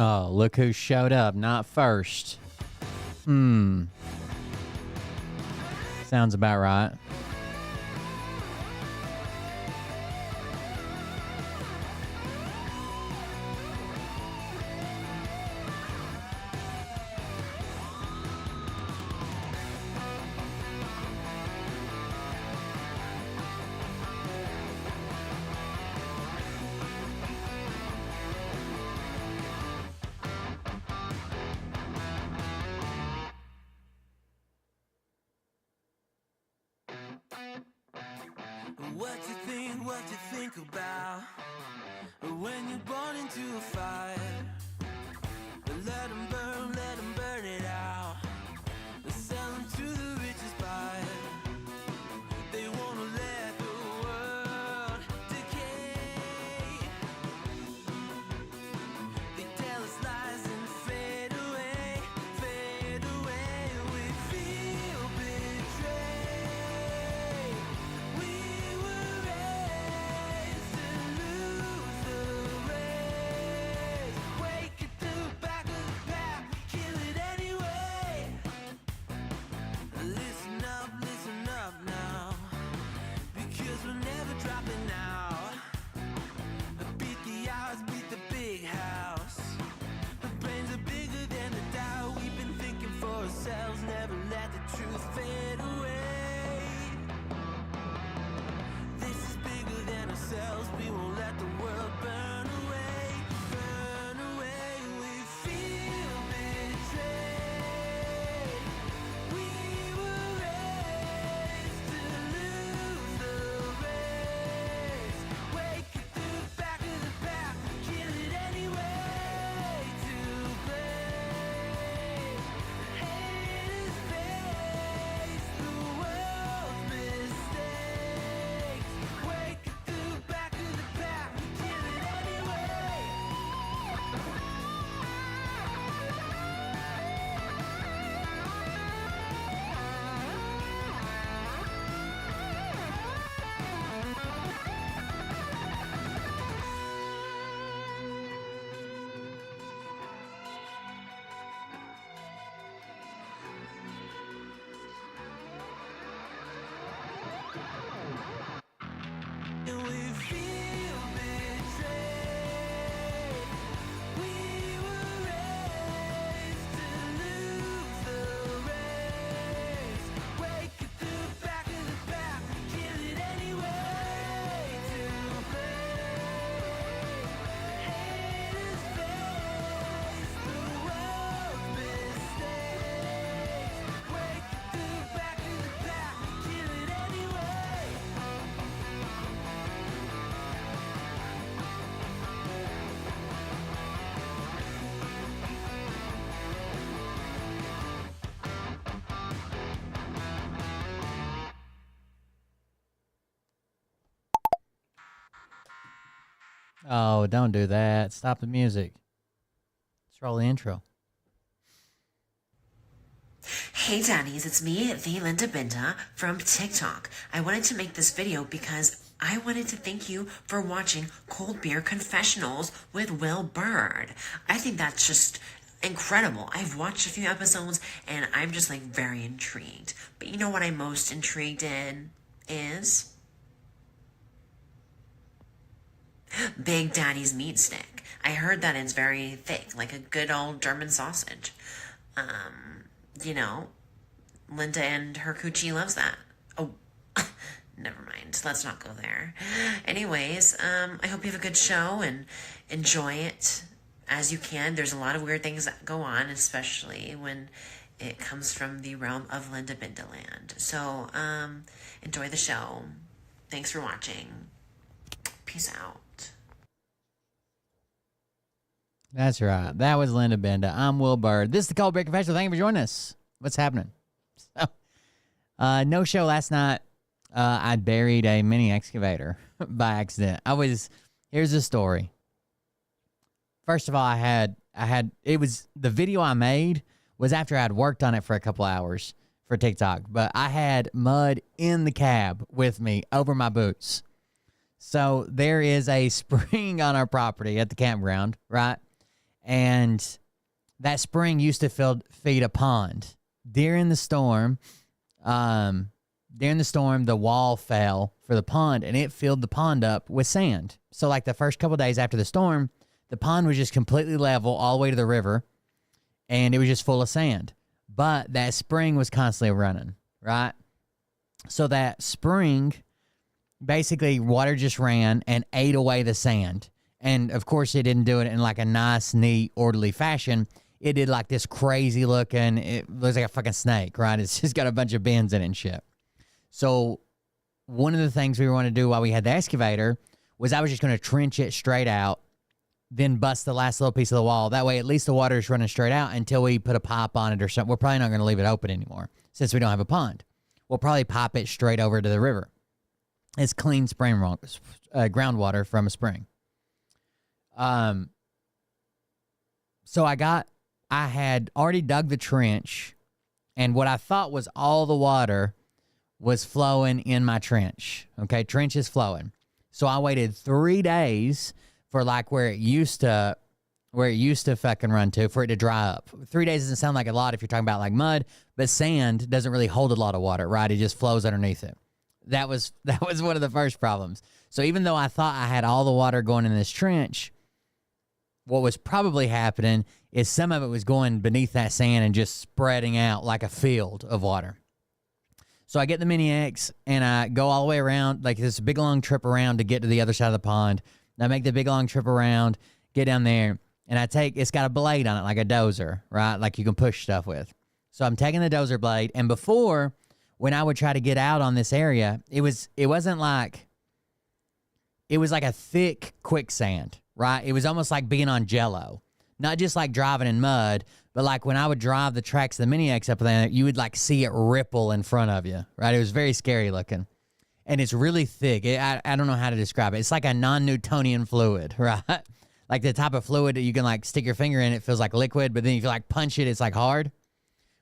Oh, look who showed up, not first. Sounds about right. What you think about when you're born into a fire? Let them burn it out. Sell them to the richest buyer. They wanna let the world decay. They tell us lies and fade away, fade away. We feel betrayed. We were raised to lose the race. Wake at the back of the pack. We Oh, don't do that. Stop the music. Let's roll the intro. Hey daddies, it's me, the Linda Binda from TikTok. I wanted to make this video because I wanted to thank you for watching Cold Beer Confessionals with Will Bird. I think that's just incredible. I've watched a few episodes and I'm just like very intrigued. But you know what I'm most intrigued in is Big Daddy's meat stick. I heard that it's very thick, like a good old German sausage. You know, Linda and her coochie loves that. Oh, never mind. Let's not go there. Anyways, I hope you have a good show and enjoy it as you can. There's a lot of weird things that go on, especially when it comes from the realm of Linda Bindaland. So, enjoy the show. Thanks for watching. Peace out. That's right. That was Linda Benda. I'm Will Bird. This is the Cold Beer Confessional. Thank you for joining us. What's happening? So, no show last night. I buried a mini excavator by accident. Here's the story. First of all, it was the video I made was after I'd worked on it for a couple hours for TikTok, but I had mud in the cab with me over my boots. So there is a spring on our property at the campground, right? And that spring used to feed a pond. During the storm, the wall fell for the pond, and it filled the pond up with sand. So like the first couple of days after the storm, the pond was just completely level all the way to the river, and it was just full of sand. But that spring was constantly running, right? So that spring, basically water just ran and ate away the sand. And of course it didn't do it in like a nice, neat, orderly fashion. It did like this crazy looking, it looks like a fucking snake, right? It's just got a bunch of bends in it and shit. So one of the things we wanted to do while we had the excavator was I was just going to trench it straight out, then bust the last little piece of the wall. That way at least the water is running straight out until we put a pipe on it or something. We're probably not going to leave it open anymore since we don't have a pond. We'll probably pipe it straight over to the river. It's clean spring groundwater from a spring. So I had already dug the trench, and what I thought was all the water was flowing in my trench. Okay, trench is flowing. So I waited 3 days for like where it used to fucking run to for it to dry up. 3 days doesn't sound like a lot if you're talking about like mud, but sand doesn't really hold a lot of water, right? It just flows underneath it. That was one of the first problems. So even though I thought I had all the water going in this trench, what was probably happening is some of it was going beneath that sand and just spreading out like a field of water. So I get the mini X and I go all the way around, like this big long trip around to get to the other side of the pond. And I make the big long trip around, get down there, and it's got a blade on it like a dozer, right? Like you can push stuff with. So I'm taking the dozer blade, and before, when I would try to get out on this area, it was like a thick quicksand, right? It was almost like being on Jello. Not just like driving in mud, but like when I would drive the tracks of the Mini X up there, you would like see it ripple in front of you, right? It was very scary looking. And it's really thick. I don't know how to describe it. It's like a non-Newtonian fluid, right? Like the type of fluid that you can like stick your finger in, it feels like liquid, but then if you like punch it, it's like hard.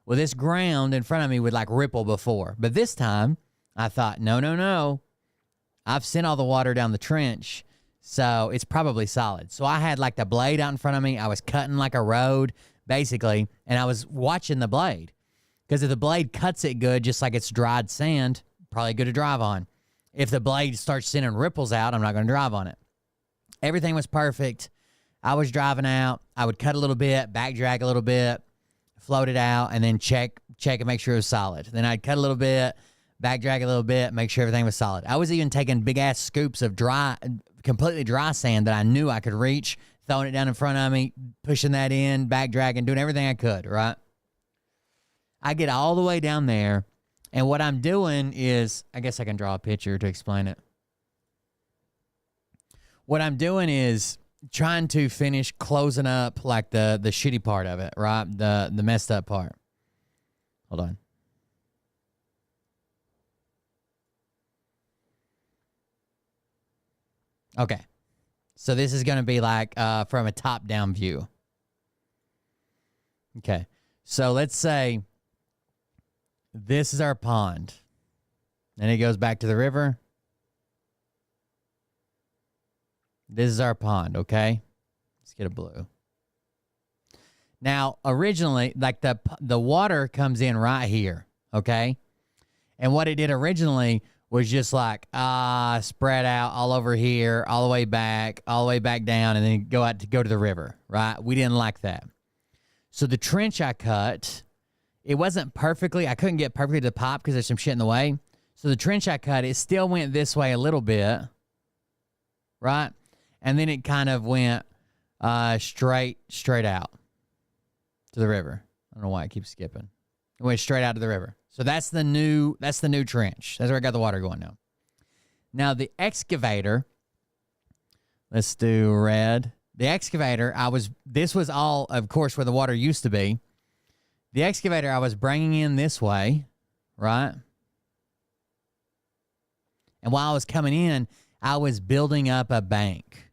Well, this ground in front of me would like ripple before. But this time, I thought, no. I've sent all the water down the trench, so it's probably solid. So I had like the blade out in front of me. I was cutting like a road, basically, and I was watching the blade. Because if the blade cuts it good, just like it's dried sand, probably good to drive on. If the blade starts sending ripples out, I'm not going to drive on it. Everything was perfect. I was driving out. I would cut a little bit, back drag a little bit, float it out, and then check and make sure it was solid. Then I'd cut a little bit, back drag a little bit, make sure everything was solid. I was even taking big-ass scoops of completely dry sand that I knew I could reach, throwing it down in front of me, pushing that in, back dragging, doing everything I could, right? I get all the way down there, and what I'm doing is, I guess I can draw a picture to explain it. What I'm doing is trying to finish closing up like the shitty part of it, right? The messed up part. Hold on. Okay. So this is going to be like from a top-down view. Okay. So let's say this is our pond. And it goes back to the river. This is our pond, okay? Let's get a blue. Now, originally, like the water comes in right here, okay? And what it did originally was just like spread out all over here, all the way back down, and then go to the river, right? We didn't like that. So the trench I cut, it wasn't perfectly, I couldn't get perfectly to the pipe because there's some shit in the way. So the trench I cut, it still went this way a little bit, right? And then it kind of went straight out to the river. I don't know why it keeps skipping. It went straight out to the river. So that's the new trench. That's where I got the water going now. Now the excavator, let's do red. The excavator, this was all, of course, where the water used to be. The excavator I was bringing in this way, right? And while I was coming in, I was building up a bank.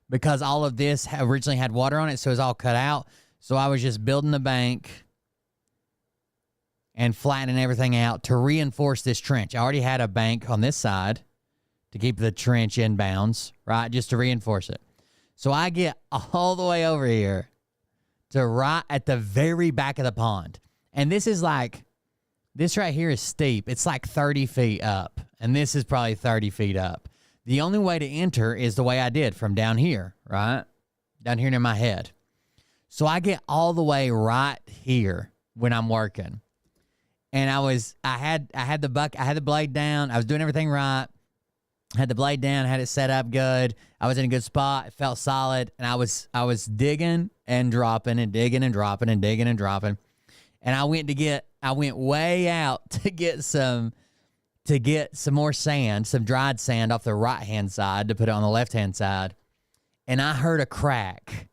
Because all of this originally had water on it, so it was all cut out. So I was just building the bank and flattening everything out to reinforce this trench. I already had a bank on this side to keep the trench in bounds, right? Just to reinforce it. So I get all the way over here to right at the very back of the pond. And this is like, this right here is steep. It's like 30 feet up. And this is probably 30 feet up. The only way to enter is the way I did from down here, right? Down here near my head. So I get all the way right here when I'm working. And I had the blade down. I was doing everything right. Had the blade down, had it set up good. I was in a good spot. It felt solid. And I was digging and dropping and digging and dropping and digging and dropping. And I went way out to get some more sand, some dried sand off the right-hand side to put it on the left-hand side. And I heard a crack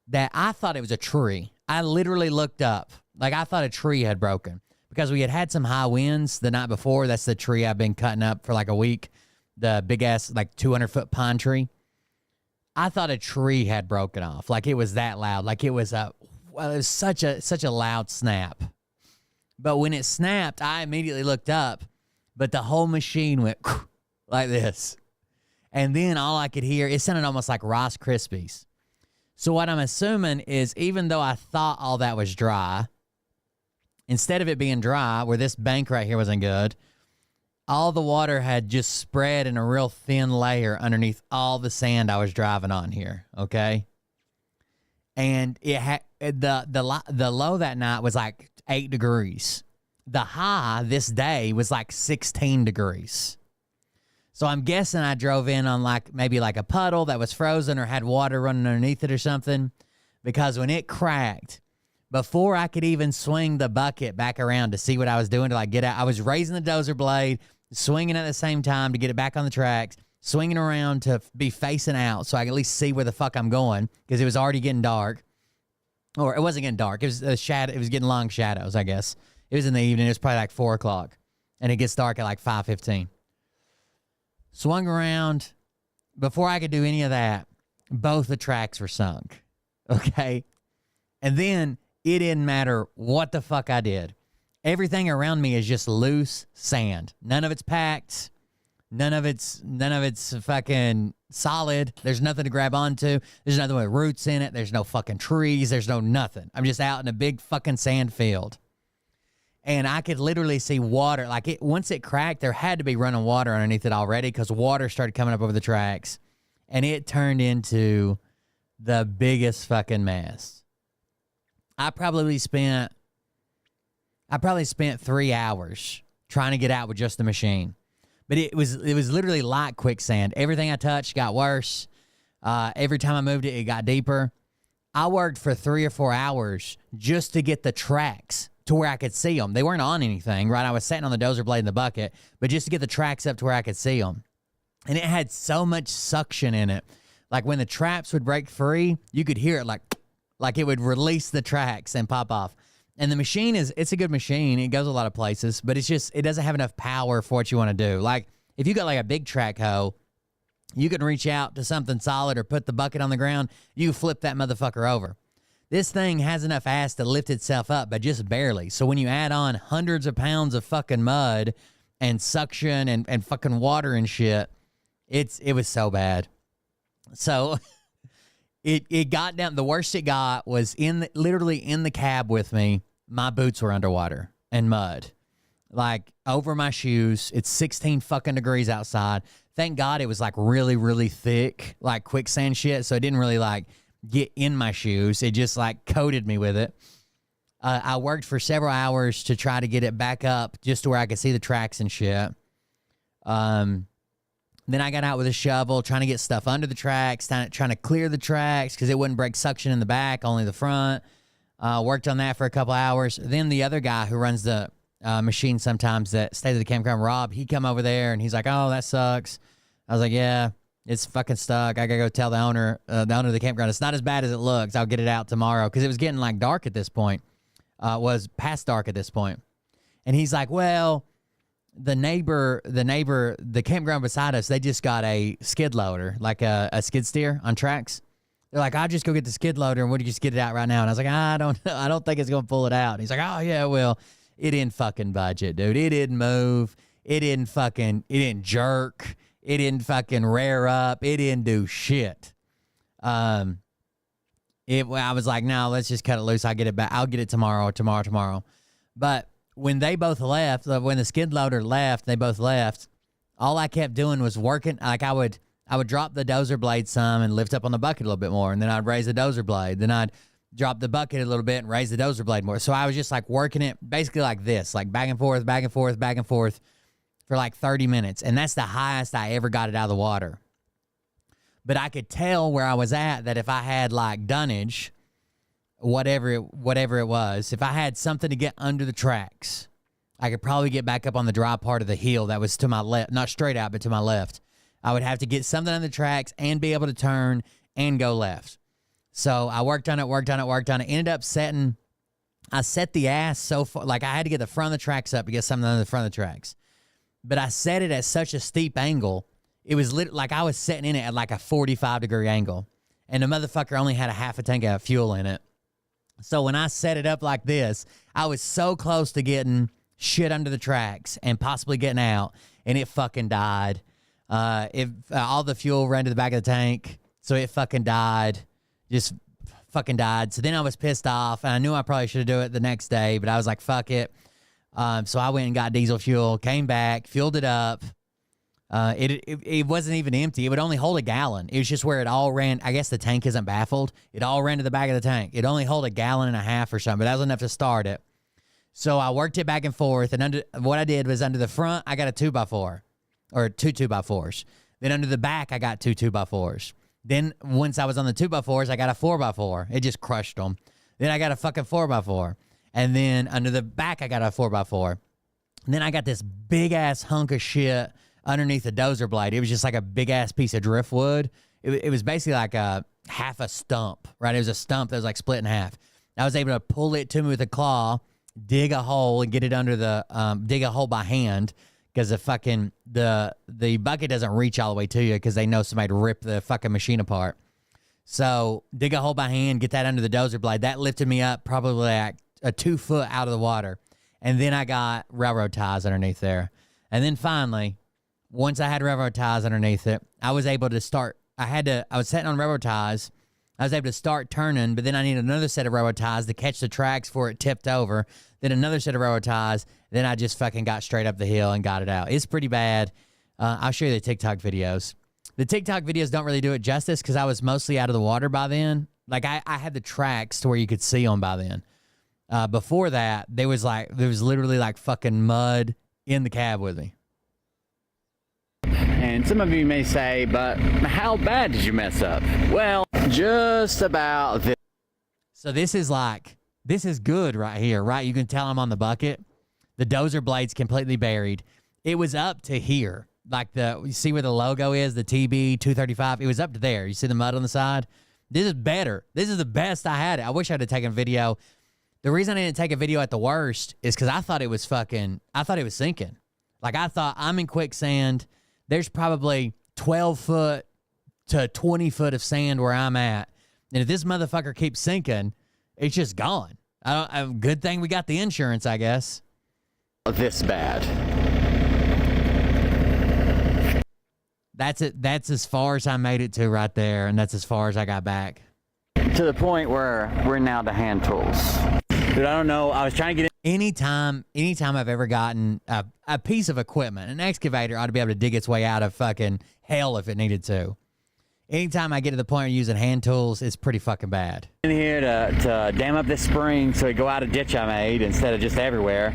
that I thought it was a tree. I literally looked up. Like I thought a tree had broken because we had some high winds the night before. That's the tree I've been cutting up for like a week. The big-ass, like 200-foot pine tree. I thought a tree had broken off. Like it was that loud. Like it was such a loud snap. But when it snapped, I immediately looked up. But the whole machine went like this. And then all I could hear, it sounded almost like Rice Krispies. So what I'm assuming is even though I thought all that was dry, instead of it being dry, where this bank right here wasn't good, all the water had just spread in a real thin layer underneath all the sand I was driving on here, okay? And it had the low that night was like 8 degrees. The high this day was like 16 degrees. So I'm guessing I drove in on like maybe like a puddle that was frozen or had water running underneath it or something. Because when it cracked, before I could even swing the bucket back around to see what I was doing to like get out, I was raising the dozer blade, swinging at the same time to get it back on the tracks, swinging around to be facing out so I could at least see where the fuck I'm going because it was already getting dark. Or it wasn't getting dark. It was a shadow. It was getting long shadows, I guess. It was in the evening. It was probably like 4 o'clock. And it gets dark at like 5:15. Swung around. Before I could do any of that, both the tracks were sunk. Okay? And then it didn't matter what the fuck I did. Everything around me is just loose sand. None of it's packed. None of it's fucking solid. There's nothing to grab onto. There's nothing with roots in it. There's no fucking trees. There's no nothing. I'm just out in a big fucking sand field. And I could literally see water. Like it once it cracked, there had to be running water underneath it already because water started coming up over the tracks. And it turned into the biggest fucking mess. I probably spent 3 hours trying to get out with just the machine. But it was literally like quicksand. Everything I touched got worse. Every time I moved it, it got deeper. I worked for 3 or 4 hours just to get the tracks to where I could see them. They weren't on anything, right? I was sitting on the dozer blade in the bucket, but just to get the tracks up to where I could see them. And it had so much suction in it. Like when the traps would break free, you could hear it like it would release the tracks and pop off. And the machine it's a good machine. It goes a lot of places, but it doesn't have enough power for what you want to do. Like if you got like a big track hoe You can reach out to something solid or put the bucket on the ground. You flip that motherfucker over. This thing has enough ass to lift itself up, but just barely. So when you add on hundreds of pounds of fucking mud and suction and fucking water and shit, it was so bad. So it got down. The worst it got was literally in the cab with me. My boots were underwater and mud, like over my shoes. It's 16 fucking degrees outside. Thank God it was like really, really thick, like quicksand shit. So it didn't really like get in my shoes. It just like coated me with it. I worked for several hours to try to get it back up just to where I could see the tracks and shit. Then I got out with a shovel, trying to get stuff under the tracks, trying to clear the tracks because it wouldn't break suction in the back, only the front. Worked on that for a couple hours. Then the other guy who runs the machine sometimes that stays at the campground, Rob, he come over there and he's like, "Oh, that sucks." I was like, "Yeah, it's fucking stuck. I gotta go tell the owner of the campground. It's not as bad as it looks. I'll get it out tomorrow." Because it was getting like dark at this point. Was past dark at this point. And he's like, "Well, the campground beside us, they just got a skid loader, like a skid steer on tracks. They're like, I'll just go get the skid loader and we'll just get it out right now." And I was like, I don't think it's gonna pull it out. And he's like, "Oh yeah, well, it didn't fucking budge it, dude. It didn't move. It didn't jerk. It didn't fucking rear up. It didn't do shit." I was like, "No, let's just cut it loose. I'll get it back. I'll get it tomorrow. But when they both left, when the skid loader left, they both left. All I kept doing was working. Like I would drop the dozer blade some and lift up on the bucket a little bit more, and then I'd raise the dozer blade. Then I'd drop the bucket a little bit and raise the dozer blade more. So I was just like working it basically like this, like back and forth, back and forth, back and forth for like 30 minutes. And that's the highest I ever got it out of the water. But I could tell where I was at that if I had like dunnage, whatever it was, if I had something to get under the tracks, I could probably get back up on the dry part of the hill that was to my left, not straight out, but to my left. I would have to get something on the tracks and be able to turn and go left. So I worked on it, ended up I set the ass so far, like I had to get the front of the tracks up to get something on the front of the tracks. But I set it at such a steep angle, it was like I was setting in it at like a 45-degree angle. And the motherfucker only had a half a tank of fuel in it. So when I set it up like this, I was so close to getting shit under the tracks and possibly getting out, and it fucking died. All the fuel ran to the back of the tank, so it fucking died. Just fucking died. So then I was pissed off, and I knew I probably should do it the next day, but I was like, fuck it. So I went and got diesel fuel, came back, filled it up. It wasn't even empty. It would only hold a gallon. It was just where it all ran. I guess the tank isn't baffled. It all ran to the back of the tank. It only hold a gallon and a half or something, but that was enough to start it. So I worked it back and forth, and what I did was under the front, I got a 2x4, or two 2x4s. Then under the back, I got two 2x4s. Then once I was on the 2x4s, I got a 4x4. It just crushed them. Then I got a fucking 4x4. And then under the back, I got a 4x4. And then I got this big-ass hunk of shit underneath the dozer blade. It was just like a big-ass piece of driftwood. It was basically like a half a stump, right? It was a stump that was like split in half. I was able to pull it to me with a claw, dig a hole, and get it under the, dig a hole by hand, because the bucket doesn't reach all the way to you because they know somebody ripped the fucking machine apart. So dig a hole by hand, get that under the dozer blade. That lifted me up probably like a 2 foot out of the water. And then I got railroad ties underneath there. And then finally, once I had railroad ties underneath it, I was able to start. I was sitting on railroad ties. I was able to start turning, but then I needed another set of railroad ties to catch the tracks before it tipped over. Then another set of railroad ties. Then I just fucking got straight up the hill and got it out. It's pretty bad. I'll show you the TikTok videos. The TikTok videos don't really do it justice because I was mostly out of the water by then. Like I had the tracks to where you could see them by then. Before that, there was literally like fucking mud in the cab with me. And some of you may say, but how bad did you mess up? Well, just about this. So this is good right here, right? You can tell I'm on the bucket. The dozer blade's completely buried. It was up to here. Like you see where the logo is, the TB 235? It was up to there. You see the mud on the side? This is better. This is the best I had. I wish I had taken video. The reason I didn't take a video at the worst is because I thought it was sinking. Like I thought I'm in quicksand. There's probably 12 foot to 20 foot of sand where I'm at. And if this motherfucker keeps sinking, it's just gone. Good thing we got the insurance, I guess. This bad. That's it. That's as far as I made it to right there, and that's as far as I got back. To the point where we're now to hand tools. Dude, I don't know. I was trying to get Anytime I've ever gotten a piece of equipment, an excavator ought to be able to dig its way out of fucking hell if it needed to. Anytime I get to the point of using hand tools, it's pretty fucking bad. in here to dam up this spring so it go out a ditch I made instead of just everywhere.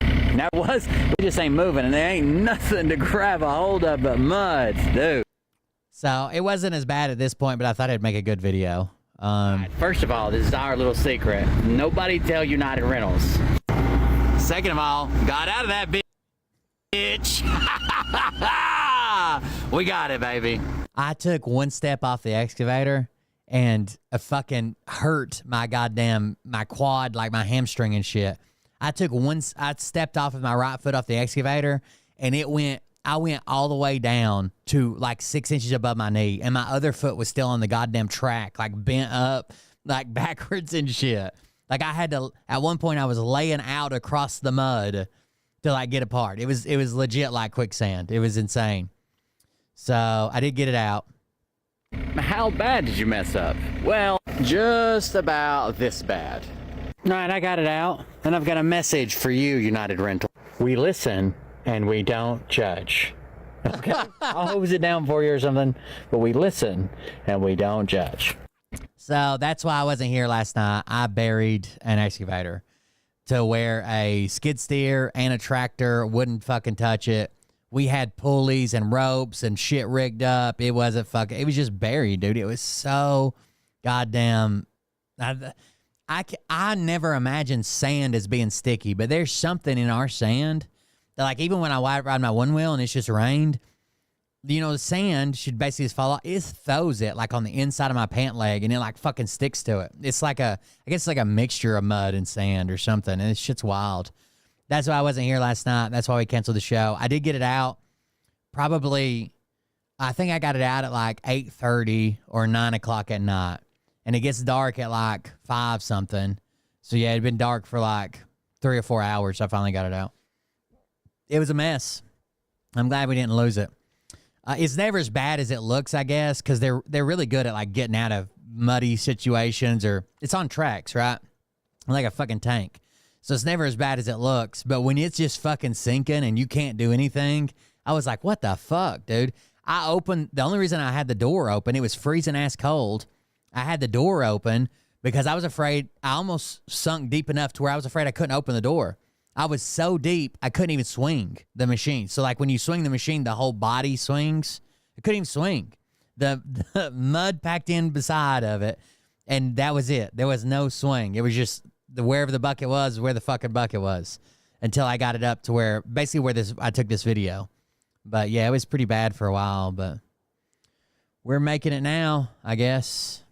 Now we just ain't moving, and there ain't nothing to grab a hold of but mud, dude. So it wasn't as bad at this point, but I thought I'd make a good video. First of all, this is our little secret. Nobody tell United Rentals. Second of all, got out of that bitch. We got it, baby. I took one step off the excavator and I fucking hurt my quad, like my hamstring and shit. I stepped off with my right foot off the excavator and I went all the way down to like 6 inches above my knee, and my other foot was still on the goddamn track, like bent up, like backwards and shit. Like I had to, at one point I was laying out across the mud to like get apart. It was legit like quicksand. It was insane. So I did get it out. How bad did you mess up? Well, just about this bad. All right, I got it out, and I've got a message for you, United Rental. We listen and we don't judge. Okay? I'll hose it down for you or something, but we listen and we don't judge. So that's why I wasn't here last night. I buried an excavator to where a skid steer and a tractor wouldn't fucking touch it. We had pulleys and ropes and shit rigged up. It was just buried, dude. It was so goddamn. I never imagined sand as being sticky, but there's something in our sand that, like, even when I ride my one wheel and it's just rained, you know, the sand should basically just fall off. It throws it like on the inside of my pant leg, and it like fucking sticks to it. It's like I guess it's like a mixture of mud and sand or something, and this shit's wild. That's why I wasn't here last night. That's why we canceled the show. I did get it out. Probably, I think I got it out at like 8:30 or 9 o'clock at night. And it gets dark at like 5 something. So yeah, it'd been dark for like 3 or 4 hours. I finally got it out. It was a mess. I'm glad we didn't lose it. It's never as bad as it looks, I guess, because they're really good at like getting out of muddy situations, or it's on tracks, right? Like a fucking tank. So it's never as bad as it looks. But when it's just fucking sinking and you can't do anything, I was like, what the fuck, dude? The only reason I had the door open, it was freezing ass cold. I had the door open because I was afraid. I almost sunk deep enough to where I was afraid I couldn't open the door. I was so deep, I couldn't even swing the machine. So like when you swing the machine, the whole body swings. I couldn't even swing. The mud packed in beside of it, and that was it. There was no swing. It was just wherever the bucket was, where the fucking bucket was, until I got it up to where, basically where I took this video. But yeah, it was pretty bad for a while, but we're making it now, I guess.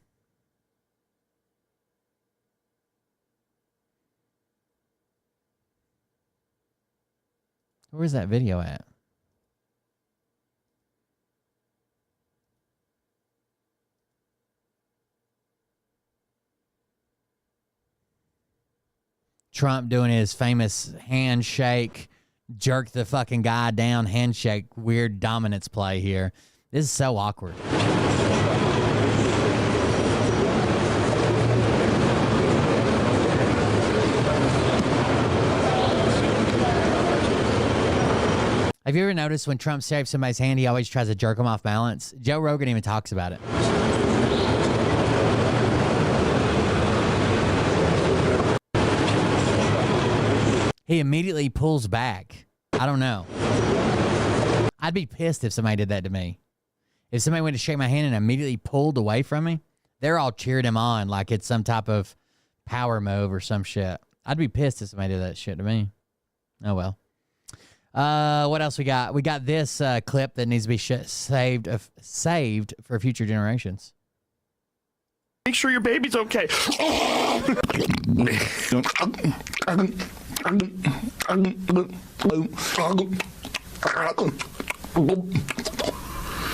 Where's that video at? Trump doing his famous handshake, jerk the fucking guy down handshake, weird dominance play here. This is so awkward. Have you ever noticed when Trump shakes somebody's hand, he always tries to jerk them off balance? Joe Rogan even talks about it. He immediately pulls back. I don't know. I'd be pissed if somebody did that to me. If somebody went to shake my hand and immediately pulled away from me, they're all cheering him on like it's some type of power move or some shit. I'd be pissed if somebody did that shit to me. Oh, well. What else we got? We got this clip that needs to be saved for future generations. Make sure your baby's okay.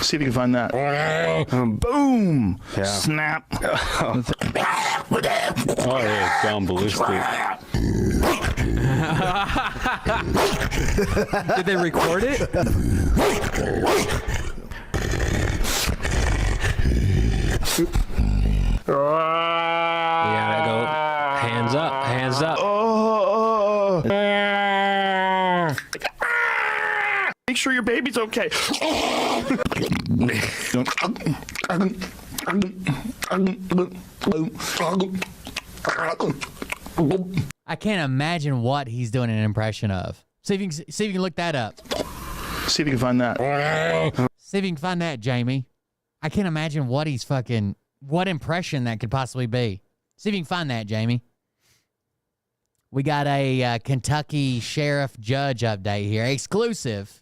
See if you can find that. Boom! Yeah. Snap. Oh, yeah, gone ballistic. Did they record it? Yeah, go. Hands up, hands up. Make sure your baby's okay. I can't imagine what he's doing an impression of. See if you can look that up. See if you can find that. See if you can find that, Jamie. I can't imagine what impression that could possibly be. See if you can find that, Jamie. We got a Kentucky sheriff judge update here, exclusive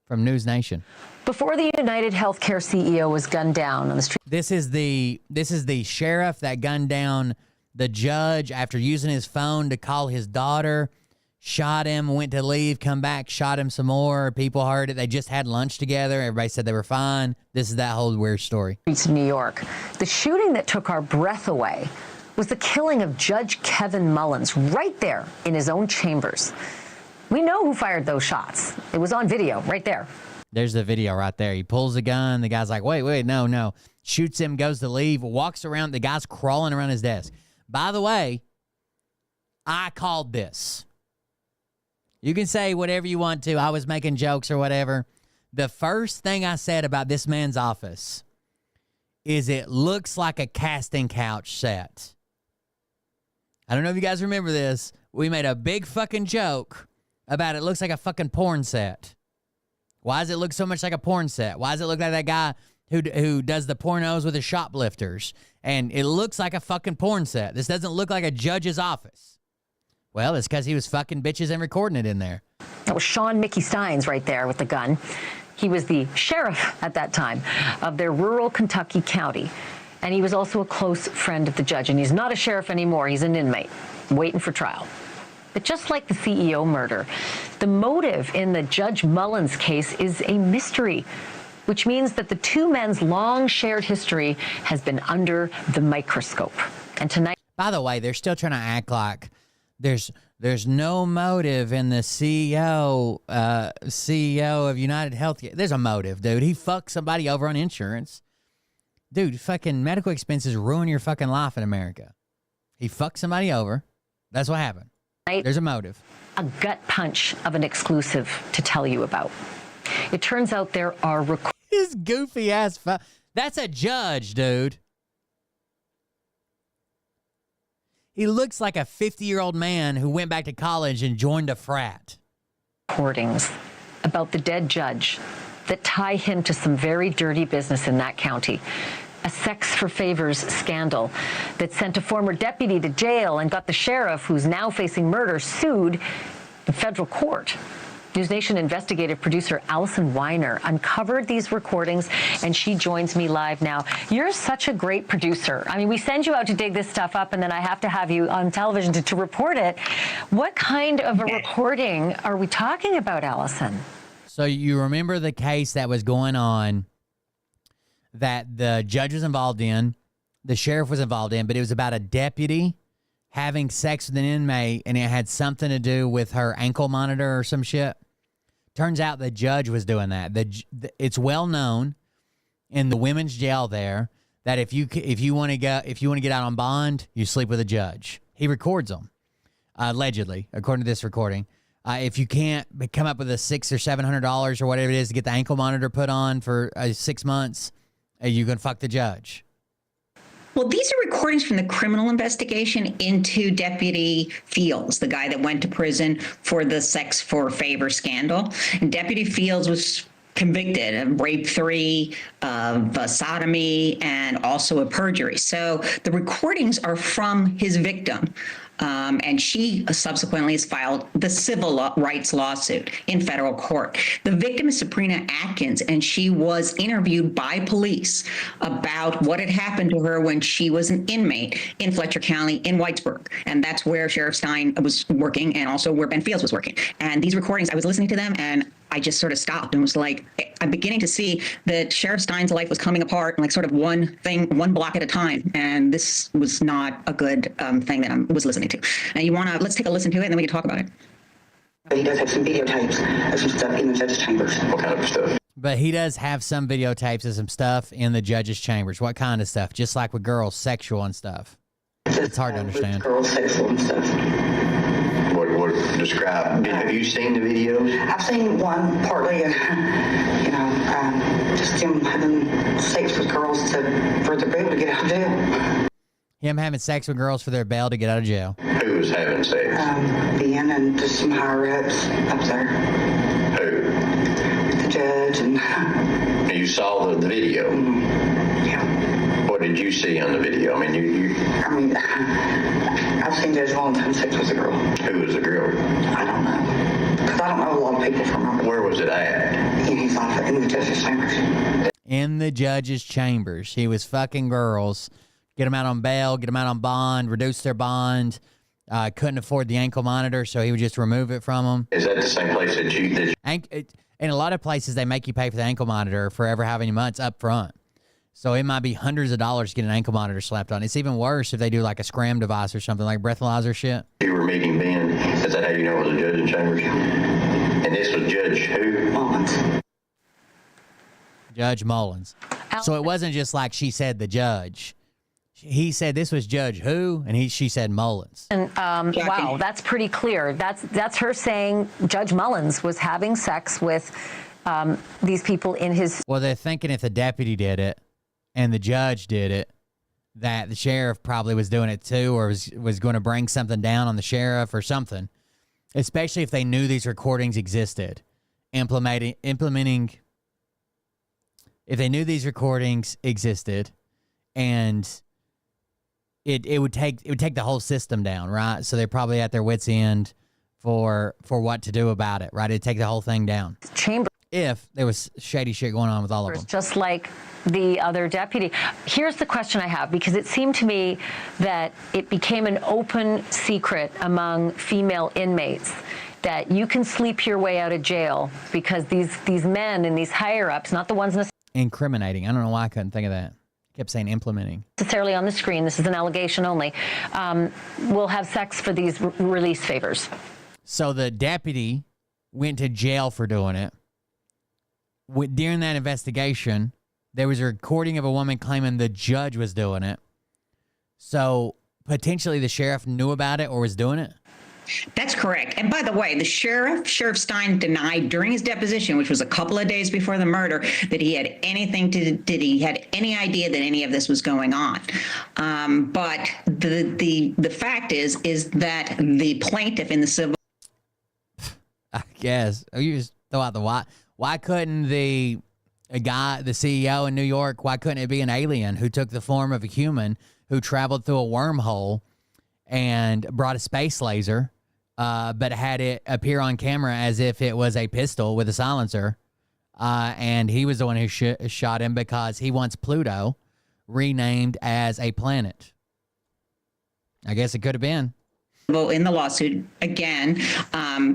from News Nation. Before the United Healthcare CEO was gunned down on the street. This is the sheriff that gunned down the judge after using his phone to call his daughter. Shot him, went to leave, come back, shot him some more. People heard it. They just had lunch together. Everybody said they were fine. This is that whole weird story. Streets of New York. The shooting that took our breath away was the killing of Judge Kevin Mullins right there in his own chambers. We know who fired those shots. It was on video right there. There's the video right there. He pulls the gun. The guy's like, wait, no. Shoots him, goes to leave, walks around. The guy's crawling around his desk. By the way, I called this. You can say whatever you want to. I was making jokes or whatever. The first thing I said about this man's office is it looks like a casting couch set. I don't know if you guys remember this. We made a big fucking joke about it looks like a fucking porn set. Why does it look so much like a porn set? Why does it look like that guy who does the pornos with the shoplifters? And it looks like a fucking porn set. This doesn't look like a judge's office. Well, it's because he was fucking bitches and recording it in there. That was Sean Mickey Steins right there with the gun. He was the sheriff at that time of their rural Kentucky county. And he was also a close friend of the judge. And he's not a sheriff anymore. He's an inmate waiting for trial. But just like the CEO murder, the motive in the Judge Mullins case is a mystery, which means that the two men's long shared history has been under the microscope. And tonight... By the way, they're still trying to act like there's no motive in the CEO of United Healthcare. There's a motive, dude. He fucked somebody over on insurance. Dude, fucking medical expenses ruin your fucking life in America. He fucked somebody over. That's what happened. There's a motive. A gut punch of an exclusive to tell you about. It turns out there are his goofy ass. That's a judge, dude. He looks like a 50-year-old man who went back to college and joined a frat. Recordings about the dead judge that tie him to some very dirty business in that county. A sex for favors scandal that sent a former deputy to jail and got the sheriff, who's now facing murder, sued in federal court. News Nation investigative producer Allison Weiner uncovered these recordings, and she joins me live now. You're such a great producer. I mean, we send you out to dig this stuff up, and then I have to have you on television to report it. What kind of a recording are we talking about, Allison? So you remember the case that was going on that the judge was involved in, the sheriff was involved in, but it was about a deputy having sex with an inmate, and it had something to do with her ankle monitor or some shit. Turns out the judge was doing that. It's well known in the women's jail there that if you want to get out on bond, you sleep with a judge. He records them, allegedly, according to this recording. If you can't come up with a $600 or $700 or whatever it is to get the ankle monitor put on for 6 months, you can fuck the judge. Well, these are recordings from the criminal investigation into Deputy Fields, the guy that went to prison for the sex for favor scandal. And Deputy Fields was convicted of rape 3, of sodomy, and also of perjury. So the recordings are from his victim. And she subsequently has filed the civil rights lawsuit in federal court. The victim is Sabrina Atkins, and she was interviewed by police about what had happened to her when she was an inmate in Fletcher County in Whitesburg. And that's where Sheriff Stein was working, and also where Ben Fields was working. And these recordings, I was listening to them, and I just sort of stopped and was like, I'm beginning to see that Sheriff Stein's life was coming apart, like sort of one block at a time. And this was not a good thing that I was listening to. And let's take a listen to it and then we can talk about it. He does have some videotapes of some stuff in the judge's chambers. What kind of stuff? But he does have some videotapes of some stuff in the judge's chambers. What kind of stuff? Just like with girls, sexual and stuff. It's hard to understand. Girls, sexual and stuff. What describe? Have you seen the videos? I've seen one partly, just him having sex with girls for their bail to get out of jail. Him having sex with girls for their bail to get out of jail. Who was having sex? Ben and just some higher ups up there. Who? The judge and. You saw the video? Yeah. What did you see on the video? I mean, I've seen Judge Mullins having sex with a girl. Who was the girl? I don't know. Because I don't know a lot of people from. Where was it at? He's off in the judge's chambers. In the judge's chambers. He was fucking girls. Get them out on bail, get them out on bond, reduce their bond. Couldn't afford the ankle monitor, so he would just remove it from them. Is that the same place that you... In a lot of places, they make you pay for the ankle monitor for ever how many months up front. So it might be hundreds of dollars to get an ankle monitor slapped on. It's even worse if they do like a scram device or something, like breathalyzer shit. You were meeting Ben. Is that how you know it was a judge in chambers? And this was Judge who? Mullins. Judge Mullins. So it wasn't just like she said the judge. He said this was Judge who, and she said Mullins. And wow, that's pretty clear. That's her saying Judge Mullins was having sex with these people in his. Well, they're thinking if the deputy did it and the judge did it, that the sheriff probably was doing it too, or was going to bring something down on the sheriff or something. Especially if they knew these recordings existed, implementing. If they knew these recordings existed, and it would take the whole system down, right? So they're probably at their wits' end for what to do about it, right? It'd take the whole thing down. Chamber. If there was shady shit going on with all of them. Just like the other deputy. Here's the question I have, because it seemed to me that it became an open secret among female inmates that you can sleep your way out of jail because these men and these higher-ups, not the ones incriminating. I don't know why I couldn't think of that. Kept saying implementing. Necessarily on the screen, this is an allegation only, will have sex for these release favors. So the deputy went to jail for doing it. During that investigation, there was a recording of a woman claiming the judge was doing it. So potentially the sheriff knew about it or was doing it? That's correct. And by the way, the Sheriff Stein denied during his deposition, which was a couple of days before the murder, that he had he had any idea that any of this was going on. But the fact is that the plaintiff in the civil. I guess you just throw out the why. Why couldn't the CEO in New York? Why couldn't it be an alien who took the form of a human who traveled through a wormhole and brought a space laser, but had it appear on camera as if it was a pistol with a silencer, and he was the one who shot him because he wants Pluto renamed as a planet? I guess it could have been. In the lawsuit, again,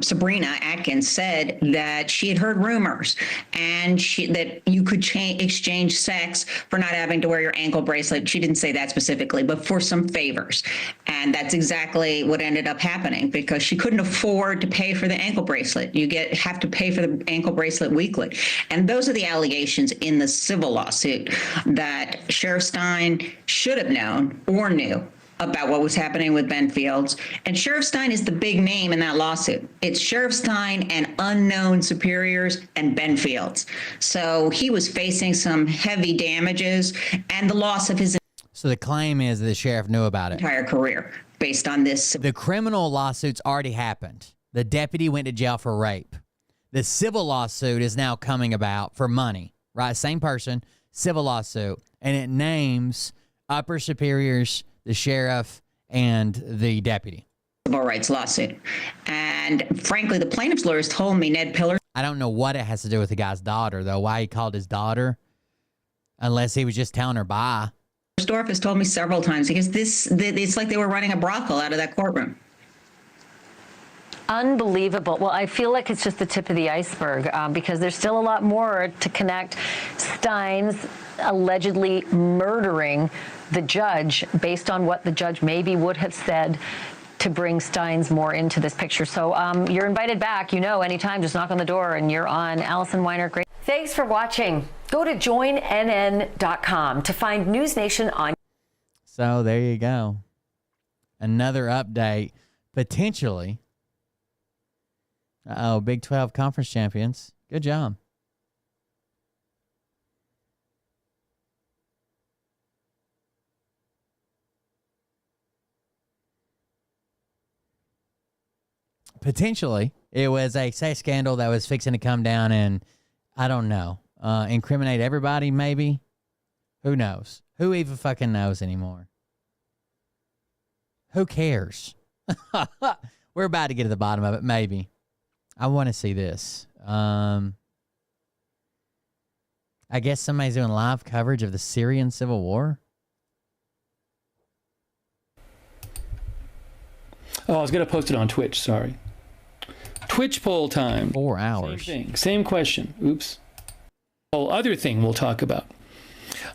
Sabrina Atkins said that she had heard rumors and that you could exchange sex for not having to wear your ankle bracelet. She didn't say that specifically, but for some favors. And that's exactly what ended up happening because she couldn't afford to pay for the ankle bracelet. You have to pay for the ankle bracelet weekly. And those are the allegations in the civil lawsuit that Sheriff Stein should have known or knew about what was happening with Ben Fields. And Sheriff Stein is the big name in that lawsuit. It's Sheriff Stein and unknown superiors and Ben Fields. So he was facing some heavy damages and the loss of his. So the claim is the sheriff knew about it. Entire career based on this. The criminal lawsuits already happened. The deputy went to jail for rape. The civil lawsuit is now coming about for money, right? Same person, civil lawsuit. And it names upper superiors, the sheriff, and the deputy. Civil rights lawsuit. And frankly, the plaintiff's lawyers told me Ned Pillar. I don't know what it has to do with the guy's daughter, though, why he called his daughter, unless he was just telling her bye. Dorf has told me several times because it's like they were running a brothel out of that courtroom. Unbelievable. Well, I feel like it's just the tip of the iceberg because there's still a lot more to connect Stein's allegedly murdering the judge based on what the judge maybe would have said to bring Stein's more into this picture. So you're invited back, anytime. Just knock on the door and you're on. Allison Weiner, great. Thanks for watching. Go to joinnn.com to find News Nation on. So there you go. Another update, potentially. Big 12 conference champions. Good job. Potentially, it was a sex scandal that was fixing to come down and, I don't know, incriminate everybody, maybe? Who knows? Who even fucking knows anymore? Who cares? We're about to get to the bottom of it, maybe. I want to see this. I guess somebody's doing live coverage of the Syrian civil war. Oh, I was going to post it on Twitch, sorry. Twitch poll time. 4 hours. Same thing. Same question. Oops. Whole other thing we'll talk about.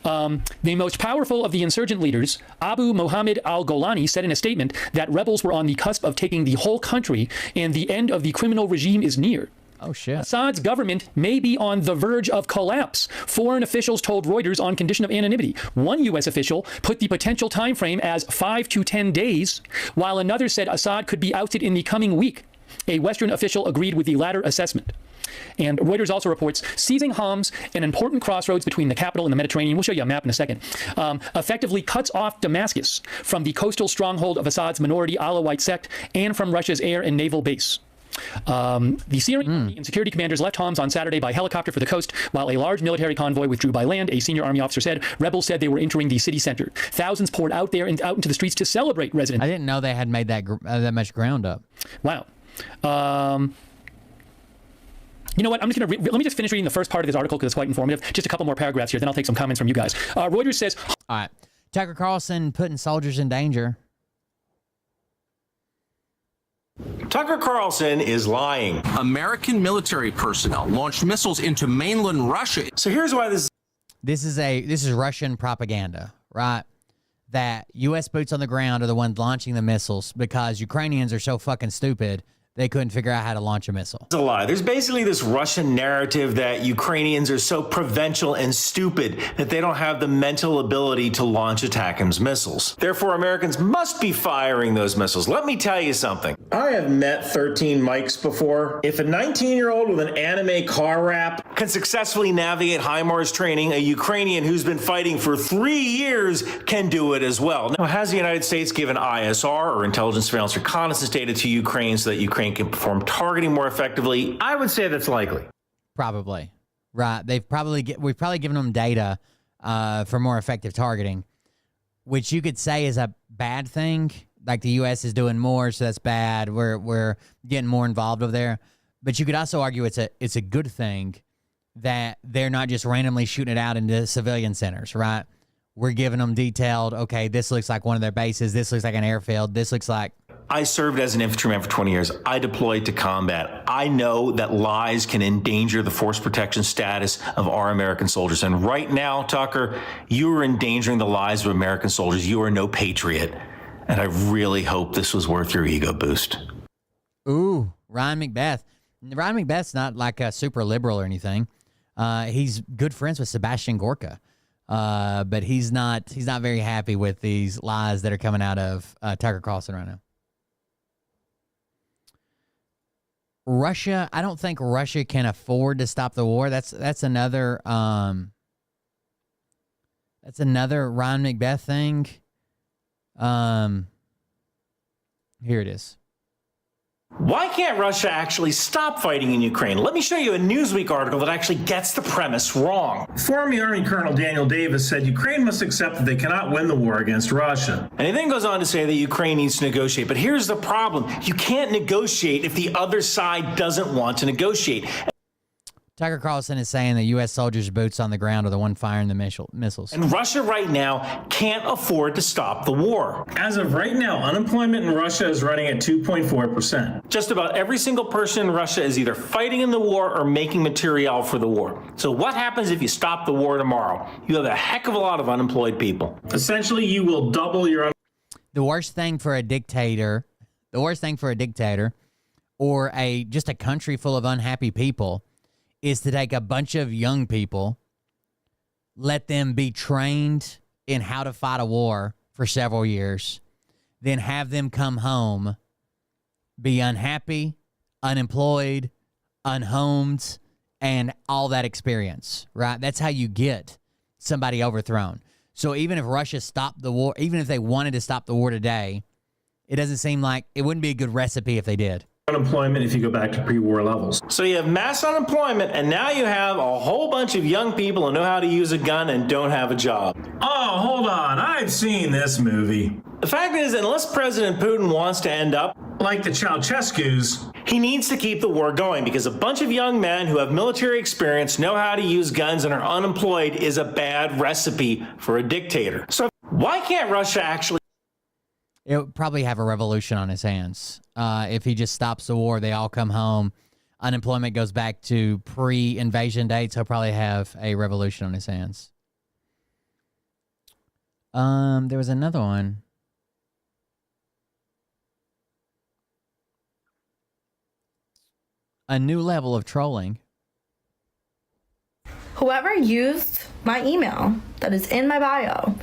The most powerful of the insurgent leaders, Abu Mohammed al-Golani, said in a statement that rebels were on the cusp of taking the whole country and the end of the criminal regime is near. Oh, shit. Assad's government may be on the verge of collapse, foreign officials told Reuters on condition of anonymity. One U.S. official put the potential time frame as 5 to 10 days, while another said Assad could be ousted in the coming week. A Western official agreed with the latter assessment. And Reuters also reports seizing Homs, an important crossroads between the capital and the Mediterranean, we'll show you a map in a second, effectively cuts off Damascus from the coastal stronghold of Assad's minority Alawite sect and from Russia's air and naval base. The Syrian army and security commanders left Homs on Saturday by helicopter for the coast, while a large military convoy withdrew by land, a senior army officer said. Rebels said they were entering the city center. Thousands poured out there and out into the streets to celebrate residents. I didn't know they had made that much ground up. Wow. You know what? I'm just going to let me just finish reading the first part of this article because it's quite informative. Just a couple more paragraphs here, then I'll take some comments from you guys. Reuters says... All right. Tucker Carlson putting soldiers in danger. Tucker Carlson is lying. American military personnel launched missiles into mainland Russia. So here's why this is Russian propaganda, right? That U.S. boots on the ground are the ones launching the missiles because Ukrainians are so fucking stupid they couldn't figure out how to launch a missile. It's a lie. There's basically this Russian narrative that Ukrainians are so provincial and stupid that they don't have the mental ability to launch ATACMS missiles. Therefore, Americans must be firing those missiles. Let me tell you something. I have met 13 Mikes before. If a 19-year-old with an anime car rap can successfully navigate HIMARS training, a Ukrainian who's been fighting for 3 years can do it as well. Now, has the United States given ISR or intelligence surveillance reconnaissance data to Ukraine so that Ukraine can perform targeting more effectively? I would say that's likely. Probably. Right. We've probably given them data for more effective targeting, which you could say is a bad thing. Like the U.S. is doing more, so that's bad. We're getting more involved over there. But you could also argue it's a good thing that they're not just randomly shooting it out into civilian centers, right? We're giving them detailed, okay, this looks like one of their bases. This looks like an airfield. This looks like... I served as an infantryman for 20 years. I deployed to combat. I know that lies can endanger the force protection status of our American soldiers. And right now, Tucker, you are endangering the lives of American soldiers. You are no patriot. And I really hope this was worth your ego boost. Ooh, Ryan McBeth. Ryan McBeth's not like a super liberal or anything. He's good friends with Sebastian Gorka. But he's not very happy with these lies that are coming out of Tucker Carlson right now. Russia, I don't think Russia can afford to stop the war. That's another Ryan McBeth thing. Here it is. Why can't Russia actually stop fighting in Ukraine? Let me show you a Newsweek article that actually gets the premise wrong. Former Army Colonel Daniel Davis said Ukraine must accept that they cannot win the war against Russia. And he then goes on to say that Ukraine needs to negotiate. But here's the problem. You can't negotiate if the other side doesn't want to negotiate. Tucker Carlson is saying the U.S. soldiers' boots on the ground are the one firing the missiles. And Russia right now can't afford to stop the war. As of right now, unemployment in Russia is running at 2.4%. Just about every single person in Russia is either fighting in the war or making material for the war. So what happens if you stop the war tomorrow? You have a heck of a lot of unemployed people. Essentially, you will double your... The worst thing for a dictator, or just a country full of unhappy people, is to take a bunch of young people, let them be trained in how to fight a war for several years, then have them come home, be unhappy, unemployed, unhomed, and all that experience, right? That's how you get somebody overthrown. So even if Russia stopped the war, even if they wanted to stop the war today, it doesn't seem like it wouldn't be a good recipe if they did. Unemployment if you go back to pre-war levels. So you have mass unemployment, and now you have a whole bunch of young people who know how to use a gun and don't have a job. Oh, hold on. I've seen this movie. The fact is, unless President Putin wants to end up like the Ceausescu's, he needs to keep the war going because a bunch of young men who have military experience, know how to use guns, and are unemployed is a bad recipe for a dictator. So why can't Russia actually... It would probably have a revolution on his hands. If he just stops the war, they all come home. Unemployment goes back to pre-invasion dates. He'll probably have a revolution on his hands. There was another one. A new level of trolling. Whoever used my email that is in my bio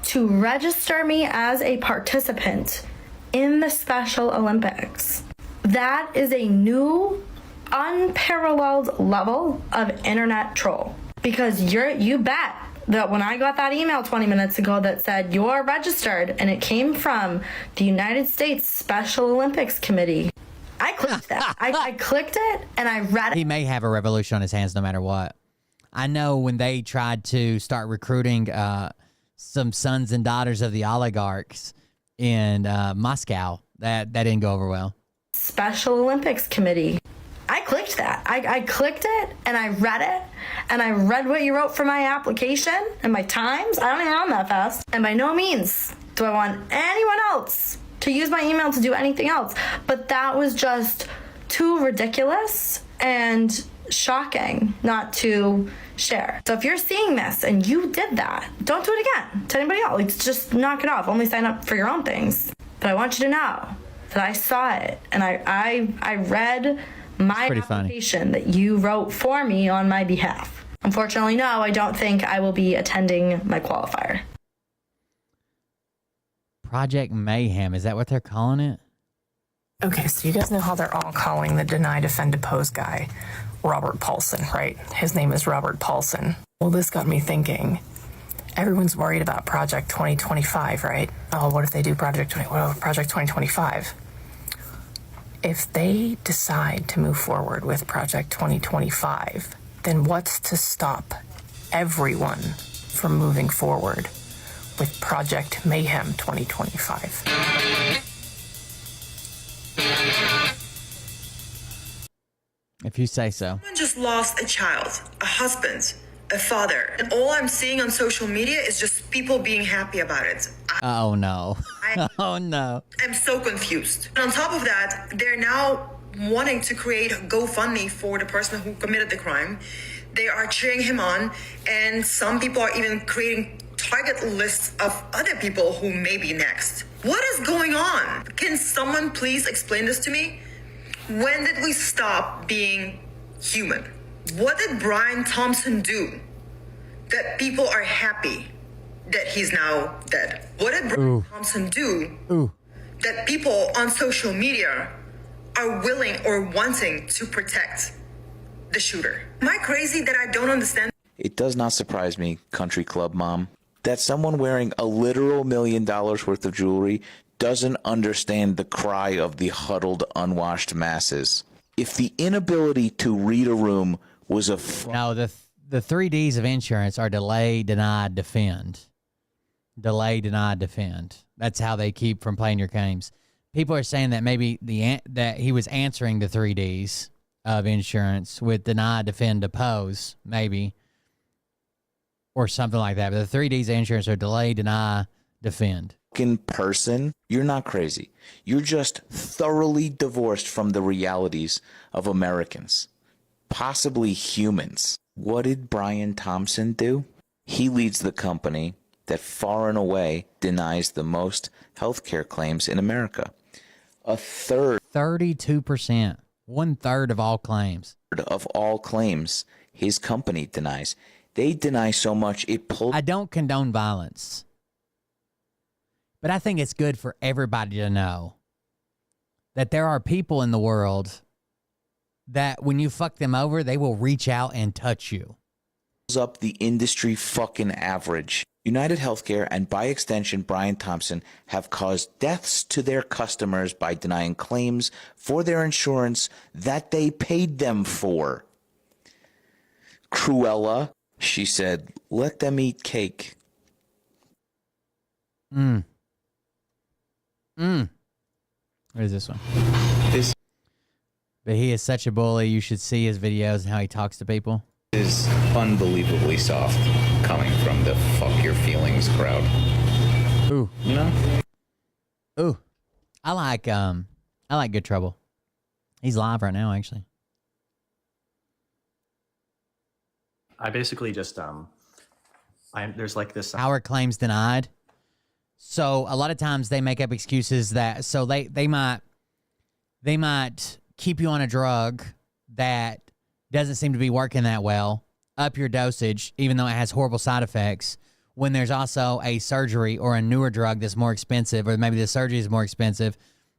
to register me as a participant in the Special Olympics. That is a new, unparalleled level of internet troll. Because you bet that when I got that email 20 minutes ago that said you're registered and it came from the United States Special Olympics Committee, I clicked that. I clicked it and I read it. He may have a revolution on his hands no matter what. I know when they tried to start recruiting some sons and daughters of the oligarchs in Moscow, that didn't go over well. Special Olympics Committee. I clicked that. I clicked it and I read it and I read what you wrote for my application and my times. I don't even run that fast. And by no means do I want anyone else to use my email to do anything else. But that was just too ridiculous and shocking not to share. So if you're seeing this and you did that, don't do it again to anybody else. Like, just knock it off. Only sign up for your own things. But I want you to know that I saw it and I read my application that you wrote for me on my behalf. Unfortunately, no, I don't think I will be attending my qualifier. Project Mayhem, is that what they're calling it? Okay, so you guys know how they're all calling the deny, defend, depose guy Robert Paulson, right? His name is Robert Paulson. Well, this got me thinking. Everyone's worried about Project 2025, right? Oh, what if they do Project 2025? If they decide to move forward with Project 2025, then what's to stop everyone from moving forward with Project Mayhem 2025? If you say so. Someone just lost a child, a husband, a father, and all I'm seeing on social media is just people being happy about it. Oh no. Oh no. I'm so confused. And on top of that, they're now wanting to create a GoFundMe for the person who committed the crime. They are cheering him on, and some people are even creating target lists of other people who may be next. What is going on? Can someone please explain this to me? When did we stop being human? What did Brian Thompson do that people are happy that he's now dead? What did Brian Thompson do that people on social media are willing or wanting to protect the shooter? Am I crazy that I don't understand? It does not surprise me, country club mom, that someone wearing a literal $1 million worth of jewelry doesn't understand the cry of the huddled, unwashed masses. If the inability to read a room was a... No, the 3 Ds of insurance are delay, deny, defend. Delay, deny, defend. That's how they keep from playing your games. People are saying that maybe that he was answering the 3 Ds of insurance with deny, defend, oppose, maybe, or something like that. But the 3 Ds of insurance are delay, deny, defend. In person, you're not crazy. You're just thoroughly divorced from the realities of Americans, possibly humans. What did Brian Thompson do? He leads the company that far and away denies the most healthcare claims in America. 32%. 1/3 of all claims. Of all claims, his company denies. They deny so much it pulls. I don't condone violence, but I think it's good for everybody to know that there are people in the world that when you fuck them over, they will reach out and touch you. Up the industry fucking average. United Healthcare and by extension Brian Thompson have caused deaths to their customers by denying claims for their insurance that they paid them for. Cruella, she said, let them eat cake. What is this one? But he is such a bully. You should see his videos and how he talks to people. Is unbelievably soft coming from the fuck your feelings crowd. Ooh. You know? Ooh. I like Good Trouble. He's live right now, actually. I basically just there's like this Our claims denied. So a lot of times they make up excuses that so they might keep you on a drug that doesn't seem to be working that well, up your dosage, even though it has horrible side effects, when there's also a surgery or a newer drug that's more expensive, or maybe the surgery is more expensive,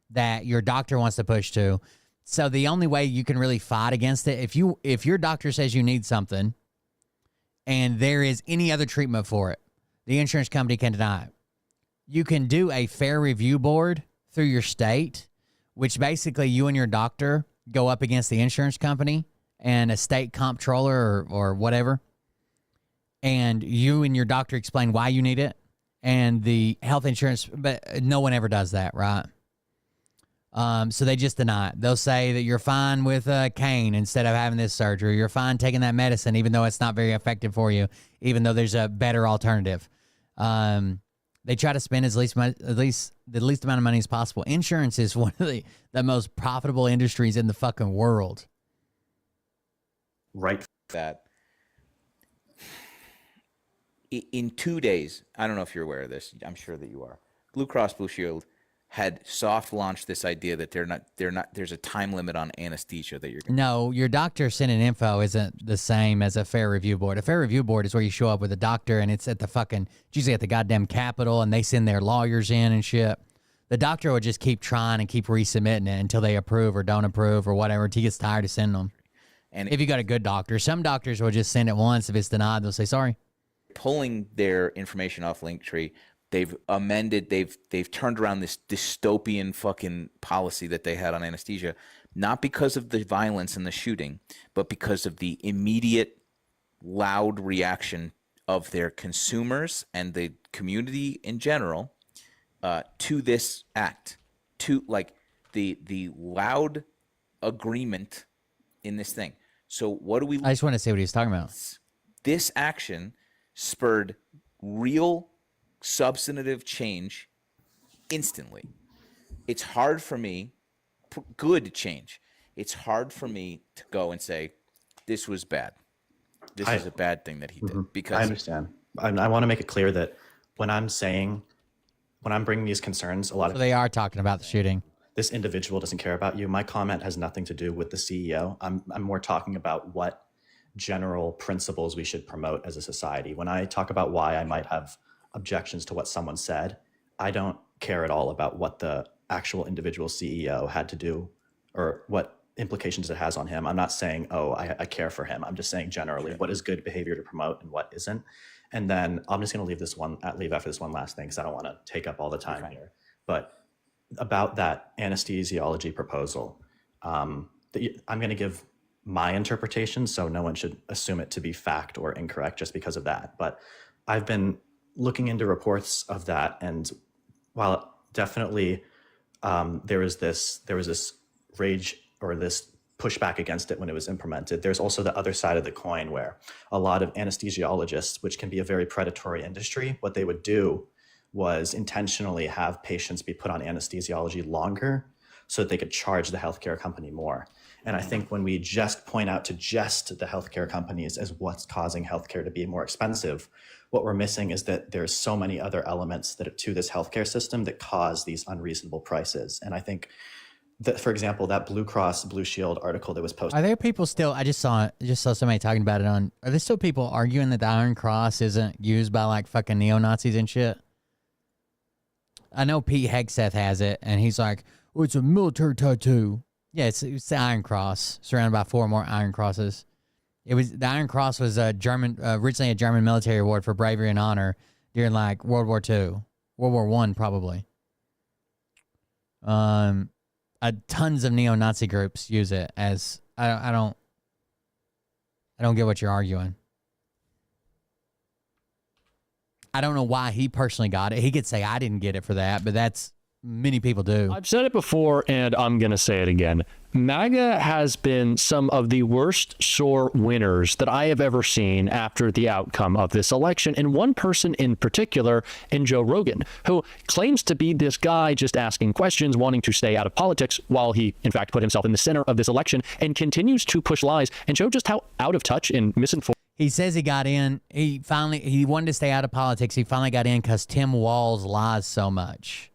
that your doctor wants to push to. So the only way you can really fight against it, if your doctor says you need something and there is any other treatment for it, the insurance company can deny it. You can do a fair review board through your state, which basically you and your doctor go up against the insurance company and a state comptroller or whatever, and you and your doctor explain why you need it, and the health insurance, but no one ever does that, right? So they just deny it. They'll say that you're fine with cane instead of having this surgery. You're fine taking that medicine, even though it's not very effective for you, even though there's a better alternative. They try to spend the least amount of money as possible. Insurance is one of the most profitable industries in the fucking world. Right. That in 2 days, I don't know if you're aware of this. I'm sure that you are. Blue Cross Blue Shield had soft launched this idea that there's a time limit on anesthesia that you're gonna. No, your doctor sending info isn't the same as a fair review board. A fair review board is where you show up with a doctor and it's it's usually at the goddamn Capitol and they send their lawyers in and shit. The doctor will just keep trying and keep resubmitting it until they approve or don't approve or whatever until he gets tired of sending them. And if you got a good doctor, some doctors will just send it once. If it's denied, they'll say sorry. Pulling their information off Linktree, they've amended, they've turned around this dystopian fucking policy that they had on anesthesia, not because of the violence and the shooting, but because of the immediate loud reaction of their consumers and the community in general to this act, to like the loud agreement in this thing. So what do we? I just want to see what he's talking about. This action spurred real substantive change instantly. It's hard for me, good change. It's hard for me to go and say, this was bad. This is a bad thing that he did. Because I understand. I want to make it clear that when I'm bringing these concerns, a lot of they are talking about the shooting. This individual doesn't care about you. My comment has nothing to do with the CEO. I'm more talking about what general principles we should promote as a society. When I talk about why I might have objections to what someone said, I don't care at all about what the actual individual CEO had to do or what implications it has on him. I'm not saying, I care for him. I'm just saying generally what is good behavior to promote and what isn't. And then I'm just going to leave after this one last thing because I don't want to take up all the time here. But about that anesthesiology proposal, I'm going to give my interpretation, so no one should assume it to be fact or incorrect just because of that. But I've been looking into reports of that, and while definitely there was this rage or this push back against it when it was implemented. There's also the other side of the coin where a lot of anesthesiologists, which can be a very predatory industry, what they would do was intentionally have patients be put on anesthesiology longer so that they could charge the healthcare company more. And I think when we just point out to just the healthcare companies as what's causing healthcare to be more expensive, what we're missing is that there's so many other elements that to this healthcare system that cause these unreasonable prices. And I think that, for example, that Blue Cross Blue Shield article that was posted. Are there people still? I just saw somebody talking about it on. Are there still people arguing that the Iron Cross isn't used by like fucking neo-Nazis and shit? I know Pete Hegseth has it, and he's like, "Oh, it's a military tattoo." Yeah, it's the Iron Cross, surrounded by 4 more Iron Crosses. The Iron Cross was originally a German military award for bravery and honor during like World War II, World War I probably. Tons of neo-Nazi groups use it as I don't get what you're arguing. I don't know why he personally got it. He could say I didn't get it for that, but many people do. I've said it before, and I'm going to say it again. MAGA has been some of the worst sore winners that I have ever seen after the outcome of this election. And one person in particular, in Joe Rogan, who claims to be this guy just asking questions, wanting to stay out of politics, while he, in fact, put himself in the center of this election and continues to push lies and show just how out of touch and misinformed. He says he got in. He wanted to stay out of politics. He finally got in because Tim Walz lies so much.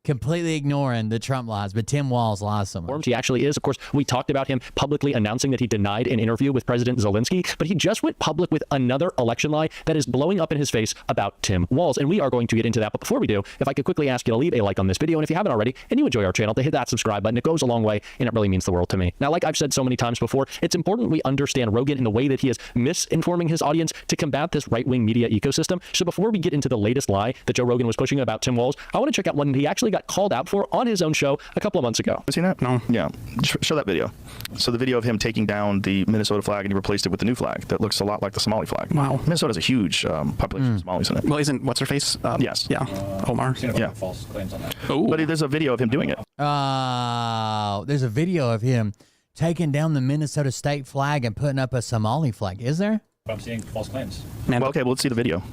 Completely ignoring the Trump lies, but Tim Walz lies so much. He actually is. Of course, we talked about him publicly announcing that he denied an interview with President Zelensky, but he just went public with another election lie that is blowing up in his face about Tim Walz, and we are going to get into that. But before we do, if I could quickly ask you to leave a like on this video, and if you haven't already, and you enjoy our channel, to hit that subscribe button. It goes a long way, and it really means the world to me. Now, like I've said so many times before, it's important we understand Rogan in the way that he is misinforming his audience to combat this right-wing media ecosystem. So before we get into the latest lie that Joe Rogan was pushing about Tim Walz, I want to check out one that he actually got called out for on his own show a couple of months ago. Seen that? No. Yeah. Show that video. So the video of him taking down the Minnesota flag and he replaced it with the new flag that looks a lot like the Somali flag. Wow. Minnesota's a huge population of Somalis in it. Well, isn't what's her face? Yes. Yeah. Omar. Yeah. False claims on that. But there's a video of him doing it. Oh, there's a video of him taking down the Minnesota state flag and putting up a Somali flag. Is there? But I'm seeing false claims. Well, okay, well, let's see the video.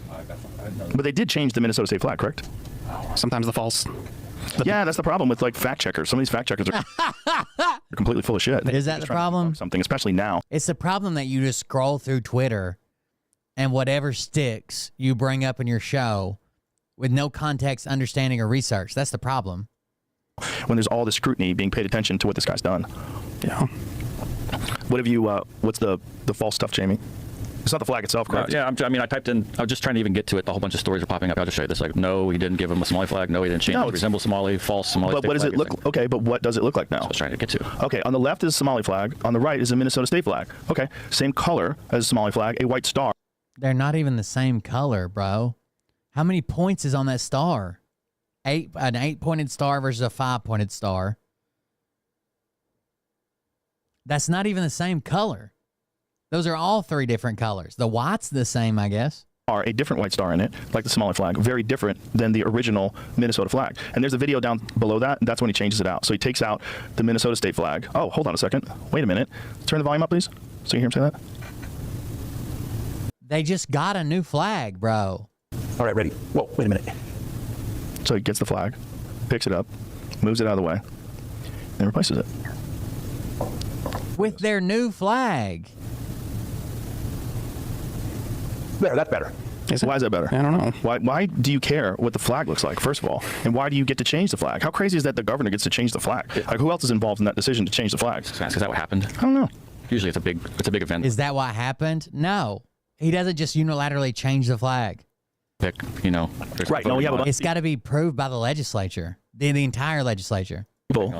But they did change the Minnesota state flag, correct? Sometimes the false. Yeah, that's the problem with like fact checkers. Some of these fact checkers are completely full of shit. Is that the problem? Something, especially now. It's the problem that you just scroll through Twitter and whatever sticks you bring up in your show with no context, understanding, or research. That's the problem. When there's all this scrutiny being paid attention to what this guy's done. Yeah. What have you, what's the false stuff, Jamie? It's not the flag itself, correct? Yeah, I mean, I typed in, I was just trying to even get to it. A whole bunch of stories are popping up. I'll just show you this. Like, no, he didn't give him a Somali flag. No, he didn't change it to resemble Somali. False Somali. But what does it look? Okay, but what does it look like now? That's what I was trying to get to. Okay, on the left is a Somali flag. On the right is a Minnesota state flag. Okay, same color as a Somali flag, a white star. They're not even the same color, bro. How many points is on that star? An 8-pointed star versus a 5-pointed star. That's not even the same color. Those are all 3 different colors. The white's the same, I guess. A different white star in it, like the Somali flag, very different than the original Minnesota flag. And there's a video down below that, and that's when he changes it out. So he takes out the Minnesota state flag. Oh, hold on a second. Wait a minute. Turn the volume up, please, so you hear him say that. They just got a new flag, bro. All right, ready. Whoa, wait a minute. So he gets the flag, picks it up, moves it out of the way, and replaces it. With their new flag. There, that's better. Why is that better? I don't know. Why do you care what the flag looks like, first of all? And why do you get to change the flag? How crazy is that the governor gets to change the flag? Like, who else is involved in that decision to change the flag? Is that what happened? I don't know. Usually it's a big event. Is that what happened? No. He doesn't just unilaterally change the flag. Right. No, yeah, it's got to be proved by the legislature, the entire legislature.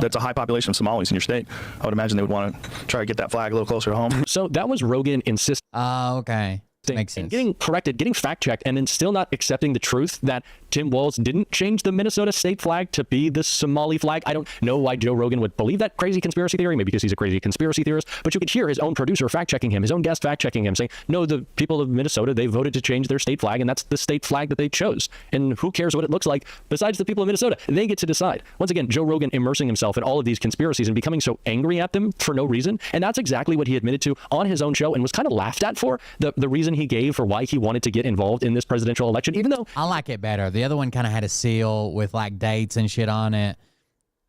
That's a high population of Somalis in your state. I would imagine they would want to try to get that flag a little closer to home. So that was Rogan insisting. Oh, okay. Makes sense. And getting corrected, getting fact-checked, and then still not accepting the truth that Tim Walz didn't change the Minnesota state flag to be the Somali flag. I don't know why Joe Rogan would believe that crazy conspiracy theory, maybe because he's a crazy conspiracy theorist, but you could hear his own producer fact-checking him, his own guest fact-checking him, saying, no, the people of Minnesota, they voted to change their state flag, and that's the state flag that they chose. And who cares what it looks like besides the people of Minnesota? They get to decide. Once again, Joe Rogan immersing himself in all of these conspiracies and becoming so angry at them for no reason. And that's exactly what he admitted to on his own show and was kind of laughed at for, the reason he gave for why he wanted to get involved in this presidential election, even though I like it better. The other one kind of had a seal with like dates and shit on it.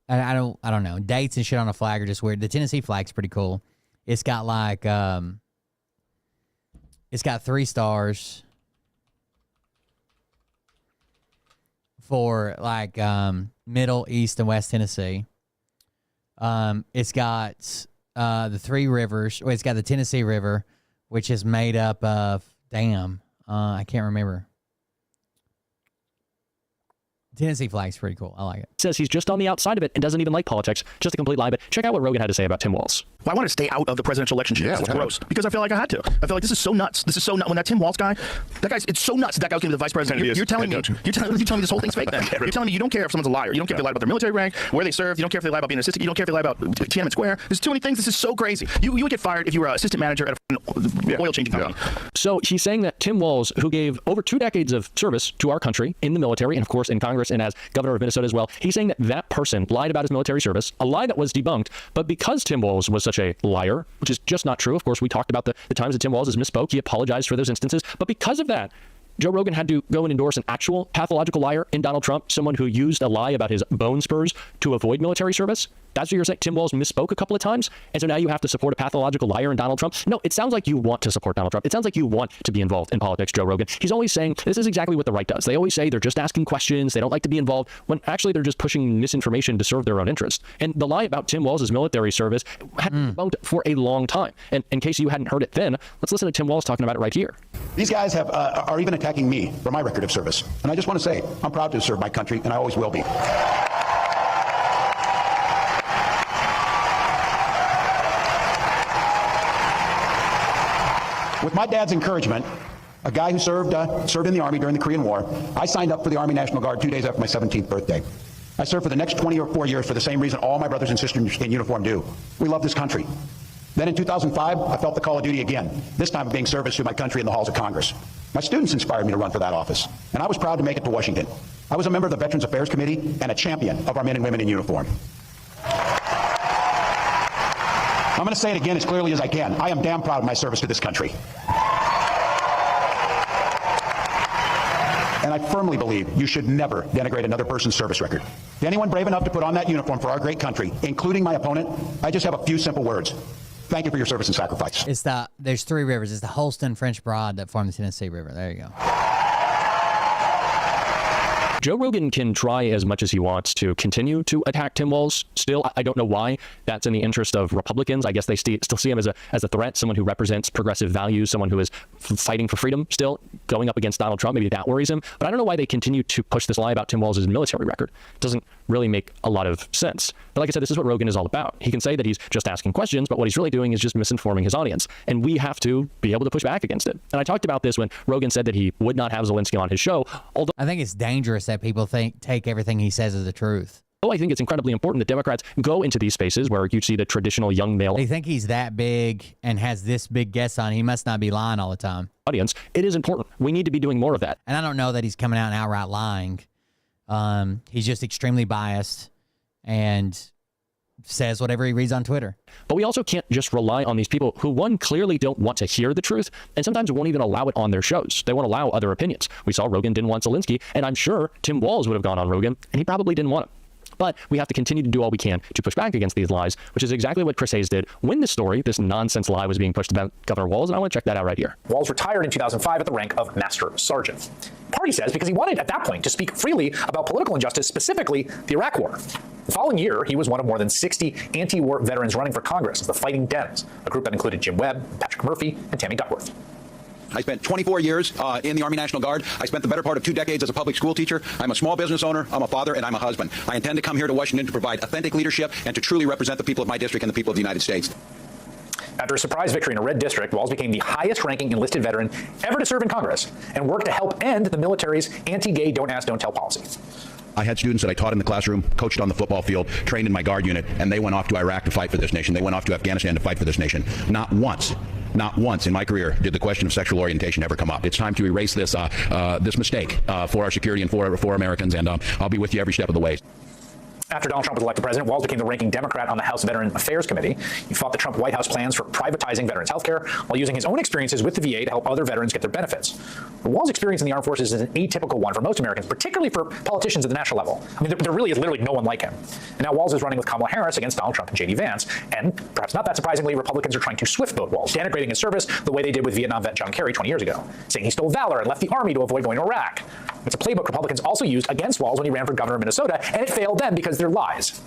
I don't know. Dates and shit on a flag are just weird. The Tennessee flag's pretty cool. It's got like it's got 3 stars for like Middle, East, and West Tennessee. It's got the 3 rivers. Well, it's got the Tennessee River, which is made up of I can't remember. Tennessee flag's pretty cool. I like it. Says he's just on the outside of it and doesn't even like politics. Just a complete lie. But check out what Rogan had to say about Tim Walz. Well, I wanted to stay out of the presidential election shit. Yeah, it's gross. Because I feel like I had to. I feel like this is so nuts. This is so nuts. When that Tim Walz guy, it's so nuts that guy's going to be the vice president. You're telling me this whole thing's fake then. You're telling me you don't care if someone's a liar. You don't care if they lie about their military rank, where they served. You don't care if they lie about being an assistant. You don't care if they lie about Tiananmen Square. There's too many things. This is so crazy. You would get fired if you were an assistant manager at an oil changing company. So he's saying that Tim Walz, who gave over 2 decades of service to our country in the military and, of course, in Congress and as governor of Minnesota as well, he's saying that that person lied about his military service, a lie that was debunked. But because Tim Walz was such a liar, which is just not true. Of course, we talked about the times that Tim Walz has misspoke. He apologized for those instances. But because of that, Joe Rogan had to go and endorse an actual pathological liar in Donald Trump, someone who used a lie about his bone spurs to avoid military service. That's what you're saying. Tim Walz misspoke a couple of times, and so now you have to support a pathological liar in Donald Trump? No, it sounds like you want to support Donald Trump. It sounds like you want to be involved in politics, Joe Rogan. He's always saying this is exactly what the right does. They always say they're just asking questions. They don't like to be involved, when actually they're just pushing misinformation to serve their own interest. And the lie about Tim Walz's military service had been debunked for a long time. And in case you hadn't heard it then, let's listen to Tim Walz talking about it right here. These guys are even attacking me for my record of service. And I just want to say, I'm proud to serve my country, and I always will be. With my dad's encouragement, a guy who served in the Army during the Korean War, I signed up for the Army National Guard 2 days after my 17th birthday. I served for the next 24 years for the same reason all my brothers and sisters in uniform do. We love this country. Then in 2005, I felt the call of duty again, this time of being service to my country in the halls of Congress. My students inspired me to run for that office, and I was proud to make it to Washington. I was a member of the Veterans Affairs Committee and a champion of our men and women in uniform. I'm going to say it again as clearly as I can. I am damn proud of my service to this country. And I firmly believe you should never denigrate another person's service record. To anyone brave enough to put on that uniform for our great country, including my opponent, I just have a few simple words. Thank you for your service and sacrifice. There's 3 rivers. It's the Holston French Broad that form the Tennessee River. There you go. Joe Rogan can try as much as he wants to continue to attack Tim Walz. Still, I don't know why that's in the interest of Republicans. I guess they still see him as a threat, someone who represents progressive values, someone who is fighting for freedom still, going up against Donald Trump. Maybe that worries him. But I don't know why they continue to push this lie about Tim Walz's military record. It doesn't really make a lot of sense. But like I said, this is what Rogan is all about. He can say that he's just asking questions, but what he's really doing is just misinforming his audience. And we have to be able to push back against it. And I talked about this when Rogan said that he would not have Zelensky on his show. Although I think it's dangerous that people take everything he says as the truth. I think it's incredibly important that Democrats go into these spaces where you see the traditional young male. They think he's that big and has this big guest on. He must not be lying all the time. Audience, it is important. We need to be doing more of that. And I don't know that he's coming out and outright lying. He's just extremely biased and says whatever he reads on Twitter. But we also can't just rely on these people who, one, clearly don't want to hear the truth, and sometimes won't even allow it on their shows. They won't allow other opinions. We saw Rogan didn't want Zelensky, and I'm sure Tim Walz would have gone on Rogan, and he probably didn't want him. But we have to continue to do all we can to push back against these lies, which is exactly what Chris Hayes did when this story, this nonsense lie, was being pushed about Governor Walz, and I want to check that out right here. Walz retired in 2005 at the rank of Master Sergeant. Party says because he wanted at that point to speak freely about political injustice, specifically the Iraq War. The following year, he was one of more than 60 anti-war veterans running for Congress as the Fighting Dems, a group that included Jim Webb, Patrick Murphy, and Tammy Duckworth. I spent 24 years in the Army National Guard. I spent the better part of 2 decades as a public school teacher. I'm a small business owner, I'm a father, and I'm a husband. I intend to come here to Washington to provide authentic leadership and to truly represent the people of my district and the people of the United States. After a surprise victory in a red district, Walz became the highest-ranking enlisted veteran ever to serve in Congress and worked to help end the military's anti-gay don't ask, don't tell policy. I had students that I taught in the classroom, coached on the football field, trained in my guard unit, and they went off to Iraq to fight for this nation. They went off to Afghanistan to fight for this nation. Not once in my career did the question of sexual orientation ever come up. It's time to erase this this mistake for our security and for Americans, and I'll be with you every step of the way. After Donald Trump was elected president, Walz became the ranking Democrat on the House Veteran Affairs Committee. He fought the Trump White House plans for privatizing veterans' health care while using his own experiences with the VA to help other veterans get their benefits. But Walz's experience in the armed forces is an atypical one for most Americans, particularly for politicians at the national level. I mean, there really is literally no one like him. And now Walz is running with Kamala Harris against Donald Trump and J.D. Vance. And perhaps not that surprisingly, Republicans are trying to swift vote Walz, denigrating his service the way they did with Vietnam vet John Kerry 20 years ago, saying he stole valor and left the army to avoid going to Iraq. It's a playbook Republicans also used against Walz when he ran for governor of Minnesota, and it failed then because they're lies.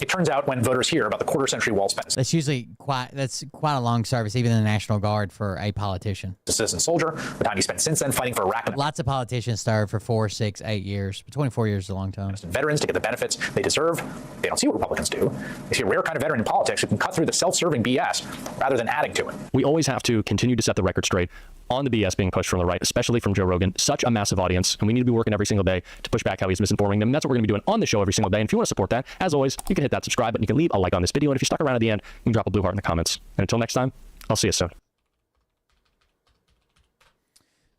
It turns out when voters hear about the quarter-century Walz spends. That's usually quite a long service, even in the National Guard for a politician. A citizen soldier, the time he spent since then fighting for Iraq. Lots of politicians serve for 4, 6, 8 years. 24 years is a long time. Veterans to get the benefits they deserve. They don't see what Republicans do. They see a rare kind of veteran in politics who can cut through the self-serving BS rather than adding to it. We always have to continue to set the record straight on the BS being pushed from the right, especially from Joe Rogan. Such a massive audience, and we need to be working every single day to push back how he's misinforming them. And that's what we're going to be doing on the show every single day. And if you want to support that, as always, you can hit that subscribe button. You can leave a like on this video. And if you stuck around at the end, you can drop a blue heart in the comments. And until next time, I'll see you soon.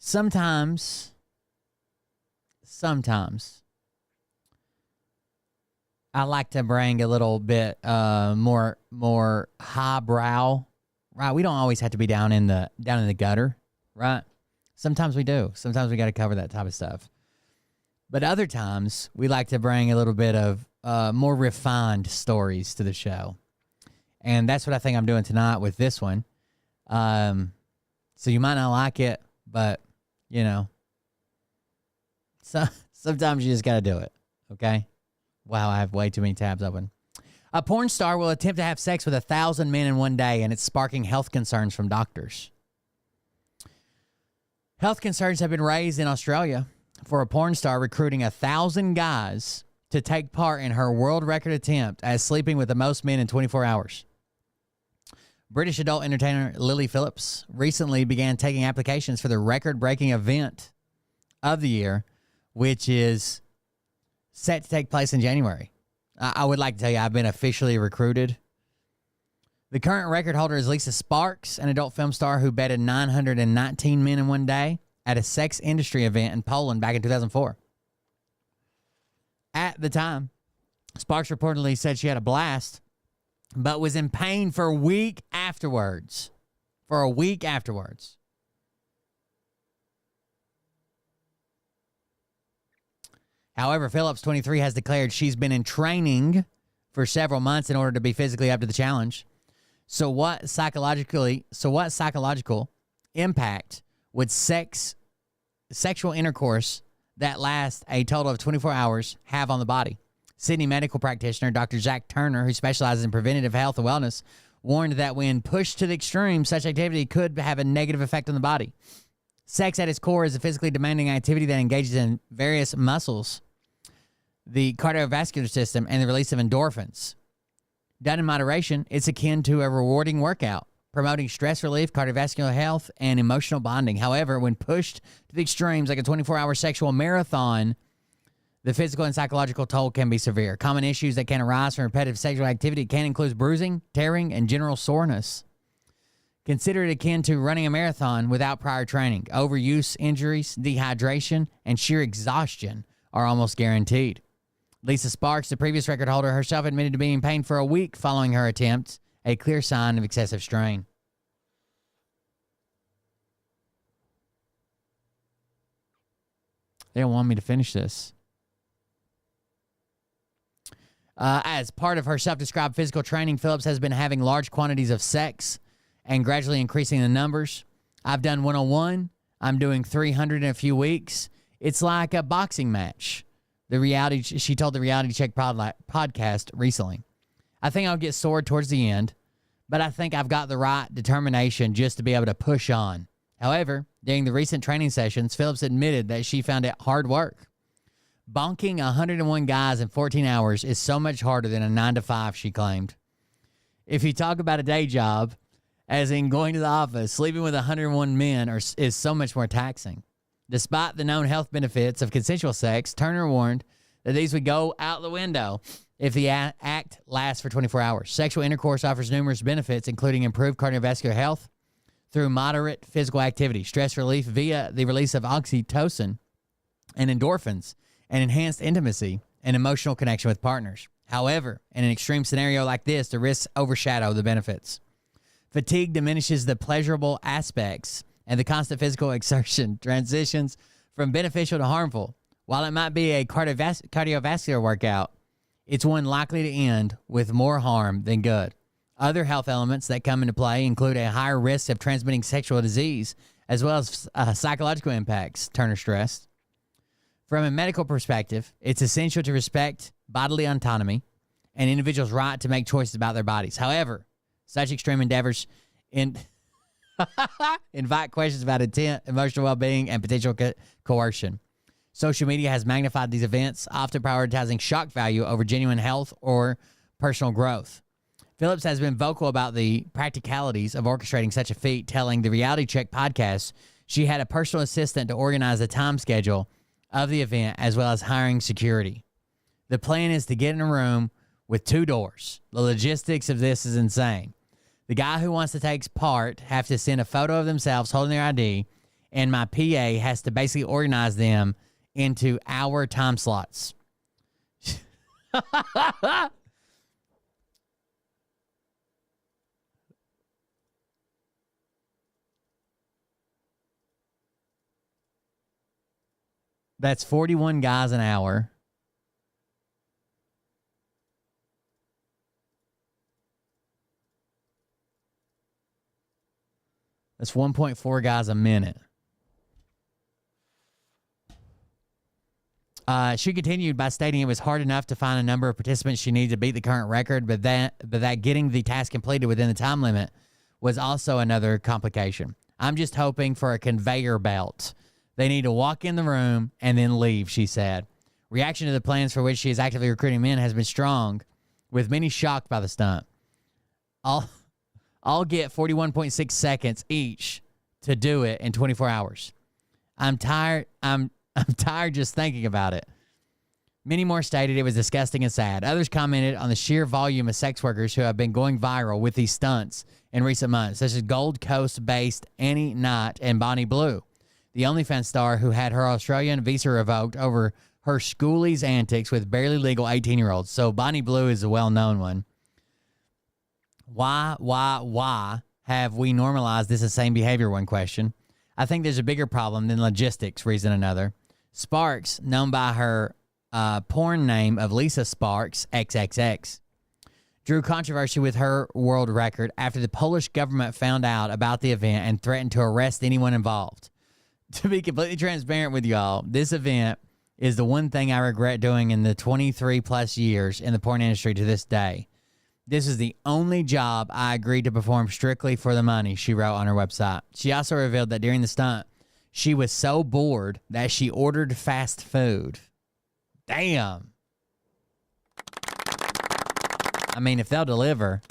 Sometimes I like to bring a little bit more highbrow. Right, we don't always have to be down in the gutter, right? Sometimes we do. Sometimes we got to cover that type of stuff. But other times we like to bring a little bit of more refined stories to the show, and that's what I think I'm doing tonight with this one. So you might not like it, but you know, sometimes you just got to do it. Okay? Wow, I have way too many tabs open. A porn star will attempt to have sex with 1,000 men in one day, and it's sparking health concerns from doctors. Health concerns have been raised in Australia for a porn star recruiting 1,000 guys to take part in her world record attempt at sleeping with the most men in 24 hours. British adult entertainer Lily Phillips recently began taking applications for the record-breaking event of the year, which is set to take place in January. I would like to tell you I've been officially recruited. The current record holder is Lisa Sparks, an adult film star who bedded 919 men in one day at a sex industry event in Poland back in 2004. At the time, Sparks reportedly said she had a blast, but was in pain for a week afterwards. However, Phillips, 23, has declared she's been in training for several months in order to be physically up to the challenge. So what psychological impact would sexual intercourse that lasts a total of 24 hours have on the body? Sydney medical practitioner Dr. Zach Turner, who specializes in preventative health and wellness, warned that when pushed to the extreme, such activity could have a negative effect on the body. Sex at its core is a physically demanding activity that engages in various muscles, the cardiovascular system, and the release of endorphins. Done in moderation, it's akin to a rewarding workout, promoting stress relief, cardiovascular health, and emotional bonding. However, when pushed to the extremes, like a 24-hour sexual marathon, the physical and psychological toll can be severe. Common issues that can arise from repetitive sexual activity can include bruising, tearing, and general soreness. Consider it akin to running a marathon without prior training. Overuse, injuries, dehydration, and sheer exhaustion are almost guaranteed. Lisa Sparks, the previous record holder, herself admitted to being in pain for a week following her attempt, a clear sign of excessive strain. They don't want me to finish this. As part of her self-described physical training, Phillips has been having large quantities of sex and gradually increasing the numbers. I've done 101. I'm doing 300 in a few weeks. It's like a boxing match. She told the Reality Check podcast recently. I think I'll get sore towards the end, but I think I've got the right determination just to be able to push on. However, during the recent training sessions, Phillips admitted that she found it hard work. Bonking 101 guys in 14 hours is so much harder than a 9-to-5, she claimed. If you talk about a day job, as in going to the office, sleeping with 101 men is so much more taxing. Despite the known health benefits of consensual sex, Turner warned that these would go out the window if the act lasts for 24 hours. Sexual intercourse offers numerous benefits, including improved cardiovascular health through moderate physical activity, stress relief via the release of oxytocin and endorphins, and enhanced intimacy and emotional connection with partners. However, in an extreme scenario like this, the risks overshadow the benefits. Fatigue diminishes the pleasurable aspects, and the constant physical exertion transitions from beneficial to harmful. While it might be a cardiovascular workout, it's one likely to end with more harm than good. Other health elements that come into play include a higher risk of transmitting sexual disease, as well as psychological impacts, Turner stressed. From a medical perspective, it's essential to respect bodily autonomy and individuals' right to make choices about their bodies. However, such extreme endeavors invite questions about intent, emotional well-being, and potential coercion. Social media has magnified these events, often prioritizing shock value over genuine health or personal growth. Phillips has been vocal about the practicalities of orchestrating such a feat, telling the Reality Check podcast she had a personal assistant to organize the time schedule of the event, as well as hiring security. The plan is to get in a room with 2 doors. The logistics of this is insane. The guy who wants to take part have to send a photo of themselves holding their ID, and my PA has to basically organize them into hour time slots. That's 41 guys an hour. That's 1.4 guys a minute. She continued by stating it was hard enough to find a number of participants she needed to beat the current record, but that getting the task completed within the time limit was also another complication. I'm just hoping for a conveyor belt. They need to walk in the room and then leave, she said. Reaction to the plans for which she is actively recruiting men has been strong, with many shocked by the stunt. I'll get 41.6 seconds each to do it in 24 hours. I'm tired just thinking about it. Many more stated it was disgusting and sad. Others commented on the sheer volume of sex workers who have been going viral with these stunts in recent months, such as Gold Coast-based Annie Knott and Bonnie Blue, the OnlyFans star who had her Australian visa revoked over her schoolies antics with barely legal 18-year-olds. So Bonnie Blue is a well-known one. Why have we normalized this same behavior? One question. I think there's a bigger problem than logistics, reason another. Sparks, known by her porn name of Lisa Sparks, XXX, drew controversy with her world record after the Polish government found out about the event and threatened to arrest anyone involved. To be completely transparent with y'all, this event is the one thing I regret doing in the 23 plus years in the porn industry to this day. This is the only job I agreed to perform strictly for the money, she wrote on her website. She also revealed that during the stunt, she was so bored that she ordered fast food. Damn. I mean, if they'll deliver.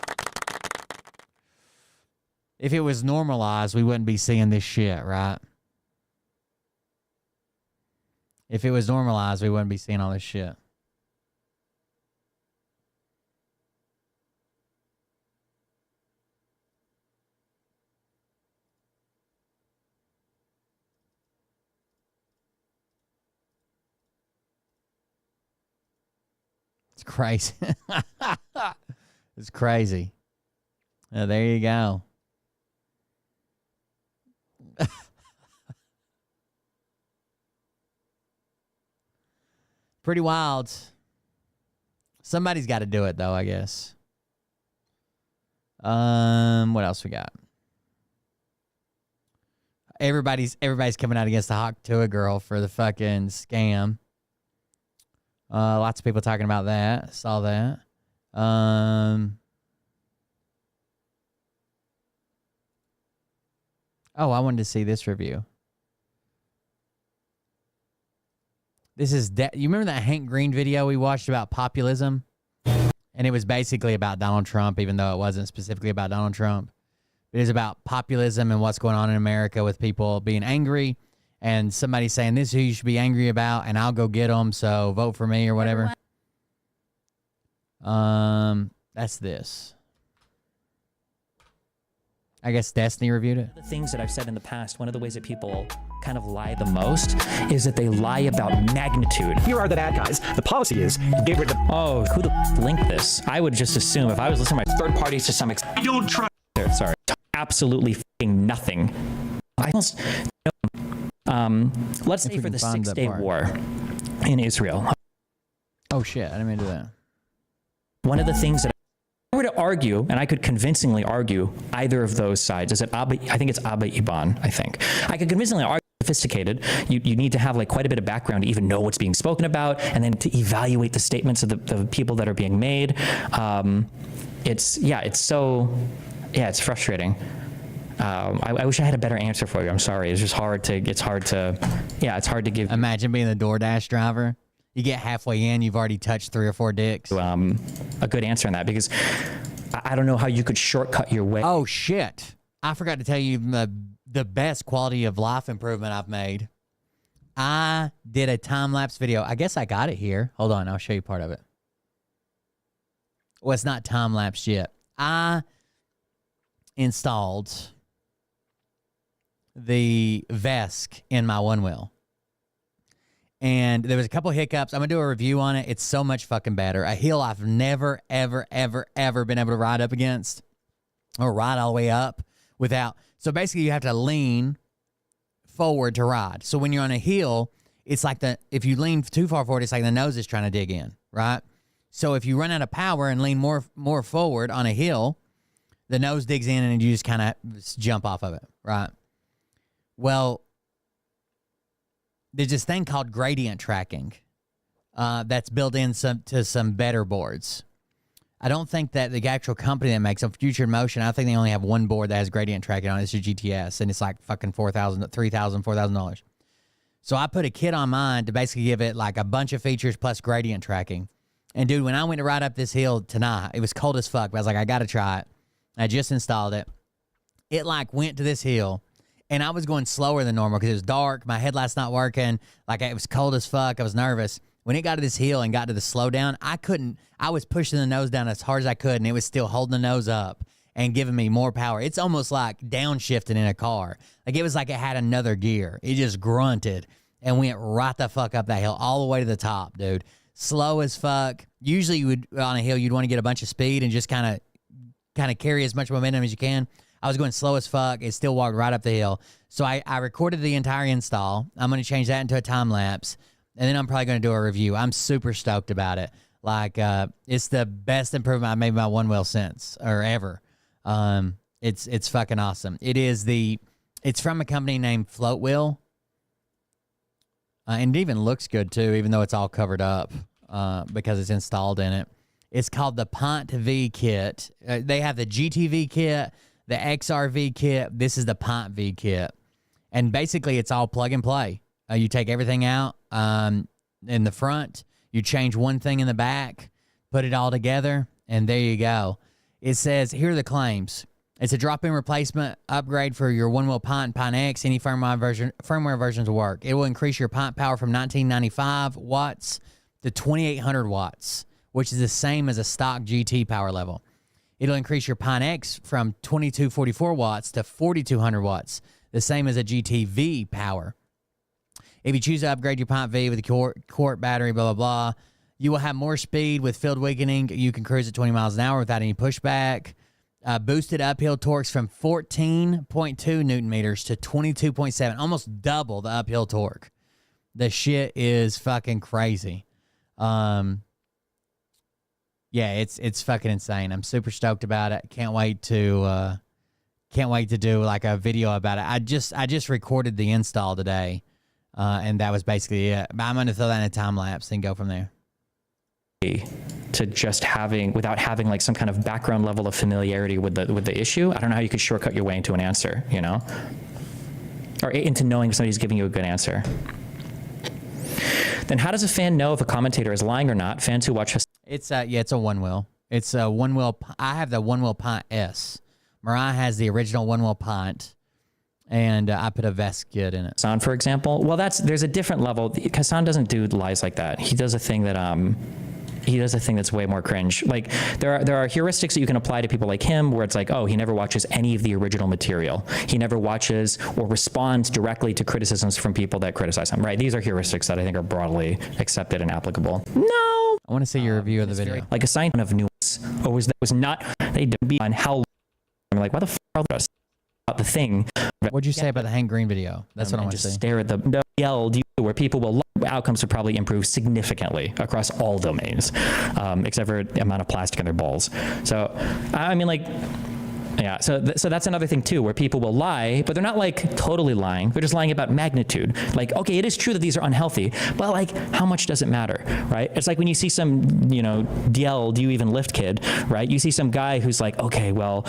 If it was normalized, we wouldn't be seeing this shit, right? If it was normalized, we wouldn't be seeing all this shit. It's crazy. It's crazy. There you go. Pretty wild. Somebody's got to do it, though, I guess. What else we got? Everybody's coming out against the Hawk Tuah girl for the fucking scam. Lots of people talking about that. Saw that. Oh, I wanted to see this review. This is you remember that Hank Green video we watched about populism? And it was basically about Donald Trump, even though it wasn't specifically about Donald Trump. It is about populism and what's going on in America with people being angry and somebody saying this is who you should be angry about and I'll go get them, so vote for me or whatever. That's this. I guess Destiny reviewed it. The things that I've said in the past, one of the ways that people kind of lie the most is that they lie about magnitude. Here are the bad guys. The policy is get rid of the... Oh, who the linked this? I would just assume if I was listening to my third parties to some extent. I don't trust... Sorry. Absolutely fucking nothing. I almost... let's say for the 6-day war in Israel. Oh shit, I didn't mean to do that. One of the things that I were to argue, and I could convincingly argue either of those sides, is that I think it's Abba Iban, I think. I could convincingly argue sophisticated. You need to have like quite a bit of background to even know what's being spoken about, and then to evaluate the statements of the people that are being made. It's frustrating. I wish I had a better answer for you. I'm sorry. It's hard to give. Imagine being the DoorDash driver. You get halfway in, you've already touched 3 or 4 dicks. A good answer on that, because I don't know how you could shortcut your way. Oh shit. I forgot to tell you the best quality of life improvement I've made. I did a time-lapse video. I guess I got it here. Hold on, I'll show you part of it. Well, it's not time-lapse yet. I installed the VESC in my one wheel. And there was a couple hiccups. I'm going to do a review on it. It's so much fucking better. A hill I've never, ever, ever, ever been able to ride up against or ride all the way up without. So basically you have to lean forward to ride. So when you're on a hill, it's like if you lean too far forward, it's like the nose is trying to dig in, right? So if you run out of power and lean more forward on a hill, the nose digs in and you just kind of jump off of it, right? Well, there's this thing called gradient tracking that's built in to some better boards. I don't think that the actual company that makes them, Future Motion, I think they only have one board that has gradient tracking on it. It's your GTS, and it's like fucking $4,000, $3,000, $4,000. So I put a kit on mine to basically give it like a bunch of features plus gradient tracking. And dude, when I went to ride up this hill tonight, it was cold as fuck, but I was like, I got to try it. I just installed it. It like went to this hill. And I was going slower than normal because it was dark. My headlight's not working. Like, it was cold as fuck. I was nervous. When it got to this hill and got to the slowdown, I was pushing the nose down as hard as I could, and it was still holding the nose up and giving me more power. It's almost like downshifting in a car. Like, it was like it had another gear. It just grunted and went right the fuck up that hill all the way to the top, dude. Slow as fuck. Usually you would, on a hill, you'd want to get a bunch of speed and just kind of carry as much momentum as you can. I was going slow as fuck. It still walked right up the hill. So I recorded the entire install. I'm going to change that into a time lapse, and then I'm probably going to do a review. I'm super stoked about it. Like, it's the best improvement I've made in my one wheel since or ever. It's fucking awesome. It's from a company named Float Wheel. And it even looks good too, even though it's all covered up because it's installed in it. It's called the Pont V kit. They have the GTV kit, the XRV kit. This is the Pont V kit. And basically, it's all plug and play. You take everything out in the front. You change one thing in the back, put it all together, and there you go. It says, here are the claims. It's a drop-in replacement upgrade for your one-wheel Pont and Pont X. Any firmware versions will work. It will increase your Pont power from 1995 watts to 2,800 watts, which is the same as a stock GT power level. It'll increase your Pont X from 2244 watts to 4,200 watts, the same as a GTV power. If you choose to upgrade your Pont V with a quart battery, blah, blah, blah, you will have more speed with field weakening. You can cruise at 20 miles an hour without any pushback. Boosted uphill torques from 14.2 Newton meters to 22.7, almost double the uphill torque. The shit is fucking crazy. Yeah, it's fucking insane. I'm super stoked about it. Can't wait to do like a video about it. I just recorded the install today, and that was basically it. But I'm gonna throw that in a time lapse and go from there. To just without having like some kind of background level of familiarity with the issue, I don't know how you could shortcut your way into an answer, you know, or into knowing somebody's giving you a good answer. Then how does a fan know if a commentator is lying or not? Fans who watch it's a one wheel. It's a one wheel. I have the one wheel Pont S. Mariah has the original One Well pint, and I put a Vesquid in it. Hassan, for example, well, there's a different level. Hassan doesn't do lies like that. He does a thing that's way more cringe. Like there are heuristics that you can apply to people like him, where it's like, oh, he never watches any of the original material. He never watches or responds directly to criticisms from people that criticize him. Right? These are heuristics that I think are broadly accepted and applicable. No, I want to see your review of the video. Like a sign of nuance, or was not they be on how. I'm like, why the fuck are they about the thing? What'd you say about the Hank Green video? That's what I want to just see. Stare at the yelled where people will outcomes would probably improve significantly across all domains, except for the amount of plastic in their balls. So I mean, like, yeah. So that's another thing too, where people will lie, but they're not like totally lying. They're just lying about magnitude. Like, okay, it is true that these are unhealthy, but like, how much does it matter, right? It's like when you see some, DL, do you even lift kid, right? You see some guy who's like, okay, well,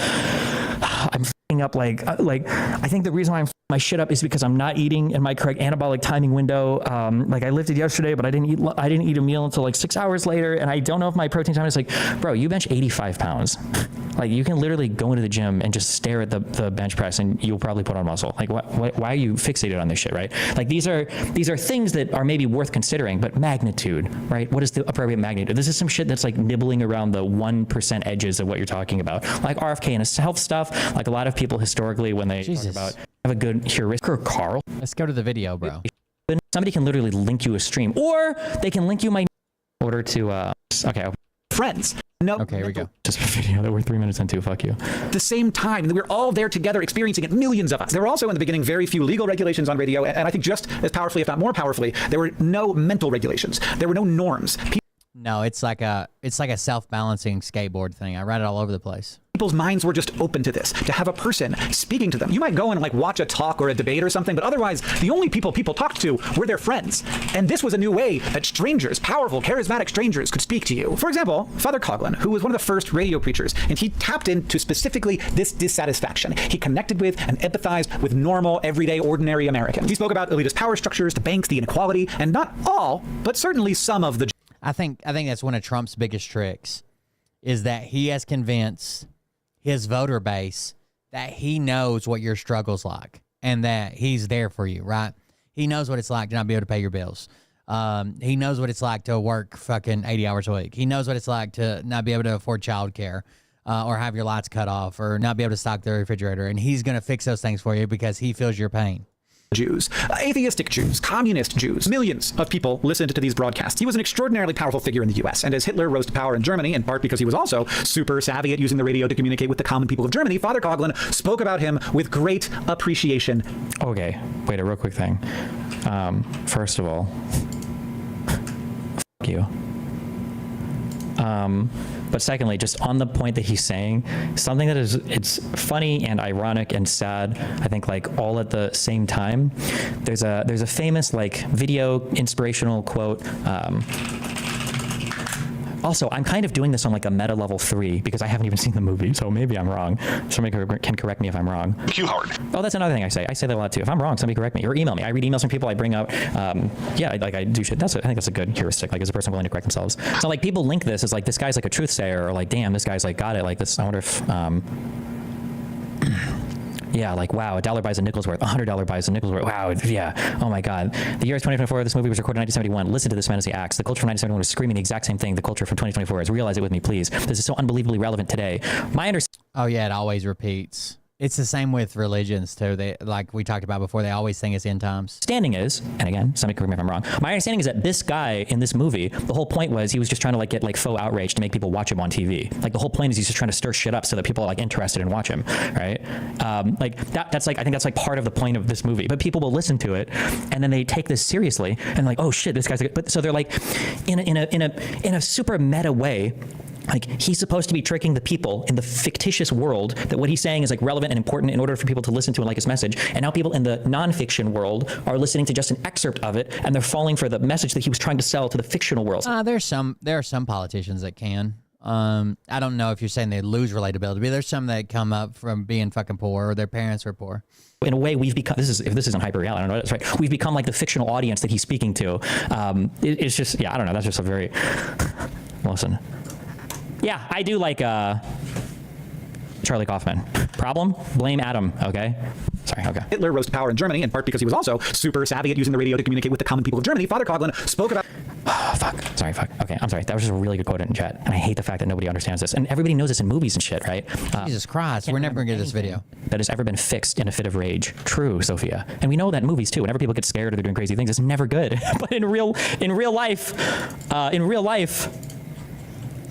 I'm up like I think the reason why I'm my shit up is because I'm not eating in my correct anabolic timing window. Like I lifted yesterday, but I didn't eat a meal until like 6 hours later, and I don't know if my protein time is like, bro, you bench 85 pounds. Like you can literally go into the gym and just stare at the bench press, and you'll probably put on muscle. Like why are you fixated on this shit, right? Like these are things that are maybe worth considering, but magnitude, right? What is the appropriate magnitude? This is some shit that's like nibbling around the 1% edges of what you're talking about, like RFK and health stuff. Like a lot of people historically, when they talk about have a good heuristic or Carl. Let's go to the video, bro. Somebody can literally link you a stream, or they can link you my order to okay. Friends. No. Okay, here we go. Just a video that we're 3 minutes into. Fuck you. The same time, we're all there together experiencing it, millions of us. There were also in the beginning very few legal regulations on radio, and I think just as powerfully, if not more powerfully, there were no mental regulations. There were no norms. No, it's like a self-balancing skateboard thing. I ride it all over the place. People's minds were just open to this, to have a person speaking to them. You might go and like watch a talk or a debate or something, but otherwise the only people talked to were their friends. And this was a new way that strangers, powerful, charismatic strangers, could speak to you. For example, Father Coughlin, who was one of the first radio preachers, and he tapped into specifically this dissatisfaction. He connected with and empathized with normal, everyday, ordinary Americans. He spoke about elitist power structures, the banks, the inequality, and not all, but certainly some of the... I think that's one of Trump's biggest tricks, is that he has convinced his voter base that he knows what your struggle's like and that he's there for you, right? He knows what it's like to not be able to pay your bills. He knows what it's like to work fucking 80 hours a week. He knows what it's like to not be able to afford childcare or have your lights cut off or not be able to stock the refrigerator. And he's going to fix those things for you because he feels your pain. Jews, atheistic Jews, communist Jews. Millions of people listened to these broadcasts. He was an extraordinarily powerful figure in the U.S. And as Hitler rose to power in Germany, in part because he was also super savvy at using the radio to communicate with the common people of Germany, Father Coughlin spoke about him with great appreciation. Okay, wait, a real quick thing. First of all, fuck you. But secondly, just on the point that he's saying, something that it's funny and ironic and sad, I think, like all at the same time. There's a famous like video inspirational quote. Also, I'm kind of doing this on like a meta level 3 because I haven't even seen the movie, so maybe I'm wrong. Somebody can correct me if I'm wrong. Q hard. Oh, that's another thing I say. I say that a lot too. If I'm wrong, somebody correct me or email me. I read emails from people. I bring out, I do shit. I think that's a good heuristic. Like, is a person willing to correct themselves? So like people link this as like this guy's like a truth sayer, or like, damn, this guy's like got it. Like this. I wonder if. Yeah, like, wow, $1 buys a nickel's worth, $100 buys a nickel's worth. Wow, yeah, oh my God. The year is 2024, this movie was recorded in 1971. Listen to this fantasy acts. The culture from 1971 was screaming the exact same thing the culture from 2024 is. Realize it with me, please. This is so unbelievably relevant today. My understanding... Oh yeah, it always repeats. It's the same with religions too. They, like we talked about before, they always think it's end times. Understanding is, and again, somebody correct me if I'm wrong. My understanding is that this guy in this movie, the whole point was he was just trying to like get like faux outrage to make people watch him on TV. Like the whole point is he's just trying to stir shit up so that people are like interested and watch him, right? Like that's like I think that's like part of the point of this movie. But people will listen to it and then they take this seriously and like, oh shit, this guy's like, but so they're like in a super meta way. Like he's supposed to be tricking the people in the fictitious world that what he's saying is like relevant and important in order for people to listen to and like his message. And now people in the nonfiction world are listening to just an excerpt of it and they're falling for the message that he was trying to sell to the fictional world. There are some politicians that can. I don't know if you're saying they lose relatability, but there's some that come up from being fucking poor or their parents were poor. In a way, we've become, if this isn't hyper reality, I don't know, that's right. We've become like the fictional audience that he's speaking to. It's just, yeah, I don't know. That's just a very, listen. Yeah, I do like Charlie Kaufman. Problem? Blame Adam, okay? Sorry, okay. Hitler rose to power in Germany in part because he was also super savvy at using the radio to communicate with the common people of Germany. Father Coughlin spoke about... Fuck. Sorry, fuck. Okay, I'm sorry. That was just a really good quote in chat. And I hate the fact that nobody understands this. And everybody knows this in movies and shit, right? Jesus Christ, we're never going to get this video. That has ever been fixed in a fit of rage. True, Sophia. And we know that in movies too. Whenever people get scared or they're doing crazy things, it's never good. But in real life,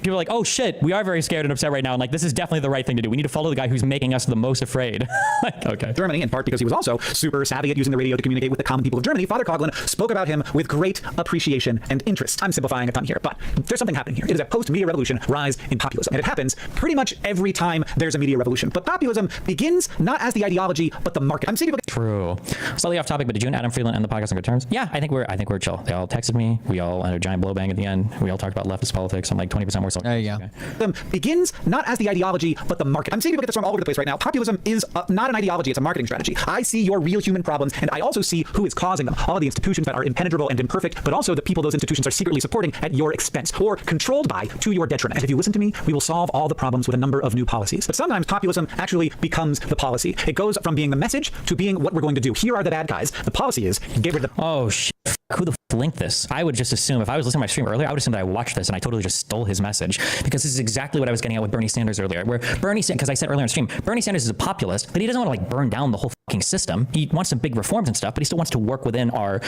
people are like, oh shit, we are very scared and upset right now. And like, this is definitely the right thing to do. We need to follow the guy who's making us the most afraid. Like, okay. Germany, in part because he was also super savvy at using the radio to communicate with the common people of Germany. Father Coughlin spoke about him with great appreciation and interest. I'm simplifying a ton here, but there's something happening here. It is a post-media revolution rise in populism. And it happens pretty much every time there's a media revolution. But populism begins not as the ideology, but the market. I'm seeing people True. Slightly off topic, but did you and Adam Freeland end the podcast on good terms? Yeah, I think we're chill. They all texted me. We all had a giant blow bang at the end. We all talked about leftist politics. I'm like 20% more so. There you go. Okay. Begins not as the ideology, but the market. I'm seeing people get this wrong all over the place right now. Populism is not an ideology, it's a marketing strategy. I see your real human problems, and I also see who is causing them. All of the institutions that are impenetrable and imperfect, but also the people those institutions are secretly supporting at your expense, or controlled by to your detriment. And if you listen to me, we will solve all the problems with a number of new policies. But sometimes populism actually becomes the policy. It goes from being the message to being what we're going to do. Here are the bad guys. The policy is get rid of the... Oh, shit. Who the f linked this? I would just assume, if I was listening to my stream earlier, I would assume that I watched this and I totally just stole his message, because this is exactly what I was getting at with Bernie Sanders earlier, where Bernie Sanders, because I said earlier on stream, Bernie Sanders is a populist, but he doesn't want to like burn down the whole fucking system. He wants some big reforms and stuff, but he still wants to work within our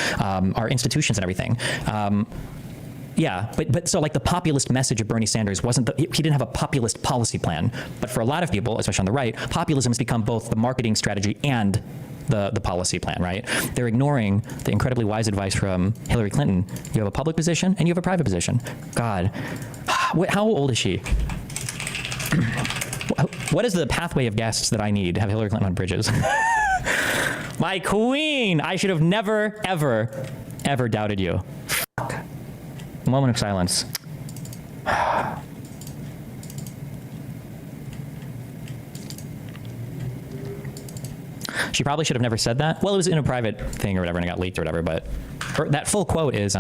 institutions and everything. Yeah, but so like the populist message of Bernie Sanders wasn't, he didn't have a populist policy plan. But for a lot of people, especially on the right, populism has become both the marketing strategy and the policy plan, right? They're ignoring the incredibly wise advice from Hillary Clinton. You have a public position and you have a private position. God, how old is she? What is the pathway of guests that I need to have Hillary Clinton on bridges? My queen! I should have never, ever, ever doubted you. Fuck. A moment of silence. She probably should have never said that. Well, it was in a private thing or whatever, and it got leaked or whatever, but that full quote is,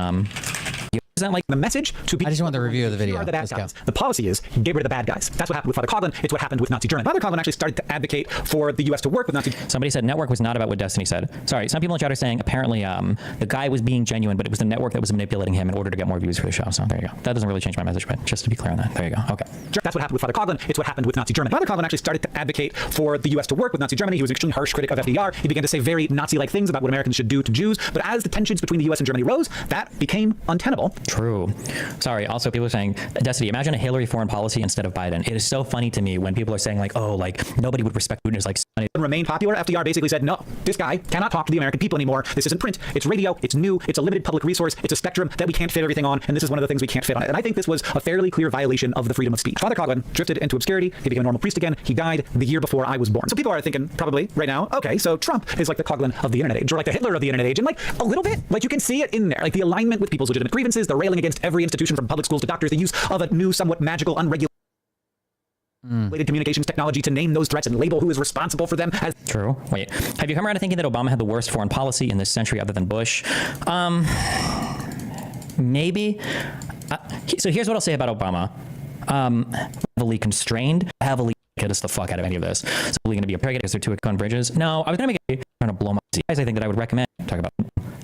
isn't like the message to be... I just want the review of the video. The bad guys. The policy is get rid of the bad guys. That's what happened with Father Coughlin. It's what happened with Nazi Germany. Father Coughlin actually started to advocate for the U.S. to work with Nazi... Somebody said network was not about what Destiny said. Sorry, some people in chat are saying apparently the guy was being genuine, but it was the network that was manipulating him in order to get more views for the show. So there you go. That doesn't really change my message, but just to be clear on that. There you go. Okay. That's what happened with Father Coughlin. It's what happened with Nazi Germany. Father Coughlin actually started to advocate for the U.S. to work with Nazi Germany. He was an extremely harsh critic of FDR. He began to say very Nazi-like things about what Americans should do to Jews. But as the tensions between the U.S. and Germany rose, that became untenable. True. Sorry, also people are saying, Destiny, imagine a Hillary foreign policy instead of Biden. It is so funny to me when people are saying like, oh, like nobody would respect Putin. It's like remain popular. FDR basically said, no, this guy cannot talk to the American people anymore. This isn't print. It's radio. It's new. It's a limited public resource. It's a spectrum that we can't fit everything on. And this is one of the things we can't fit on it. And I think this was a fairly clear violation of the freedom of speech. Father Coughlin drifted into obscurity. He became a normal priest again. He died the year before I was born. So people are thinking probably right now, okay, so Trump is like the Coughlin of the internet age, or like the Hitler of the internet age. And like a little bit, like you can see it in there, like the alignment with people's legitimate grievances, the railing against every institution from public schools to doctors, the use of a new, somewhat magical, unregulated communications technology to name those threats and label who is responsible for them as... True. Wait, have you come around to thinking that Obama had the worst foreign policy in this century other than Bush? Maybe. So here's what I'll say about Obama. Heavily constrained, heavily get us the fuck out of any of this. So are we going to be a pair because they're two on bridges? No, I was going to make trying to blow my eyes. I think that I would recommend talk about.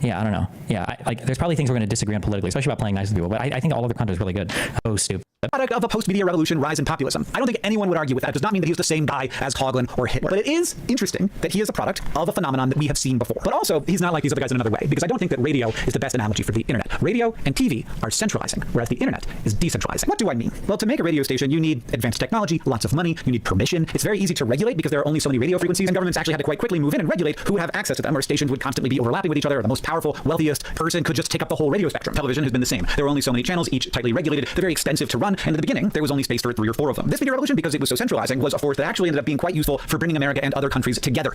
Yeah, I don't know. Yeah, there's probably things we're going to disagree on politically, especially about playing nice with people. But I think all of their content is really good. Oh, stupid. Product of a post-media revolution, rise in populism. I don't think anyone would argue with that. It does not mean that he was the same guy as Coughlin or Hitler. But it is interesting that he is a product of a phenomenon that we have seen before. But also, he's not like these other guys in another way, because I don't think that radio is the best analogy for the internet. Radio and TV are centralizing, whereas the internet is decentralizing. What do I mean? Well, to make a radio station, you need advanced technology, lots of money, you need permission. It's very easy to regulate because there are only so many radio frequencies, and governments actually had to quite quickly move in and regulate who would have access to them, or stations would constantly be overlapping with each other, or the most powerful, wealthiest person could just take up the whole radio spectrum. Television has been the same. There were only so many channels, each tightly regulated. They're very expensive to run, and in the beginning, there was only space for 3 or 4 of them. This media revolution, because it was so centralizing, was a force that actually ended up being quite useful for bringing America and other countries together.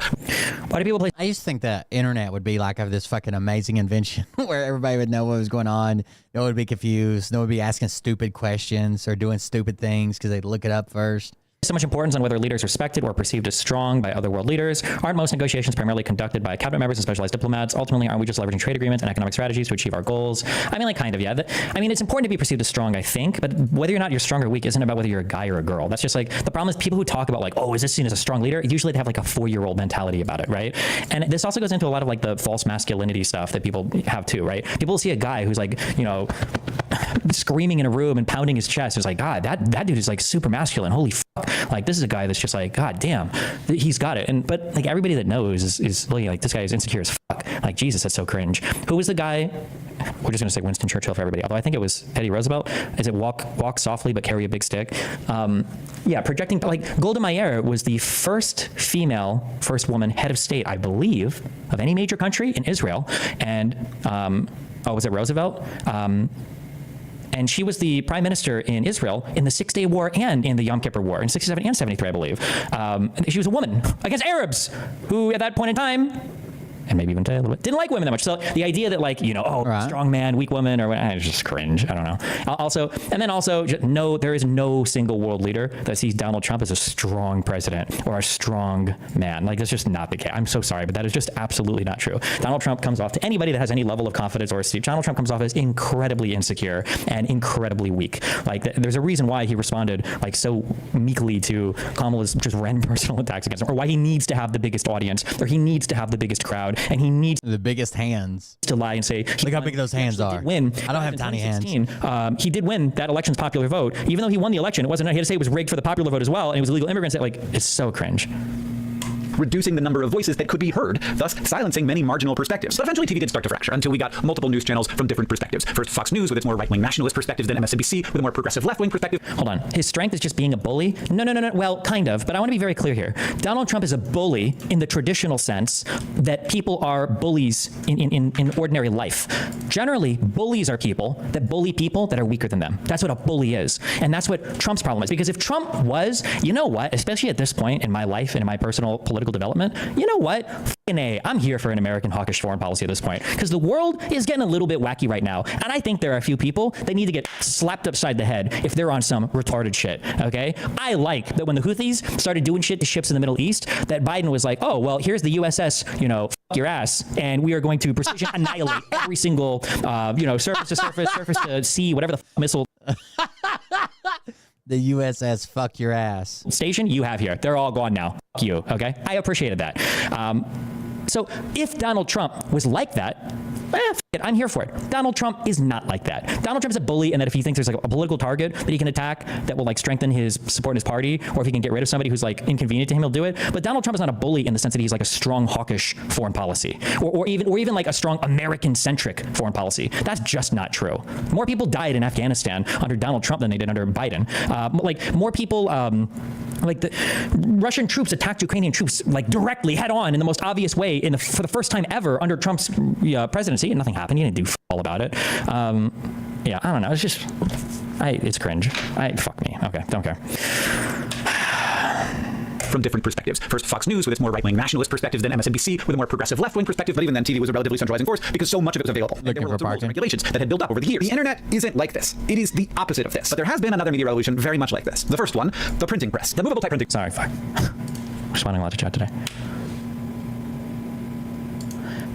Why do people play? I used to think the internet would be like this fucking amazing invention where everybody would know what was going on, no one would be confused, no one would be asking stupid questions or doing stupid things because they'd look it up first. so much importance on whether leaders are respected or perceived as strong by other world leaders? Aren't most negotiations primarily conducted by cabinet members and specialized diplomats? Ultimately, aren't we just leveraging trade agreements and economic strategies to achieve our goals? I mean, like, kind of, yeah. I mean, it's important to be perceived as strong, I think, but whether or not you're strong or weak isn't about whether you're a guy or a girl. That's just like, the problem is people who talk about like, oh, is this seen as a strong leader? Usually they have like a 4-year-old mentality about it, right? And this also goes into a lot of like the false masculinity stuff that people have too, right? People will see a guy who's like, you know, screaming in a room and pounding his chest. It's like, God, that dude is like super masculine. Holy fuck. Like, this is a guy that's just like, God damn, he's got it. And, but like everybody that knows is like, this guy is insecure as fuck. Like, Jesus, that's so cringe. Who was the guy? We're just going to say Winston Churchill for everybody, although I think it was Teddy Roosevelt. Is it walk softly but carry a big stick? Yeah, projecting, like Golda Meir was the first woman head of state, I believe, of any major country in Israel. And, was it Roosevelt? And she was the prime minister in Israel in the 6-Day War and in the Yom Kippur War in 67 and 73, I believe. She was a woman against Arabs who at that point in time, and maybe even today a little bit, didn't like women that much. So the idea that like, you know, strong man, weak woman, or it's just cringe. I don't know. No, there is no single world leader that sees Donald Trump as a strong president or a strong man. Like, that's just not the case. I'm so sorry, but that is just absolutely not true. Donald Trump comes off, to anybody that has any level of confidence or esteem, Donald Trump comes off as incredibly insecure and incredibly weak. Like, there's a reason why he responded like so meekly to Kamala's just random personal attacks against him, or why he needs to have the biggest audience, or he needs to have the biggest crowd. And he needs the biggest hands to lie and say, look how big those hands are. Win. I don't have tiny hands. He did win that election's popular vote. Even though he won the election, he had to say it was rigged for the popular vote as well, and it was illegal immigrants. That, like, it's so cringe. Reducing the number of voices that could be heard, thus silencing many marginal perspectives. But eventually TV did start to fracture until we got multiple news channels from different perspectives. First, Fox News with its more right-wing nationalist perspectives, then MSNBC with a more progressive left-wing perspective. Hold on. His strength is just being a bully? No. Well, kind of, but I want to be very clear here. Donald Trump is a bully in the traditional sense that people are bullies in ordinary life. Generally, bullies are people that are weaker than them. That's what a bully is. And that's what Trump's problem is. Because if Trump was, you know what, especially at this point in my life and in my personal political development, you know what? I'm here for an American hawkish foreign policy at this point, because the world is getting a little bit wacky right now, and I think there are a few people that need to get slapped upside the head if they're on some retarded shit. Okay, I like that when the Houthis started doing shit to ships in the Middle East, that Biden was like, oh well, here's the USS, you know, fuck your ass, and we are going to precision annihilate every single, surface to surface, surface to sea, whatever the missile. The USS fuck your ass station you have here, they're all gone now. Fuck you. Okay, I appreciated that. So if Donald Trump was like that, I'm here for it. Donald Trump is not like that. Donald Trump's a bully, and that if he thinks there's like a political target that he can attack that will like strengthen his support in his party, or if he can get rid of somebody who's like inconvenient to him, he'll do it. But Donald Trump is not a bully in the sense that he's like a strong hawkish foreign policy, or even like a strong American-centric foreign policy. That's just not true. More people died in Afghanistan under Donald Trump than they did under Biden. Like more people, like the Russian troops attacked Ukrainian troops like directly head on in the most obvious way for the first time ever under Trump's presidency, and nothing happened. He didn't do all about it. Yeah, I don't know. It's just, it's cringe. Fuck me. Okay, don't care. From different perspectives. First, Fox News with its more right-wing nationalist perspectives, then MSNBC with a more progressive left-wing perspective. But even then, TV was a relatively centralizing force because so much of it was available. And there were lots of rules and regulations that had built up over the years. The internet isn't like this. It is the opposite of this. But there has been another media revolution very much like this. The first one, the printing press. The movable type printing. Sorry, fuck. Responding a lot to chat today.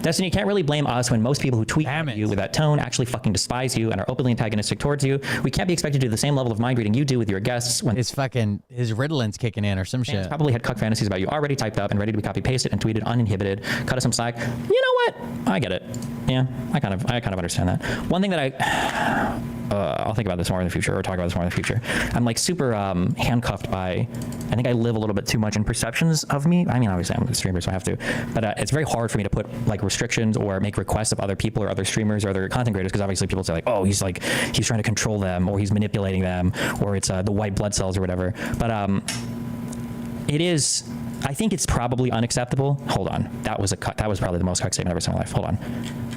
Destiny, you can't really blame us when most people who tweet at you with that tone actually fucking despise you and are openly antagonistic towards you. We can't be expected to do the same level of mind reading you do with your guests when his Ritalин's kicking in or some shit. Probably had cuck fantasies about you already typed up and ready to be copy pasted and tweeted uninhibited. Cut us some slack. You know what? I get it. Yeah, I kind of understand that. One thing that I'll think about this more in the future, or talk about this more in the future. I'm like super handcuffed by, I think I live a little bit too much in perceptions of me. I mean, obviously I'm a streamer, so I have to, but it's very hard for me to put like restrictions or make requests of other people or other streamers or other content creators, because obviously people say like, oh, he's trying to control them, or he's manipulating them, or it's the white blood cells or whatever. But it is, I think it's probably unacceptable. Hold on. That was probably the most cuck statement I've ever said in my life. Hold on.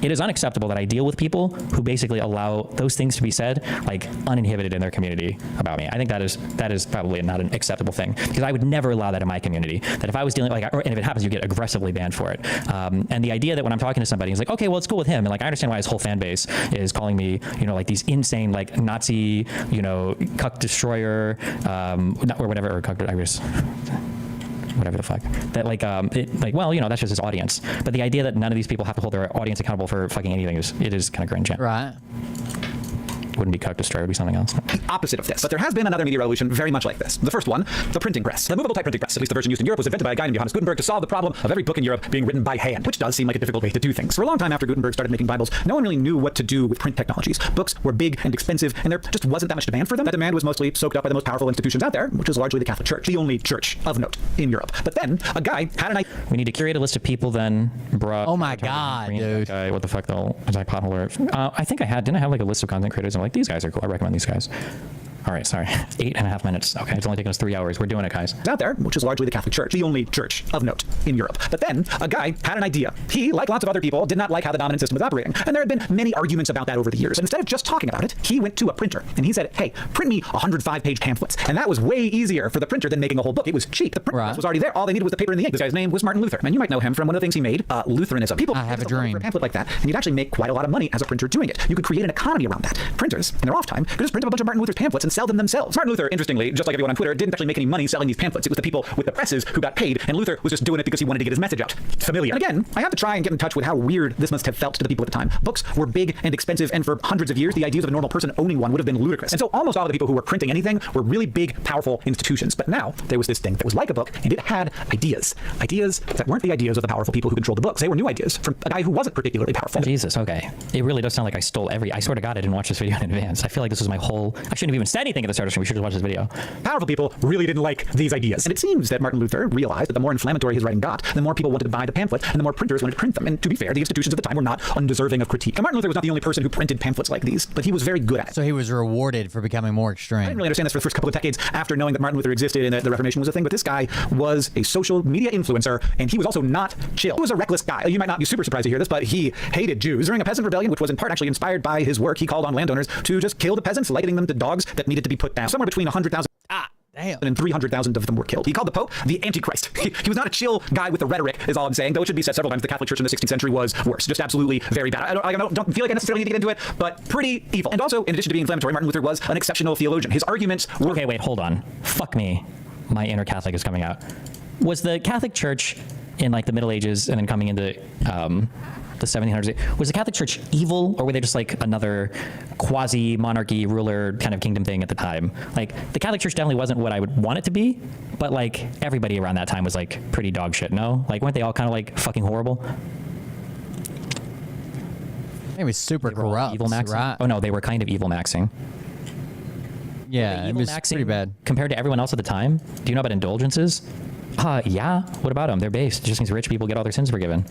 It is unacceptable that I deal with people who basically allow those things to be said, like, uninhibited in their community about me. I think that is probably not an acceptable thing, because I would never allow that in my community. That if I was dealing, like, and if it happens, you get aggressively banned for it. And the idea that when I'm talking to somebody, he's like, okay, well, it's cool with him. And, like, I understand why his whole fan base is calling me, like, these insane, like, Nazi, cuck destroyer, or whatever, or cuck, I guess, whatever the fuck. That, like, that's just his audience. But the idea that none of these people have to hold their audience accountable for fucking anything is kind of cringe. Right. Wouldn't be cuck destroyer, would be something else. Opposite of this. But there has been another media revolution very much like this. The first one, the printing press. The movable type printing press, at least the version used in Europe, was invented by a guy named Johannes Gutenberg to solve the problem of every book in Europe being written by hand, which does seem like a difficult way to do things. For a long time after Gutenberg started making Bibles, no one really knew what to do with print technologies. Books were big and expensive, and there just wasn't that much demand for them. That demand was mostly soaked up by the most powerful institutions out there, which is largely the Catholic Church, the only church of note in Europe. But then a guy had an idea. We need to curate a list of people then. Oh my God, dude. Guy, what the fuck, though? Was I pothole? I think didn't I have like a list of content creators? I'm like, these guys are cool. I recommend these guys. All right, sorry. 8.5 minutes. Okay, it's only taken us 3 hours. We're doing it, guys. Out there, which is largely the Catholic Church, the only church of note in Europe. But then a guy had an idea. He, like lots of other people, did not like how the dominant system was operating. And there had been many arguments about that over the years. And instead of just talking about it, he went to a printer and he said, hey, print me 105-page pamphlets. And that was way easier for the printer than making a whole book. It was cheap. The print press was already there. All they needed was the paper and the ink. This guy's name was Martin Luther. And you might know him from one of the things he made, Lutheranism. People have a dream. For a pamphlet like that, and you'd actually make quite a lot of money as a printer doing it. You could create an economy around that. Printers, in their off time, could just print up a bunch of Martin Luther's pamphlets and sell them themselves. Martin Luther, interestingly, just like everyone on Twitter, didn't actually make any money selling these pamphlets. It was the people with the presses who got paid, and Luther was just doing it because he wanted to get his message out. Familiar. And again, I have to try and get in touch with how weird this must have felt to the people at the time. Books were big and expensive, and for hundreds of years, the ideas of a normal person owning one would have been ludicrous. And so almost all of the people who were printing anything were really big, powerful institutions. But now, there was this thing that was like a book, and it had ideas. Ideas that weren't the ideas of the powerful people who controlled the books. They were new ideas from a guy who wasn't particularly powerful. Jesus, okay. It really does sound like I stole I swear to God, I didn't watch this video in advance. I feel like this was my whole... I shouldn't have even said anything at the start of the stream. We should have watched this video. Powerful people really didn't like these ideas. And it seems that Martin Luther realized that the more inflammatory his writing got, the more people wanted to buy the pamphlet, and the more printers wanted to print them. And to be fair, the institutions of the time were not undeserving of critique. And Martin Luther was not the only person who printed pamphlets like these, but he was very good at it. So he was rewarded for becoming more extreme. I didn't really understand this for the first couple of decades after knowing that Martin Luther existed and that the Reformation was a thing, but this guy was a social media influencer, and he was also not chill. He was a reckless guy. You might not be super surprised to hear this, but he hated Jews. During a peasant rebellion, which was in part actually inspired by his work, he called on landowners to just kill the peasants, likening them to dogs that needed to be put down. Somewhere between 100,000 and 300,000 of them were killed. He called the Pope the Antichrist. He was not a chill guy with the rhetoric, is all I'm saying, though it should be said several times the Catholic Church in the 16th century was worse. Just absolutely very bad. I don't feel like I necessarily need to get into it, but pretty evil. And also, in addition to being inflammatory, Martin Luther was an exceptional theologian. His arguments were... Okay, wait, hold on. Fuck me. My inner Catholic is coming out. Was the Catholic Church in like the Middle Ages and then coming into the 1700s, was the Catholic Church evil, or were they just like another quasi-monarchy ruler kind of kingdom thing at the time? Like, the Catholic Church definitely wasn't what I would want it to be, but like everybody around that time was like pretty dog shit, no? Like, weren't they all kind of like fucking horrible? It was super corrupt, evil maxing? right? Oh no, they were kind of evil maxing. Yeah, it was pretty bad. Compared to everyone else at the time? Do you know about indulgences? Yeah. What about them? They're based. It just means rich people get all their sins forgiven.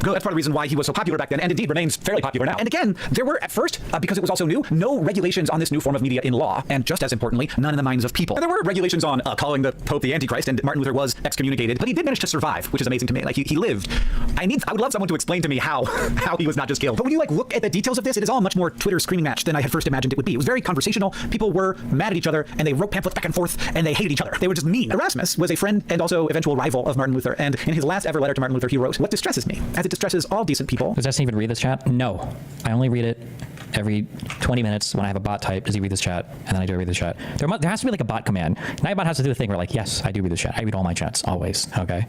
That's part of the reason why he was so popular back then, and indeed remains fairly popular now. And again, there were at first, because it was also new, no regulations on this new form of media in law, and just as importantly, none in the minds of people. And there were regulations on calling the Pope the Antichrist, and Martin Luther was excommunicated, but he did manage to survive, which is amazing to me. Like, he lived. I would love someone to explain to me how he was not just killed. But when you like look at the details of this, it is all much more Twitter screaming match than I had first imagined it would be. It was very conversational. People were mad at each other, and they wrote pamphlets back and forth, and they hated each other. They were just mean. Erasmus was a friend and also eventual rival of Martin Luther, and in his last ever letter to Martin Luther, he wrote, "What distresses me, as it distresses all decent people." Does Destiny even read this chat? No. I only read it every 20 minutes when I have a bot type. Does he read this chat? And then I do read this chat. There has to be like a bot command. Nightbot has to do a thing where like, yes, I do read this chat. I read all my chats, always, okay?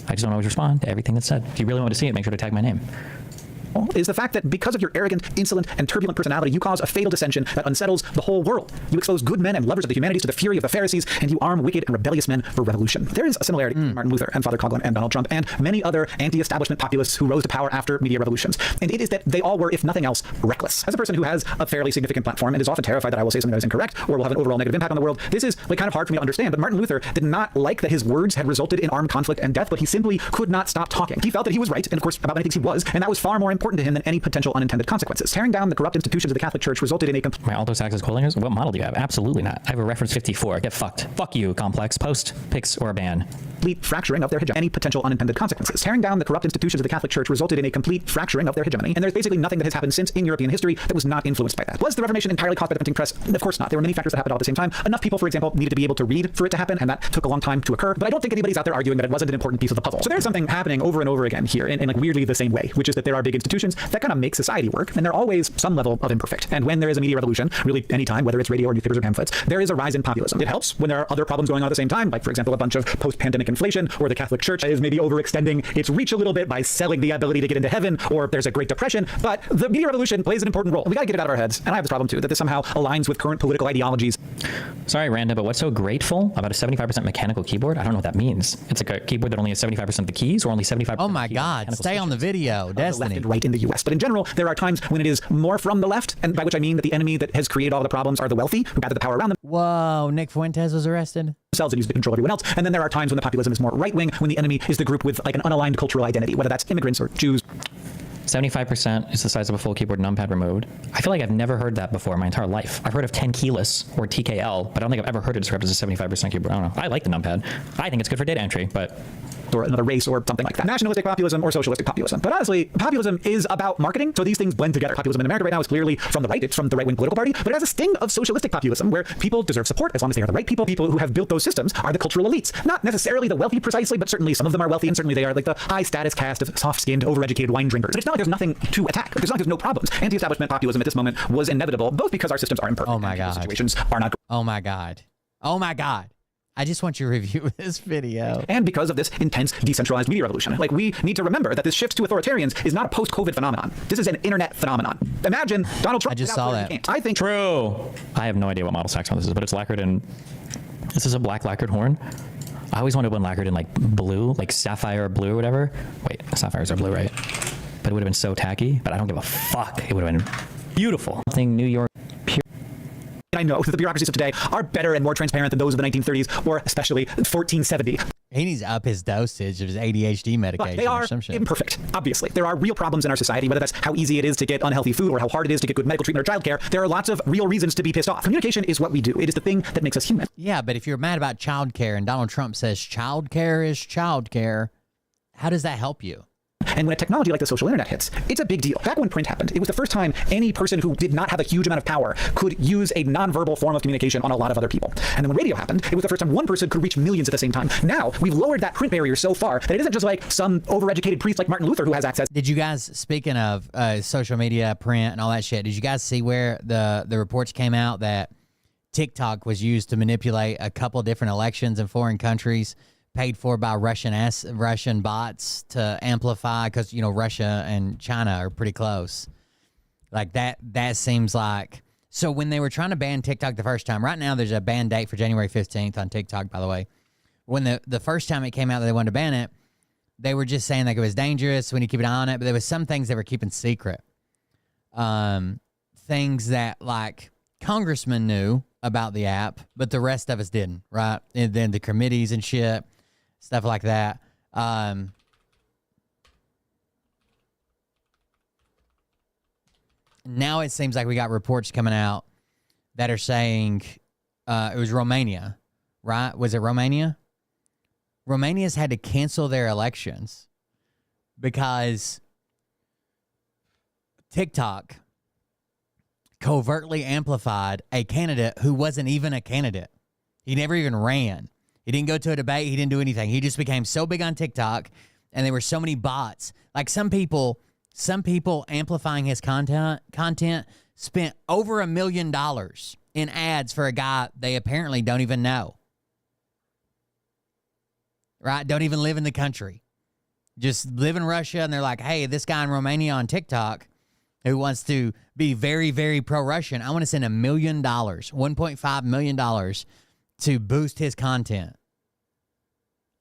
I just don't always respond to everything that's said. If you really want to see it, make sure to tag my name. Is the fact that because of your arrogant, insolent, and turbulent personality, you cause a fatal dissension that unsettles the whole world. You expose good men and lovers of the humanities to the fury of the Pharisees, and you arm wicked and rebellious men for revolution. There is a similarity between Martin Luther and Father Coughlin and Donald Trump and many other anti-establishment populists who rose to power after media revolutions. And it is that they all were, if nothing else, reckless. As a person who has a fairly significant platform and is often terrified that I will say something that is incorrect or will have an overall negative impact on the world, this is like kind of hard for me to understand. But Martin Luther did not like that his words had resulted in armed conflict and death, but he simply could not stop talking. He felt that he was right, and of course, about many things he was, and that was far more important to him than any potential unintended consequences. Tearing down the corrupt institutions of the Catholic Church resulted in a My Alto Sax's Coilingers? What model do you have? Absolutely not. I have a reference 54. Get fucked. Fuck you, Complex. Post, pics, or ban. complete fracturing of their hegemony. Any potential unintended consequences. Tearing down the corrupt institutions of the Catholic Church resulted in a complete fracturing of their hegemony, and there's basically nothing that has happened since in European history that was not influenced by that. Was the Reformation entirely caused by the printing press? Of course not. There were many factors that happened all at the same time. Enough people, for example, needed to be able to read for it to happen, and that took a long time to occur. But I don't think anybody's out there arguing that it wasn't an important piece of the puzzle. So there's something happening over and over again here in like weirdly the same way, which is that there are big institutions that kind of make society work, and they're always some level of imperfect. And when there is a media revolution, really any time, whether it's radio or newspapers or pamphlets, there is a rise in populism. It helps when there are other problems going on at the same time, like for example, a bunch of post-pandemic inflation, or the Catholic Church is maybe overextending its reach a little bit by selling the ability to get into heaven, or there's a Great Depression. But the media revolution plays an important role. We got to get it out of our heads. And I have this problem too, that this somehow aligns with current political ideologies. Sorry, Randa, but what's so grateful about a 75% mechanical keyboard? I don't know what that means. It's like a keyboard that only has 75% of the keys, or only 75%. Oh my God! Stay on the video, Destiny. Left and right in the U.S. But in general, there are times when it is more from the left, and by which I mean that the enemy that has created all the problems are the wealthy who gather the power around them. Whoa! Nick Fuentes was arrested. Themselves and use to control everyone else. And then there are times when the populism is more right wing, when the enemy is the group with like an unaligned cultural identity, whether that's immigrants or Jews. 75% is the size of a full keyboard numpad removed. I feel like I've never heard that before in my entire life. I've heard of 10 keyless or TKL, but I don't think I've ever heard it described as a 75% keyboard. I don't know. I like the numpad. I think it's good for data entry, but... or another race or something like that. Nationalistic populism or socialistic populism. But honestly, populism is about marketing, so these things blend together. Populism in America right now is clearly from the right. It's from the right-wing political party, but it has a sting of socialistic populism where people deserve support as long as they are the right people. People who have built those systems are the cultural elites. Not necessarily the wealthy precisely, but certainly some of them are wealthy, and certainly they are like the high-status caste of soft-skinned, overeducated wine drinkers. But it's not like there's nothing to attack. It's not like there's no problems. Anti-establishment populism at this moment was inevitable, both because our systems are imperfect. Oh my God. Situations are not. Oh my God. Oh my God. I just want you to review this video. And because of this intense decentralized media revolution. Like, we need to remember that this shift to authoritarians is not a post-COVID phenomenon. This is an internet phenomenon. Imagine Donald Trump. I just saw that. I think true. I have no idea what model saxophone this is, but it's lacquered in... This is a black lacquered horn. I always wanted one lacquered in like blue, like sapphire blue or whatever. Wait, sapphires are blue, right? But it would have been so tacky, but I don't give a fuck. It would have been beautiful. Something New York pure. I know that the bureaucracies of today are better and more transparent than those of the 1930s, or especially 1470. He needs to up his dosage of his ADHD medication. But they are or some shit. imperfect, obviously. There are real problems in our society, whether that's how easy it is to get unhealthy food or how hard it is to get good medical treatment or childcare. There are lots of real reasons to be pissed off. Communication is what we do. It is the thing that makes us human. Yeah, but if you're mad about childcare and Donald Trump says childcare is childcare, how does that help you? And when a technology like the social internet hits, it's a big deal. Back when print happened, it was the first time any person who did not have a huge amount of power could use a nonverbal form of communication on a lot of other people. And then when radio happened, it was the first time one person could reach millions at the same time. Now, we've lowered that print barrier so far that it isn't just like some overeducated priest like Martin Luther who has access. Did you guys, speaking of social media, print, and all that shit, did you guys see where the reports came out that TikTok was used to manipulate a couple different elections in foreign countries, paid for by Russian bots to amplify, because you know Russia and China are pretty close. Like that seems like. So when they were trying to ban TikTok the first time, right now there's a ban date for January 15th on TikTok, by the way. When the first time it came out that they wanted to ban it, they were just saying like it was dangerous, we need to keep an eye on it, but there was some things they were keeping secret. Things that like congressmen knew about the app, but the rest of us didn't, right? And then the committees and shit, stuff like that. Now it seems like we got reports coming out that are saying it was Romania, right? Was it Romania? Romania's had to cancel their elections because TikTok covertly amplified a candidate who wasn't even a candidate. He never even ran. He didn't go to a debate. He didn't do anything. He just became so big on TikTok, and there were so many bots. Like some people amplifying his content spent over $1 million in ads for a guy they apparently don't even know. Right? Don't even live in the country. Just live in Russia, and they're like, hey, this guy in Romania on TikTok who wants to be very, very pro-Russian, I want to send $1 million, $1.5 million to boost his content.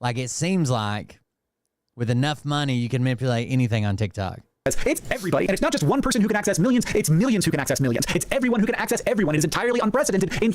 Like, it seems like with enough money, you can manipulate anything on TikTok. It's everybody, and it's not just one person who can access millions, it's millions who can access millions. It's everyone who can access everyone. It is entirely unprecedented in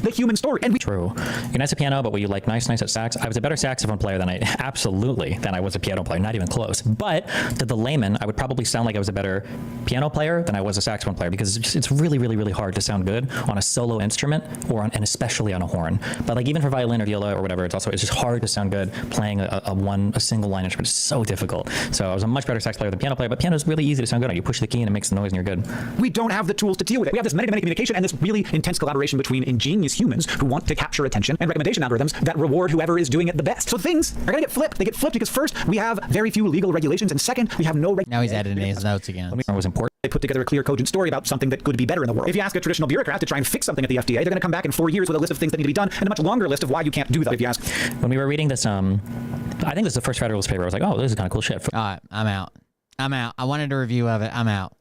the human story. And True. You're nice at piano, but were you like nice at sax? I was a better saxophone player than I was a piano player, not even close. But to the layman, I would probably sound like I was a better piano player than I was a saxophone player, because it's really, really, really hard to sound good on a solo instrument and especially on a horn. But like even for violin or viola or whatever, it's just hard to sound good playing a single line instrument. It's so difficult. So I was a much better sax player than piano player, but piano is really easy to sound good on. You push the key and it makes the noise and you're good. we don't have the tools to deal with it. We have this many-to-many communication and this really intense collaboration between ingenious humans who want to capture attention and recommendation algorithms that reward whoever is doing it the best. So things are going to get flipped. They get flipped because first, we have very few legal regulations, and second, we have no Now he's editing his notes again. It was important. They put together a clear, cogent story about something that could be better in the world. If you ask a traditional bureaucrat to try and fix something at the FDA, they're going to come back in 4 years with a list of things that need to be done and a much longer list of why you can't do that. If you ask, when we were reading this, I think this is the first Federalist paper. I was like, oh, this is kind of cool shit. All right, I'm out. I wanted a review of it. I'm out.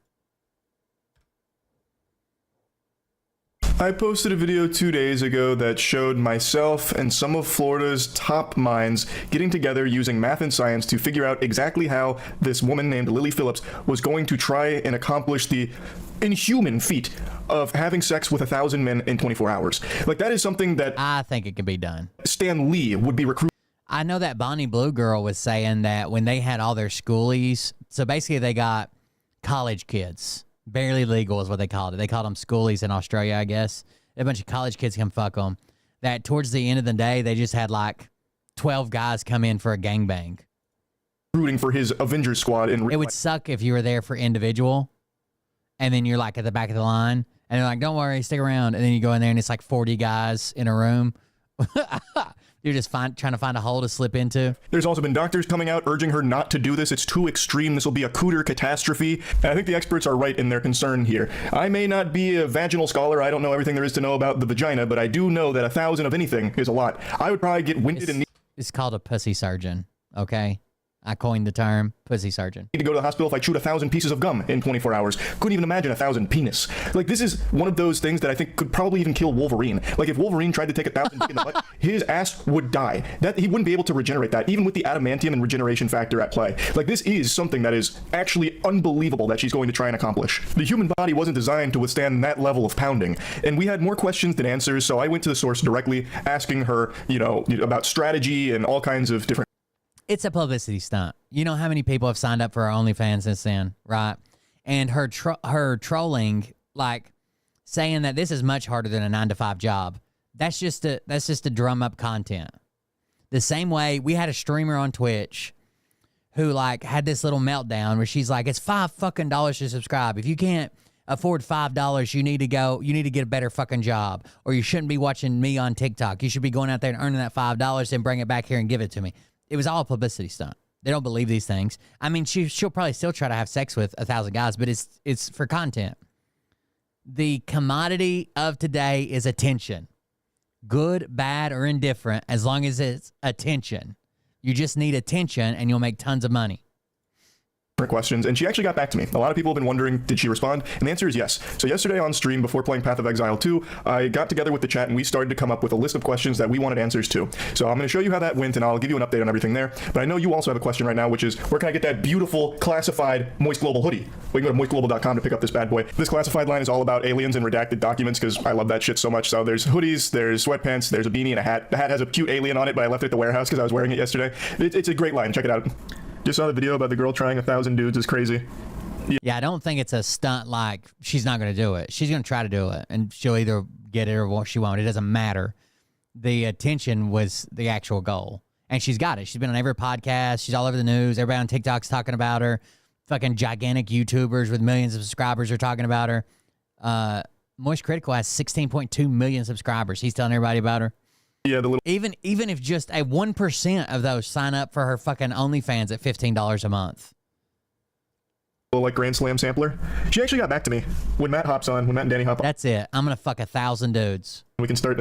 I posted a video 2 days ago that showed myself and some of Florida's top minds getting together using math and science to figure out exactly how this woman named Lily Phillips was going to try and accomplish the inhuman feat of having sex with 1,000 men in 24 hours. Like, that is something that I think it can be done. Stan Lee would be recruited. I know that Bonnie Blue Girl was saying that when they had all their schoolies, so basically they got college kids. Barely legal is what they called it. They called them schoolies in Australia, I guess. A bunch of college kids come fuck them. That towards the end of the day, they just had like 12 guys come in for a gangbang. Rooting for his Avengers squad. It would suck if you were there for individual, and then you're like at the back of the line, and they're like, don't worry, stick around. And then you go in there, and it's like 40 guys in a room. You're just trying to find a hole to slip into. There's also been doctors coming out urging her not to do this. It's too extreme. This will be a cooter catastrophe. And I think the experts are right in their concern here. I may not be a vaginal scholar. I don't know everything there is to know about the vagina, but I do know that 1,000 of anything is a lot. I would probably get winded and It's called a pussy surgeon, okay? I coined the term pussy surgeon. Need to go to the hospital if I chewed 1,000 pieces of gum in 24 hours. Couldn't even imagine 1,000 penis. Like, this is one of those things that I think could probably even kill Wolverine. Like, if Wolverine tried to take 1,000 in the butt, his ass would die. He wouldn't be able to regenerate that, even with the adamantium and regeneration factor at play. Like, this is something that is actually unbelievable that she's going to try and accomplish. The human body wasn't designed to withstand that level of pounding. And we had more questions than answers, so I went to the source directly, asking her, about strategy and all kinds of different... It's a publicity stunt. You know how many people have signed up for our OnlyFans since then, right? And her trolling, like saying that this is much harder than a 9-to-5 job. That's just to drum up content. The same way we had a streamer on Twitch who like had this little meltdown where she's like, it's $5 to subscribe. If you can't afford $5, you need to get a better fucking job, or you shouldn't be watching me on TikTok. You should be going out there and earning that $5 and bring it back here and give it to me. It was all a publicity stunt. They don't believe these things. I mean, she'll probably still try to have sex with 1,000 guys, but it's for content. The commodity of today is attention. Good, bad, or indifferent, as long as it's attention. You just need attention, and you'll make tons of money. Questions, and she actually got back to me. A lot of people have been wondering, did she respond? And the answer is yes. So yesterday on stream, before playing Path of Exile 2, I got together with the chat and we started to come up with a list of questions that we wanted answers to. So I'm going to show you how that went, and I'll give you an update on everything there. But I know you also have a question right now, which is, where can I get that beautiful classified Moist Global hoodie? We can go to moistglobal.com to pick up this bad boy. This classified line is all about aliens and redacted documents, because I love that shit so much. So there's hoodies, there's sweatpants, there's a beanie and a hat. The hat has a cute alien on it, but I left it at the warehouse because I was wearing it yesterday. It's a great line. Check it out. Just saw the video about the girl trying 1,000 dudes. Is crazy. Yeah, I don't think it's a stunt. Like, she's not going to do it. She's going to try to do it, and she'll either get it or she won't. It doesn't matter. The attention was the actual goal, and she's got it. She's been on every podcast. She's all over the news. Everybody on TikTok's talking about her. Fucking gigantic YouTubers with millions of subscribers are talking about her. Moist Critical has 16.2 million subscribers. He's telling everybody about her. Yeah, the little even if just a 1% of those sign up for her fucking OnlyFans at $15 a month. Like Grand Slam sampler. She actually got back to me when Matt and Danny hop on. That's it. I'm gonna fuck 1,000 dudes. We can start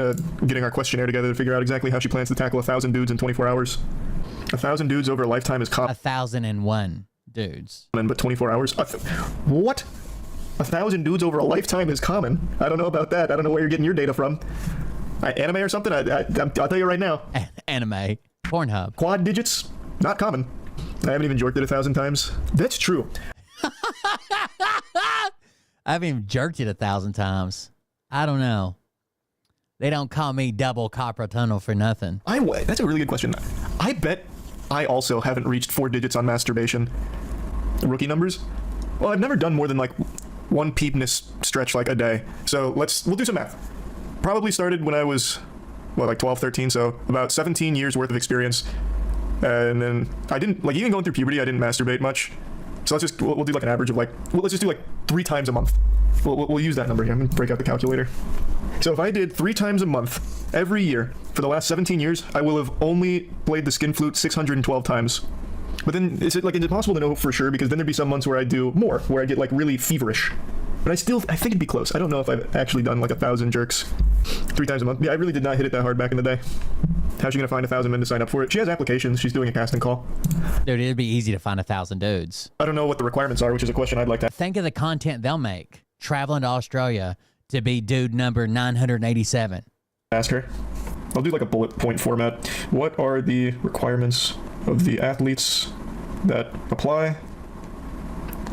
getting our questionnaire together to figure out exactly how she plans to tackle 1,000 dudes in 24 hours. 1,000 dudes over a lifetime is common. 1,001 dudes. But 24 hours. What? 1,000 dudes over a lifetime is common. I don't know about that. I don't know where you're getting your data from. Anime or something? I'll tell you right now. Anime. Pornhub. Quad digits? Not common. I haven't even jorked it 1,000 times. That's true. I haven't even jerked it 1,000 times. I don't know. They don't call me double carpal tunnel for nothing. That's a really good question. I bet I also haven't reached 4 digits on masturbation. Rookie numbers? Well, I've never done more than like one peepness stretch like a day. So we'll do some math. Probably started when I was, like 12, 13, so about 17 years worth of experience. And then I didn't, like even going through puberty, I didn't masturbate much. So we'll do like an average of let's just do like 3 times a month. We'll use that number here. I'm gonna break out the calculator. So if I did 3 times a month every year for the last 17 years, I will have only played the skin flute 612 times. But then is it impossible to know for sure, because then there'd be some months where I do more, where I get like really feverish. But I think it'd be close. I don't know if I've actually done like 1,000 jerks 3 times a month. Yeah, I really did not hit it that hard back in the day. How's she gonna find 1,000 men to sign up for it? She has applications. She's doing a casting call. Dude, it'd be easy to find 1,000 dudes. I don't know what the requirements are, which is a question I'd like to. Think of the content they'll make traveling to Australia to be dude number 987. Ask her. I'll do like a bullet point format. What are the requirements of the athletes that apply?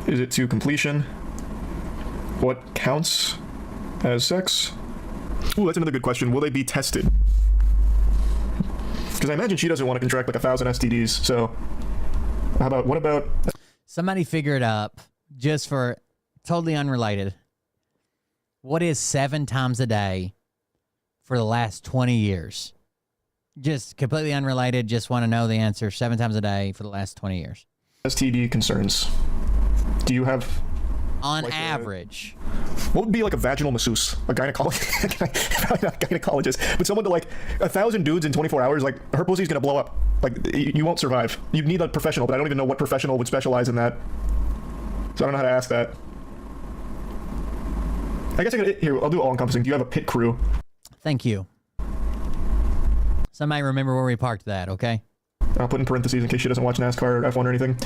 Is it to completion? What counts as sex? Ooh, that's another good question. Will they be tested? Because I imagine she doesn't want to contract like 1,000 STDs. So what about... Somebody figure it up just for totally unrelated. What is 7 times a day for the last 20 years? Just completely unrelated. Just want to know the answer. 7 times a day for the last 20 years. STD concerns. Do you have... On average. What would be like a vaginal masseuse? A gynecologist? Probably not a gynecologist, but someone to like 1,000 dudes in 24 hours, like her pussy's gonna blow up. Like you won't survive. You need a professional, but I don't even know what professional would specialize in that. So I don't know how to ask that. I guess I'll do all encompassing. Do you have a pit crew? Thank you. Somebody remember where we parked that, okay? I'll put in parentheses in case she doesn't watch NASCAR or F1 or anything.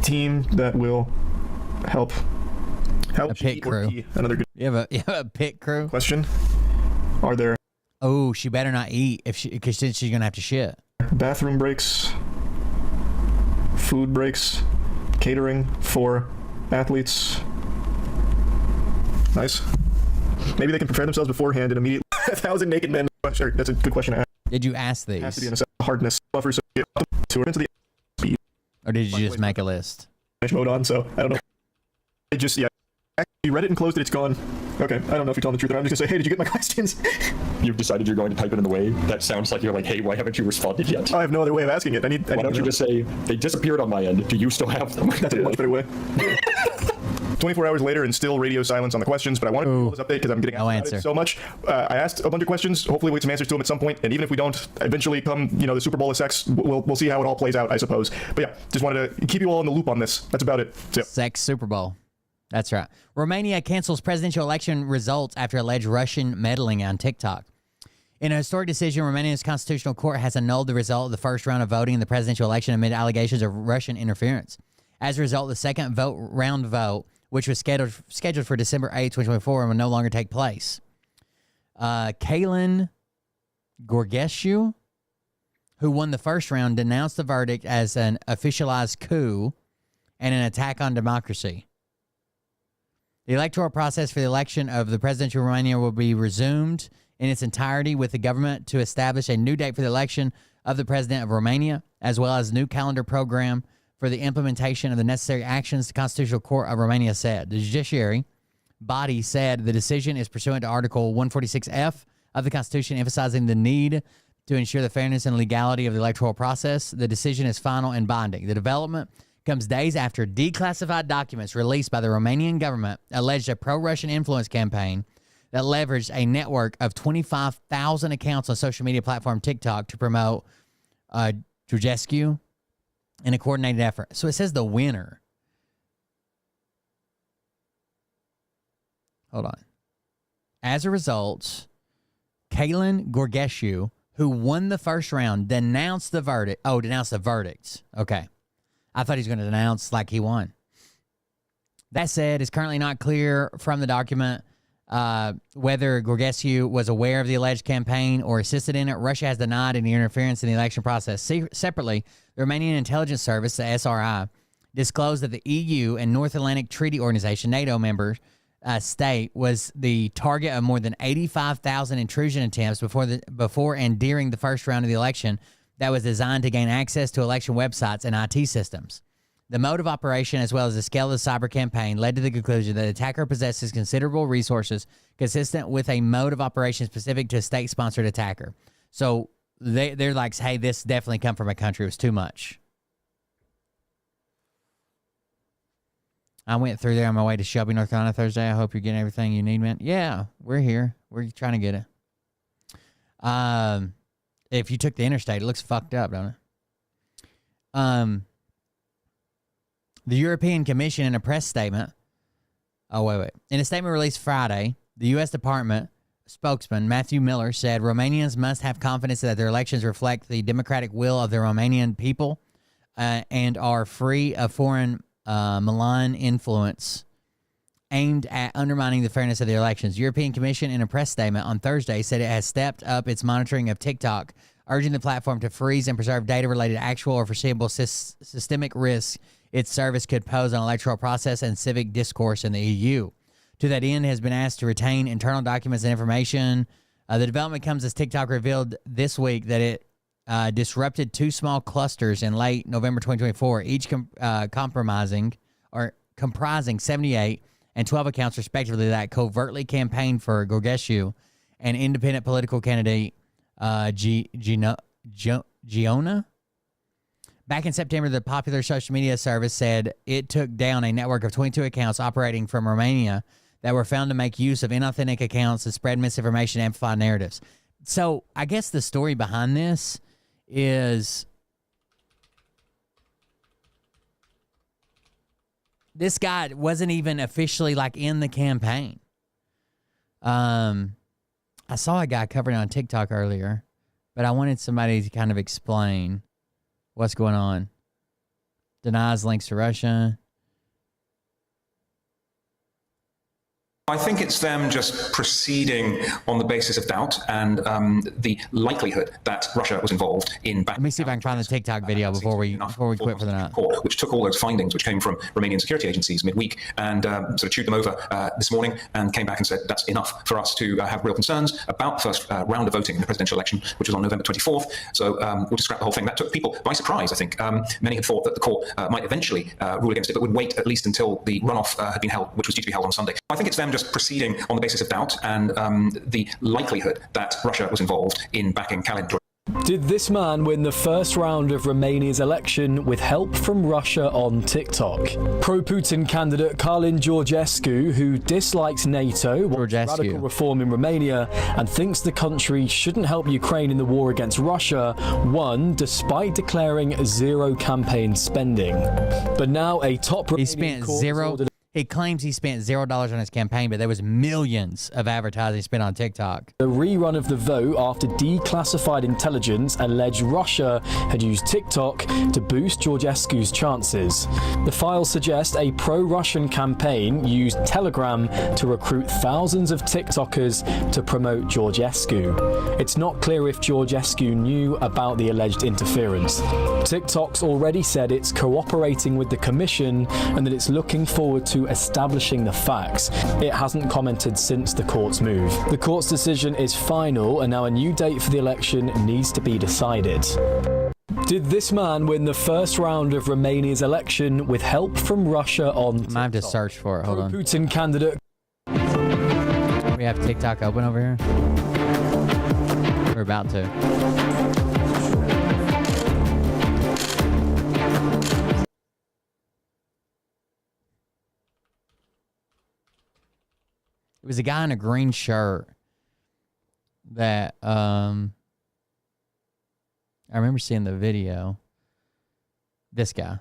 Team that will help a pit crew. Another good. You have a pit crew? Question. Are there... Oh, she better not eat because she's going to have to shit. Bathroom breaks, food breaks, catering for athletes. Nice. Maybe they can prepare themselves beforehand and immediately 1,000 naked men. Sure, that's a good question to ask. Did you ask these? It has to be in a hardness buffer so get up to the speed. Or did you just make a list? Mode on, so I don't know. I just, yeah. You read it and closed it, it's gone. Okay, I don't know if you're telling the truth, but I'm just gonna say, hey, did you get my questions? You've decided you're going to type it in the way that sounds like you're like, hey, why haven't you responded yet? I have no other way of asking it. Why don't you just say, they disappeared on my end, do you still have them? That's a much better way. 24 hours later and still radio silence on the questions, but I wanted to do this update because I'm getting asked about it so much. I asked a bunch of questions. Hopefully we'll get some answers to them at some point, and even if we don't, eventually come, the Super Bowl of sex, we'll see how it all plays out, I suppose. But yeah, just wanted to keep you all in the loop on this. That's about it. So. Sex Super Bowl. That's right. Romania cancels presidential election results after alleged Russian meddling on TikTok. In a historic decision, Romania's constitutional court has annulled the result of the first round of voting in the presidential election amid allegations of Russian interference. As a result, the second round vote, which was scheduled for December 8, 2024, will no longer take place. Kalin Gorgescu, who won the first round, denounced the verdict as an officialized coup and an attack on democracy. The electoral process for the election of the president of Romania will be resumed in its entirety, with the government to establish a new date for the election of the president of Romania, as well as a new calendar program for the implementation of the necessary actions, the Constitutional Court of Romania said. The judiciary body said the decision is pursuant to Article 146F of the Constitution, emphasizing the need to ensure the fairness and legality of the electoral process. The decision is final and binding. The development comes days after declassified documents released by the Romanian government alleged a pro-Russian influence campaign that leveraged a network of 25,000 accounts on social media platform TikTok to promote Georgescu in a coordinated effort. So it says the winner. Hold on. As a result, Kalin Gorgescu, who won the first round, denounced the verdict. Oh, denounced the verdicts. Okay. I thought he was going to denounce like he won. That said, it's currently not clear from the document whether Gorgescu was aware of the alleged campaign or assisted in it. Russia has denied any interference in the election process. Separately, the Romanian Intelligence Service, the SRI, disclosed that the EU and North Atlantic Treaty Organization, NATO members, state was the target of more than 85,000 intrusion attempts before and during the first round of the election that was designed to gain access to election websites and IT systems. The mode of operation, as well as the scale of the cyber campaign, led to the conclusion that the attacker possesses considerable resources consistent with a mode of operation specific to a state-sponsored attacker. So they're like, hey, this definitely come from a country. It was too much. I went through there on my way to Shelby, North Carolina Thursday. I hope you're getting everything you need, man. Yeah, we're here. We're trying to get it. If you took the interstate, it looks fucked up, don't it? The European Commission in a press statement. Oh, wait. In a statement released Friday, the U.S. Department spokesman Matthew Miller said Romanians must have confidence that their elections reflect the democratic will of the Romanian people and are free of foreign malign influence aimed at undermining the fairness of the elections. The European Commission, in a press statement on Thursday, said it has stepped up its monitoring of TikTok, urging the platform to freeze and preserve data related to actual or foreseeable systemic risks its service could pose on electoral process and civic discourse in the EU. To that end, it has been asked to retain internal documents and information. The development comes as TikTok revealed this week that it disrupted two small clusters in late November 2024, each comprising 78 and 12 accounts respectively that covertly campaigned for Gorgescu, an independent political candidate, Giona. Back in September, the popular social media service said it took down a network of 22 accounts operating from Romania that were found to make use of inauthentic accounts to spread misinformation and amplify narratives. So I guess the story behind this is this guy wasn't even officially like in the campaign. I saw a guy covering it on TikTok earlier, but I wanted somebody to kind of explain what's going on. Denies links to Russia. I think it's them just proceeding on the basis of doubt and the likelihood that Russia was involved in. Let me see if I can find the TikTok video before we quit for the night. Which took all those findings, which came from Romanian security agencies midweek, and sort of chewed them over this morning, and came back and said that's enough for us to have real concerns about the first round of voting in the presidential election, which was on November 24th. So we'll just scrap the whole thing. That took people by surprise, I think. Many had thought that the court might eventually rule against it, but would wait at least until the runoff had been held, which was due to be held on Sunday. I think it's them just proceeding on the basis of doubt and the likelihood that Russia was involved in backing Khalid. Did this man win the first round of Romania's election with help from Russia on TikTok? Pro-Putin candidate Calin Georgescu, who dislikes NATO, wants radical reform in Romania, and thinks the country shouldn't help Ukraine in the war against Russia, won despite declaring zero campaign spending. But now a top He spent zero. He claims he spent $0 on his campaign, but there was millions of advertising spent on TikTok. The rerun of the vote after declassified intelligence alleged Russia had used TikTok to boost Georgescu's chances. The files suggest a pro-Russian campaign used Telegram to recruit thousands of TikTokers to promote Georgescu. It's not clear if Georgescu knew about the alleged interference. TikTok's already said it's cooperating with the commission and that it's looking forward to establishing the facts. It hasn't commented since the court's move. The court's decision is final, and now a new date for the election needs to be decided. Did this man win the first round of Romania's election with help from Russia on TikTok? I have to search for it. Hold on. Putin candidate. We have TikTok open over here. We're about to. It was a guy in a green shirt that I remember seeing the video. This guy.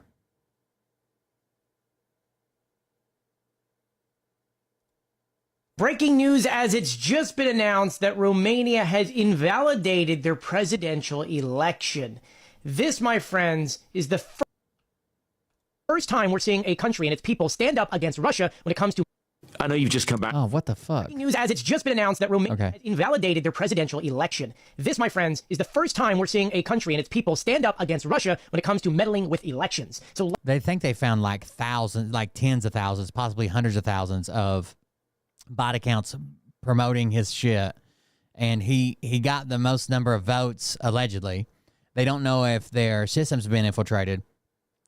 Breaking news as it's just been announced that Romania has invalidated their presidential election. This, my friends, is the first time we're seeing a country and its people stand up against Russia when it comes to... I know you've just come back. Oh, what the fuck? Breaking news as it's just been announced that Romania has invalidated their presidential election. This, my friends, is the first time we're seeing a country and its people stand up against Russia when it comes to meddling with elections. So they think they found like thousands, like tens of thousands, possibly hundreds of thousands of bot accounts promoting his shit, and he got the most number of votes, allegedly. They don't know if their systems have been infiltrated,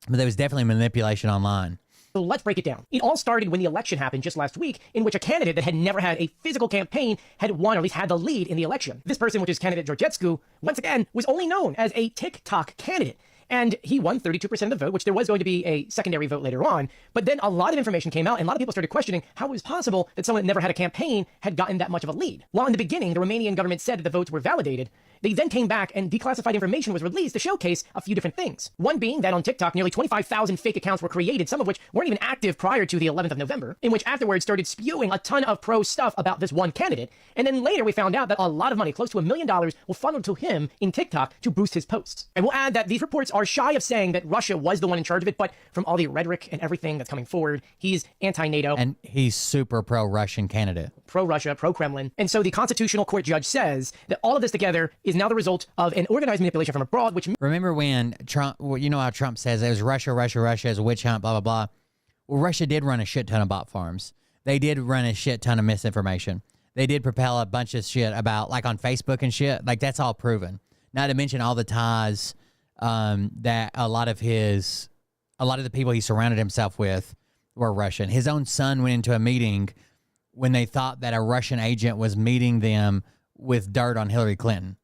but there was definitely manipulation online. So let's break it down. It all started when the election happened just last week, in which a candidate that had never had a physical campaign had won, or at least had the lead in the election. This person, which is candidate Georgescu, once again, was only known as a TikTok candidate. And he won 32% of the vote, which there was going to be a secondary vote later on. But then a lot of information came out, and a lot of people started questioning how it was possible that someone that never had a campaign had gotten that much of a lead. While in the beginning, the Romanian government said that the votes were validated, they then came back and declassified information was released to showcase a few different things. One being that on TikTok, nearly 25,000 fake accounts were created, some of which weren't even active prior to the 11th of November, in which afterwards started spewing a ton of pro stuff about this one candidate. And then later we found out that a lot of money, close to $1 million, will funnel to him in TikTok to boost his posts. And we'll add that these reports are shy of saying that Russia was the one in charge of it, but from all the rhetoric and everything that's coming forward, he's anti-NATO. And he's super pro-Russian candidate. Pro-Russia, pro-Kremlin. And so the Constitutional Court judge says that all of this together is now the result of an organized manipulation from abroad, which... Remember when Trump, well, you know how Trump says it was Russia as a witch hunt, blah, blah, blah. Well, Russia did run a shit ton of bot farms. They did run a shit ton of misinformation. They did propel a bunch of shit about, like on Facebook and shit. Like, that's all proven. Not to mention all the ties that a lot of the people he surrounded himself with were Russian. His own son went into a meeting when they thought that a Russian agent was meeting them with dirt on Hillary Clinton.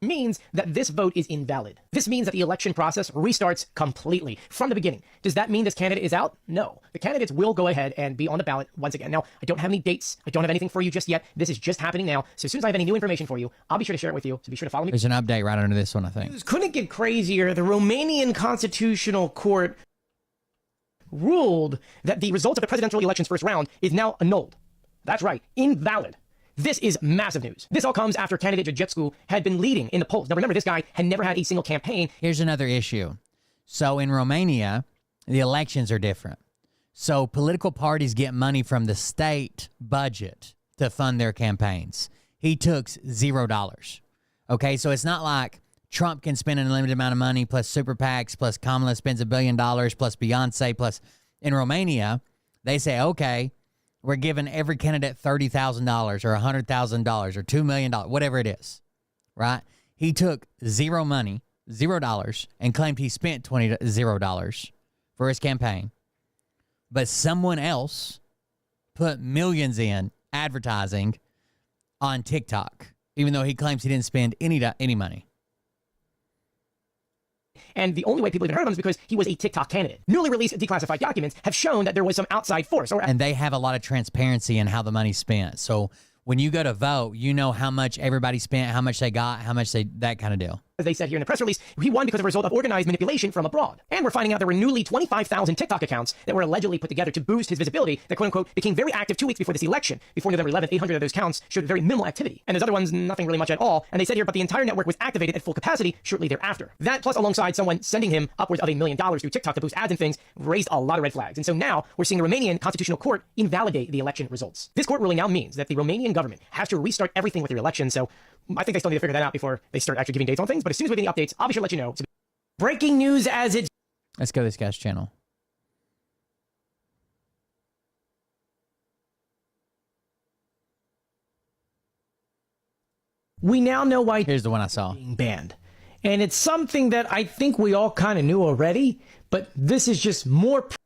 Means that this vote is invalid. This means that the election process restarts completely from the beginning. Does that mean this candidate is out? No. The candidates will go ahead and be on the ballot once again. Now, I don't have any dates. I don't have anything for you just yet. This is just happening now. So as soon as I have any new information for you, I'll be sure to share it with you. So be sure to follow me. There's an update right under this one, I think. Couldn't get crazier. The Romanian Constitutional Court ruled that the results of the presidential election's first round is now annulled. That's right, invalid. This is massive news. This all comes after candidate Georgescu had been leading in the polls. Now remember, this guy had never had a single campaign. Here's another issue. So in Romania, the elections are different. So political parties get money from the state budget to fund their campaigns. He took $0. Okay, so it's not like Trump can spend an unlimited amount of money plus super PACs plus Kamala spends $1 billion plus Beyonce plus. In Romania, they say, okay, we're giving every candidate $30,000 or $100,000 or $2 million, whatever it is, right? He took zero money, $0, and claimed he spent $0 for his campaign. But someone else put millions in advertising on TikTok, even though he claims he didn't spend any money. And the only way people even heard of him is because he was a TikTok candidate. Newly released declassified documents have shown that there was some outside force. And they have a lot of transparency in how the money's spent. So when you go to vote, you know how much everybody spent, how much they got, how much that kind of deal. As they said here in the press release, he won because of a result of organized manipulation from abroad. And we're finding out there were newly 25,000 TikTok accounts that were allegedly put together to boost his visibility that, quote unquote, became very active 2 weeks before this election. Before November 11th, 800 of those counts showed very minimal activity. And those other ones, nothing really much at all. And they said here, but the entire network was activated at full capacity shortly thereafter. That, plus alongside someone sending him upwards of $1 million through TikTok to boost ads and things, raised a lot of red flags. And so now we're seeing the Romanian Constitutional Court invalidate the election results. This court ruling now means that the Romanian government has to restart everything with their election. So I think they still need to figure that out before they start actually giving dates on things. But as soon as we get any updates, I'll be sure to let you know. So, breaking news as it's... Let's go to this guy's channel. We now know why... Here's the one I saw. ...being banned. And it's something that I think we all kind of knew already, but this is just more... proof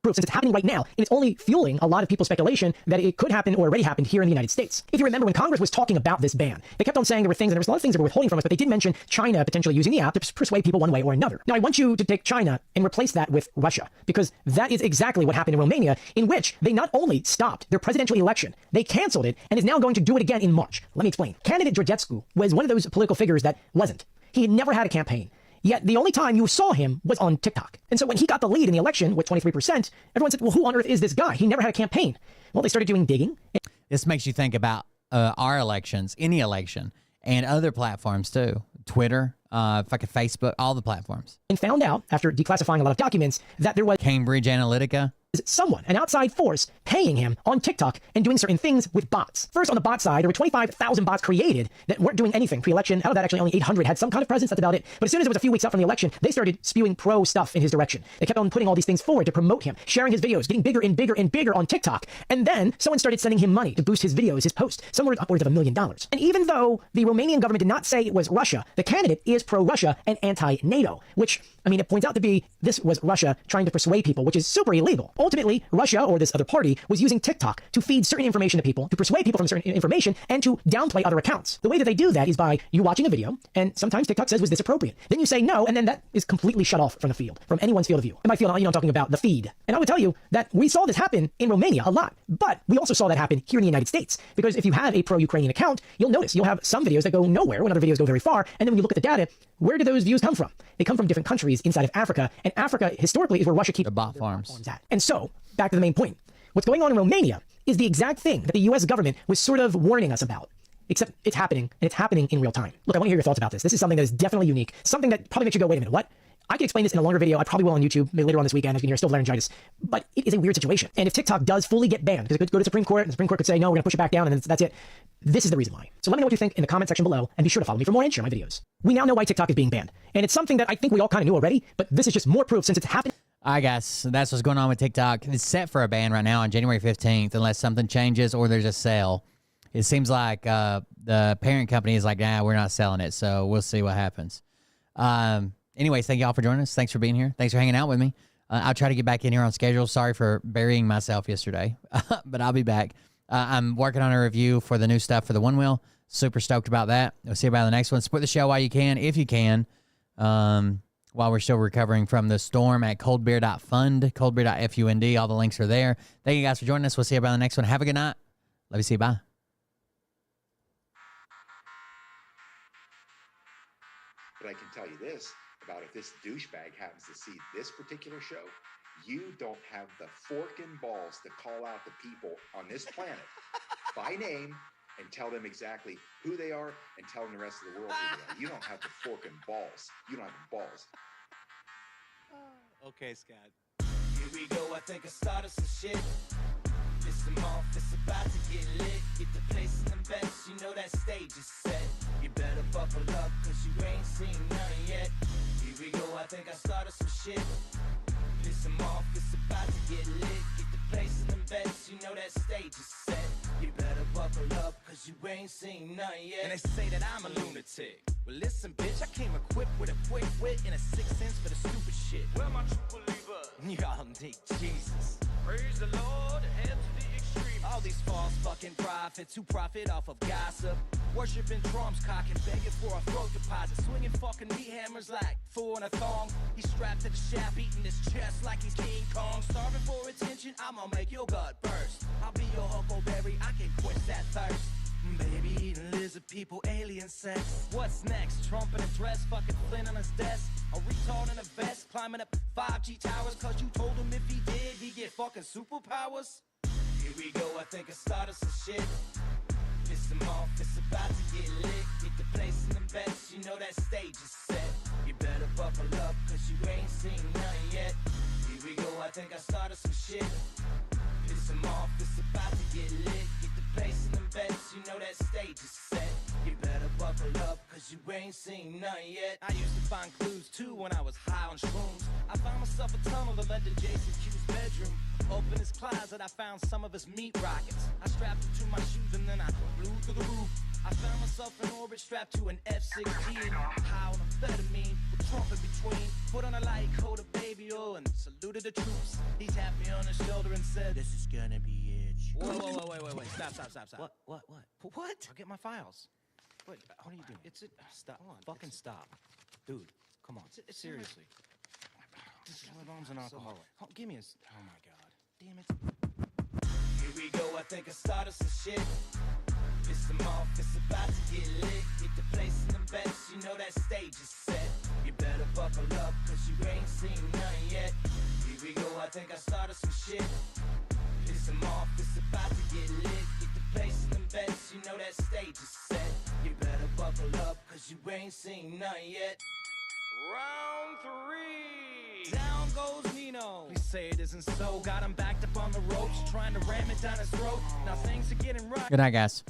since it's happening right now, and it's only fueling a lot of people's speculation that it could happen or already happened here in the United States. If you remember, when Congress was talking about this ban, they kept on saying there were things, and there was a lot of things that were withholding from us, but they did mention China potentially using the app to persuade people one way or another. Now, I want you to take China and replace that with Russia, because that is exactly what happened in Romania, in which they not only stopped their presidential election, they canceled it, and is now going to do it again in March. Let me explain. Candidate Georgescu was one of those political figures that wasn't. He had never had a campaign. Yet the only time you saw him was on TikTok. And so when he got the lead in the election with 23%, everyone said, well, who on earth is this guy? He never had a campaign. Well, they started doing digging. This makes you think about our elections, any election, and other platforms too. Twitter, fucking Facebook, all the platforms. And found out, after declassifying a lot of documents, that there was... Cambridge Analytica. someone, an outside force, paying him on TikTok and doing certain things with bots. First, on the bot side, there were 25,000 bots created that weren't doing anything pre-election. Out of that, actually, only 800 had some kind of presence. That's about it. But as soon as it was a few weeks out from the election, they started spewing pro stuff in his direction. They kept on putting all these things forward to promote him, sharing his videos, getting bigger and bigger and bigger on TikTok. And then someone started sending him money to boost his videos, his posts, somewhere upwards of $1 million. And even though the Romanian government did not say it was Russia, the candidate is pro-Russia and anti-NATO, which, I mean, it points out to be this was Russia trying to persuade people, which is super illegal. Ultimately, Russia, or this other party, was using TikTok to feed certain information to people, to persuade people from certain information, and to downplay other accounts. The way that they do that is by you watching a video, and sometimes TikTok says, was this appropriate? Then you say no, and then that is completely shut off from the field, from anyone's field of view. And by field, I'm talking about the feed. And I would tell you that we saw this happen in Romania a lot, but we also saw that happen here in the United States. Because if you have a pro-Ukrainian account, you'll notice you'll have some videos that go nowhere when other videos go very far, and then when you look at the data, where do those views come from? They come from different countries inside of Africa, and Africa historically is where Russia keeps the bot farms at. And so, back to the main point. What's going on in Romania is the exact thing that the US government was sort of warning us about. Except it's happening, and it's happening in real time. Look, I want to hear your thoughts about this. This is something that is definitely unique. Something that probably makes you go, wait a minute, what? I can explain this in a longer video. I probably will on YouTube, maybe later on this weekend. As you can hear, I still have laryngitis. But it is a weird situation. And if TikTok does fully get banned, because it could go to the Supreme Court, and the Supreme Court could say, no, we're going to push it back down, and then that's it. This is the reason why. So let me know what you think in the comment section below, and be sure to follow me for more and share my videos. We now know why TikTok is being banned. And it's something that I think we all kind of knew already, but this is just more proof since it's happened. I guess that's what's going on with TikTok. It's set for a ban right now on January 15th, unless something changes or there's a sale. It seems like the parent company is like, nah, we're not selling it, so we'll see what happens. Anyways, thank you all for joining us. Thanks for being here. Thanks for hanging out with me. I'll try to get back in here on schedule. Sorry for burying myself yesterday, but I'll be back. I'm working on a review for the new stuff for the One Wheel. Super stoked about that. We'll see you about the next one. Support the show while you can, if you can, while we're still recovering from the storm at coldbeer.fund, coldbeer.fund. All the links are there. Thank you guys for joining us. We'll see you about the next one. Have a good night. Love you. See you. Bye. But I can tell you this about if this douchebag happens to see this particular show, you don't have the forking balls to call out the people on this planet by name and tell them exactly who they are and tell them the rest of the world who they are. You don't have the forking balls. You don't have the balls. Okay, Scott. Here we go, I think I started some shit. Listen off, it's about to get lit. Get the place in the bets, you know that stage is set. You better buckle up, cause you ain't seen none yet. Here we go, I think I started some shit. Listen off, it's about to get lit. Get the place in the bets, you know that stage is set. You better buckle up, cause you ain't seen none yet. And they say that I'm a lunatic. Well, listen, bitch, I came equipped with a quick wit and a 6th sense for the stupid shit. Where my true believer? Y'all need Jesus. Praise the Lord, head to the extreme. All these false fucking prophets who profit off of gossip. Worshipping drums, cocking, begging for a throat deposit. Swinging fucking meat hammers like four in a thong. He's strapped to the shaft, eating his chest like he's King Kong. Starving for attention, I'ma make your gut burst. I'll be your huckleberry, I can quench that thirst. Baby eating lizard people, alien sex. What's next? Trump in a dress, fucking Flynn on his desk. A retard in a vest, climbing up 5G towers. Cause you told him if he did, he'd get fucking superpowers. Here we go, I think I started some shit. Listen off, it's about to get lit. Get the place in the bets, you know that stage is set. You better buckle up, cause you ain't seen none yet. Here we go, I think I started some shit. Listen off, it's about to get lit. Get the place in the bets, you know that stage is set. You better buckle up, cause you ain't seen none yet. I used to find clues too when I was high on shrooms. I found myself a tunnel that led to Jason Q's bedroom. Opened his closet, I found some of his meat rockets. I strapped them to my shoes and then I flew through the roof. I found myself in orbit strapped to an F-16. High on amphetamine, with Trump in between. Put on a light coat of baby oil and saluted the troops. He tapped me on the shoulder and said, "This is gonna be it." Whoa, wait. Stop. What? I'll get my files. What are you doing? Stop. Fucking stop. Dude, come on. Seriously. My mom's an alcoholic. Oh, give me a... Oh, my God. Damn it. Here we go, I think I started some shit. Listen off, it's about to get lit. Get the place in the bets, you know that stage is set. You better buckle up, cause you ain't seen none yet. Here we go, I think I started some shit. Listen off, it's about to get lit. Get the place in the bets, you know that stage is set. You better buckle up, cause you ain't seen none yet. Round 3. Down goes Nino. Please say it isn't so. Got him backed up on the ropes, trying to ram it down his throat. Now things are getting right. Good night, guys.